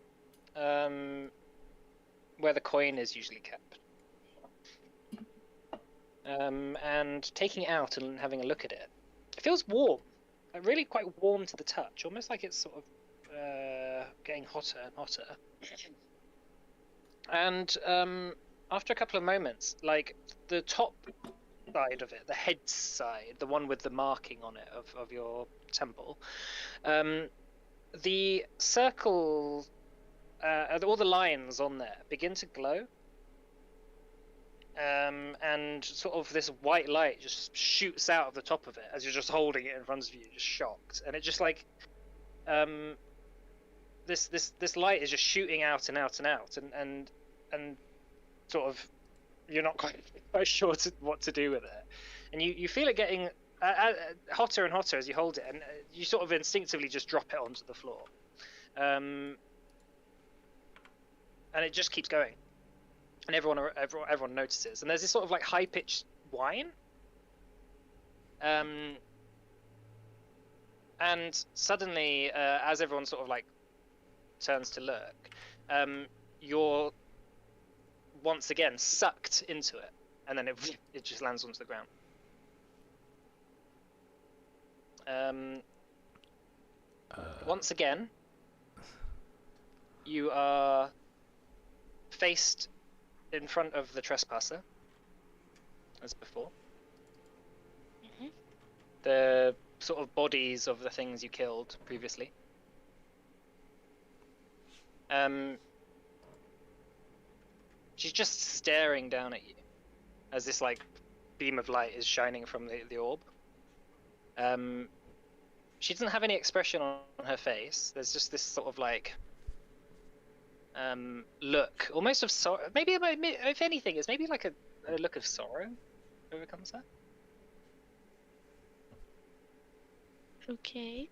where the coin is usually kept. And taking it out and having a look at it, it feels warm, really quite warm to the touch, almost like it's sort of getting hotter and hotter. And after a couple of moments, like the top side of it, the head side, the one with the marking on it of your temple, the circle, all the lines on there begin to glow. And sort of this white light just shoots out of the top of it as you're just holding it in front of you, just shocked. And it just like, this light is just shooting out and out and out, and sort of, you're not quite sure what to do with it, and you feel it getting hotter and hotter as you hold it, and you sort of instinctively just drop it onto the floor, and it just keeps going. And everyone notices, and there's this sort of like high-pitched whine, and suddenly, as everyone sort of like turns to look, you're once again sucked into it, and then it just lands onto the ground. Once again, you are faced in front of the trespasser, as before. Mhm. The sort of bodies of the things you killed previously. She's just staring down at you as this like beam of light is shining from the orb. She doesn't have any expression on her face. There's just this sort of like look, almost of sorrow. Maybe if anything, it's maybe like a look of sorrow overcomes her. Okay.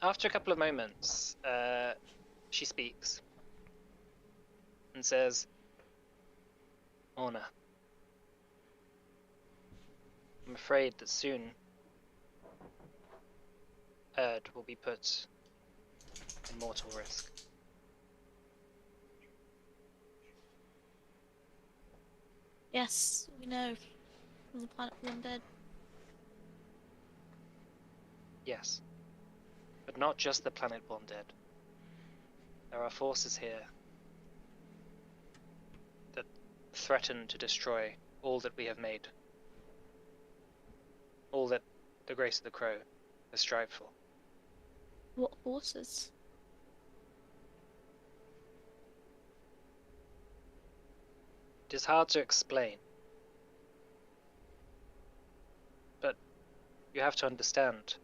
After a couple of moments, she speaks and says, "Orna, I'm afraid that soon Erd will be put in mortal risk." Yes, we know. From the planet of the undead. Yes, but not just the planet born dead. There are forces here that threaten to destroy all that we have made, all that the Grace of the Crow has strived for. What horses? It is hard to explain, but you have to understand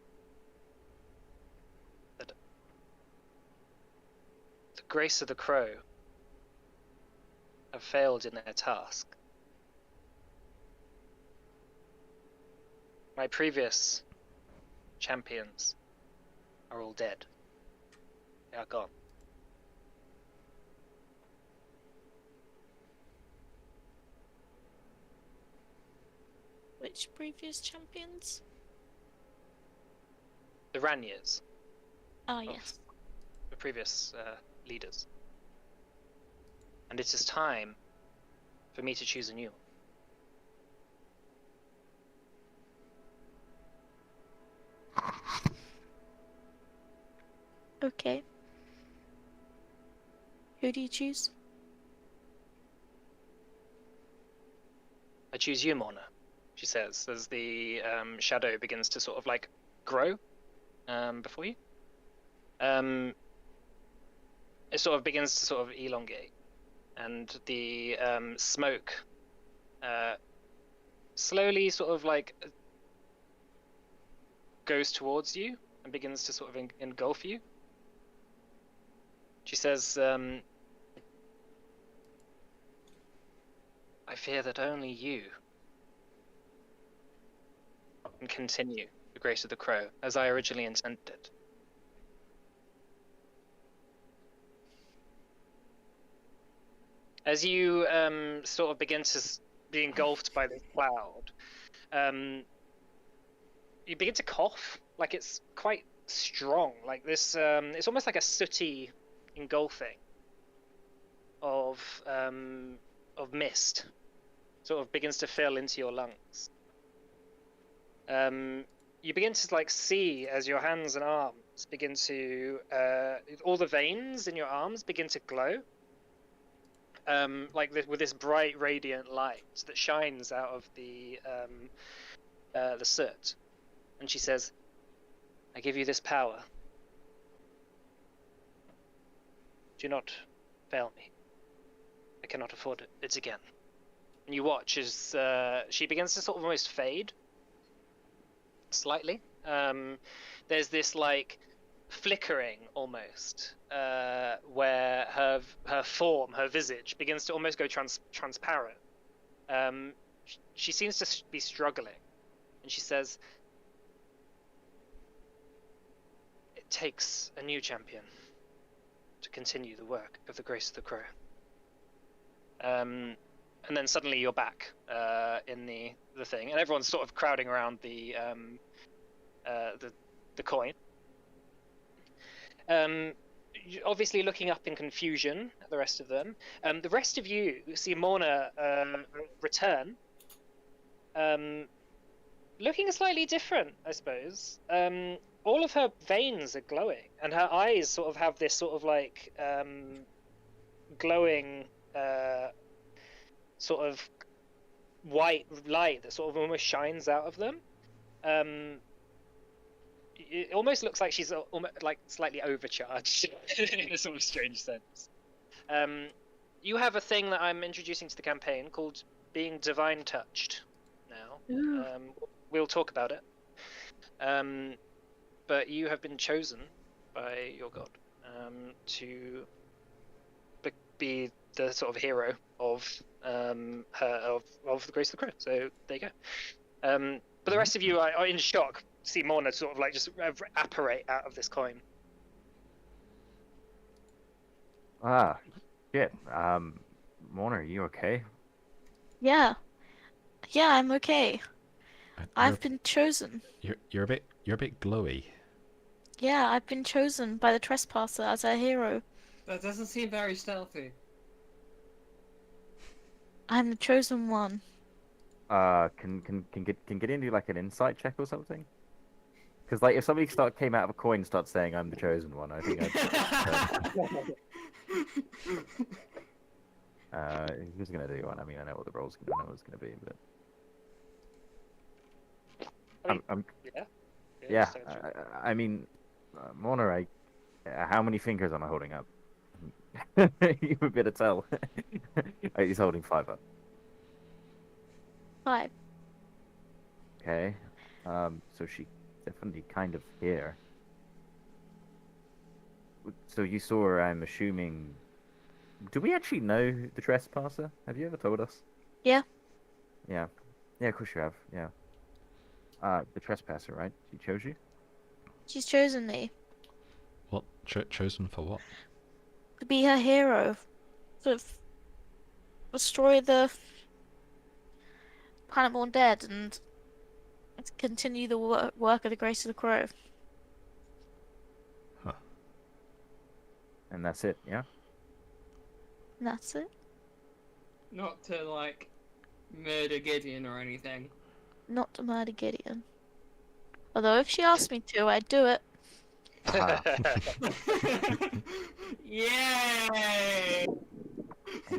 that the Grace of the Crow have failed in their task. My previous champions are all dead. They are gone. Which previous champions? The Ranyers, Ah, Oh. yes. the previous leaders. And it is time for me to choose a new one. Okay. Who do you choose? I choose you, Morna, she says, as the shadow begins to sort of like grow before you. It sort of begins to sort of elongate, and the smoke slowly sort of like goes towards you and begins to sort of engulf you. She says, I fear that only you can continue the Grace of the Crow as I originally intended. As you sort of begin to be engulfed by the cloud, you begin to cough. Like it's quite strong. Like this, it's almost like a sooty engulfing of mist. Sort of begins to fill into your lungs. You begin to like see as your hands and arms begin to all the veins in your arms begin to glow. With this bright, radiant light that shines out of the soot, and she says, "I give you this power. Do not fail me. I cannot afford it again." And you watch as she begins to sort of almost fade, slightly. There's this like flickering almost where her form, her visage begins to almost go transparent. She seems to be struggling, and she says, "It takes a new champion to continue the work of the Grace of the Crow." And then suddenly you're back in the thing, and everyone's sort of crowding around the coin. Obviously looking up in confusion at the rest of them. The rest of you see Morna return, looking slightly different, I suppose. All of her veins are glowing, and her eyes sort of have this sort of like glowing sort of white light that sort of almost shines out of them. It almost looks like she's like slightly overcharged in a sort of strange sense. You have a thing that I'm introducing to the campaign called being divine touched now. We'll talk about it. But you have been chosen by your god to be the sort of hero of the Grace of the Crow. So there you go. But the rest of you are in shock. See Morna sort of like just apparate out of this coin. Ah, shit. Morna, are you okay? Yeah. Yeah, I'm okay. You're, I've been chosen. you're a bit glowy. Yeah, I've been chosen by the Trespasser as a hero. That doesn't seem very stealthy. I'm the chosen one. Can Gideon do like an insight check or something? Because like if somebody came out of a coin and starts saying I'm the chosen one, I think I'd. Who's gonna do one? I mean, I know what the role's gonna know what it's gonna be, but yeah. I mean, Morna, how many fingers am I holding up? You would better tell. He's holding 5 up. 5. Okay. So she definitely kind of here. So you saw her, I'm assuming. Do we actually know the Trespasser? Have you ever told us? Yeah. Yeah. Yeah, of course you have. Yeah. The Trespasser, right? She chose you? She's chosen me What? Chosen for what? to be her hero. To destroy the Planet Dead and to continue the work of the Grace of the Crow. Huh. And that's it, yeah? And that's it. Not to like murder Gideon or anything. Not to murder Gideon. Although if she asked me to, I'd do it. Yay!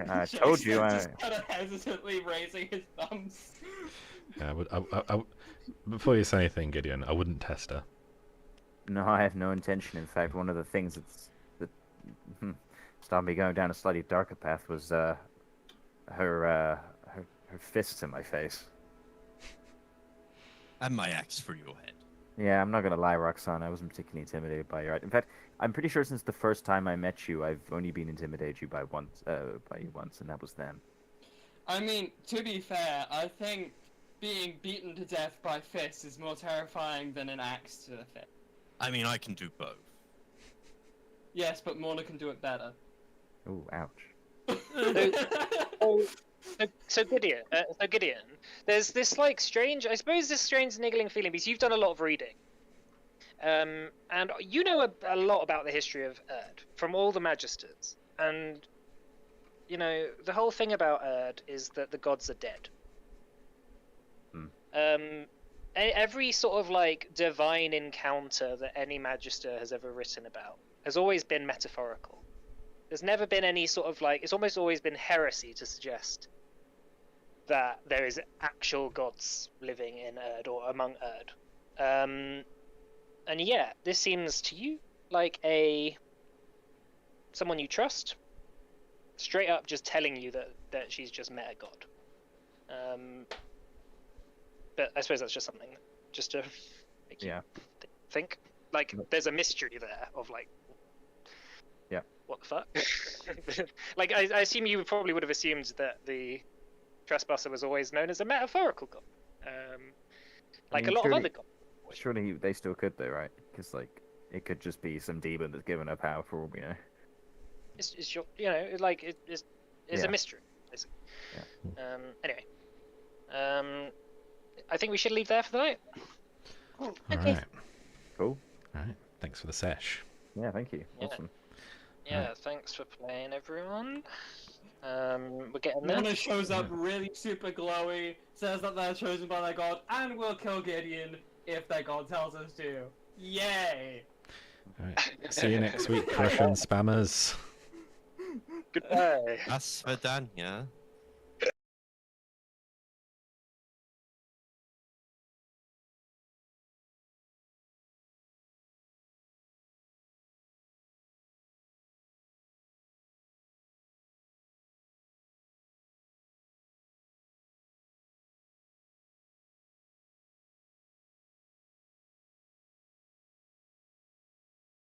I told you. Just kind of hesitantly raising his thumbs. Yeah, before you say anything, Gideon, I wouldn't test her. No, I have no intention. In fact, one of the things that started me going down a slightly darker path was her fists in my face. And my axe through your head. Yeah, I'm not gonna lie, Roxanne. I wasn't particularly intimidated by your art. In fact, I'm pretty sure since the first time I met you, I've only been intimidated by you once, and that was then. I mean, to be fair, I think being beaten to death by fists is more terrifying than an axe to the face. I mean, I can do both. Yes, but Morna can do it better. Ooh, ouch. So Gideon, there's this like strange, I suppose this strange niggling feeling because you've done a lot of reading, and you know a lot about the history of Erd from all the Magisters, and you know the whole thing about Erd is that the gods are dead. Every sort of like divine encounter that any Magister has ever written about has always been metaphorical. There's never been any sort of like, it's almost always been heresy to suggest that there is actual gods living in Erd or among Erd. And yeah, this seems to you like someone you trust, straight up just telling you that she's just met a god. But I suppose that's just something just to make you think. Like, there's a mystery there of like, what the fuck? Like, I assume you probably would have assumed that the Trespasser was always known as a metaphorical god, like a lot of other gods. Surely they still could, though, right? Because like it could just be some demon that's given her power for all we know. It's your, you know, like it's a mystery, basically. Yeah. Anyway, I think we should leave there for the night. All Okay. right. Cool. All right. Thanks for the sesh. Yeah, thank you. Yeah. Awesome. Yeah, thanks for playing, everyone. We're getting there. Mona shows up really super glowy, says that they're chosen by their god, and will kill Gideon if their god tells us to. Yay! All right. See you next week, Russian spammers. Goodbye. Asvedanya.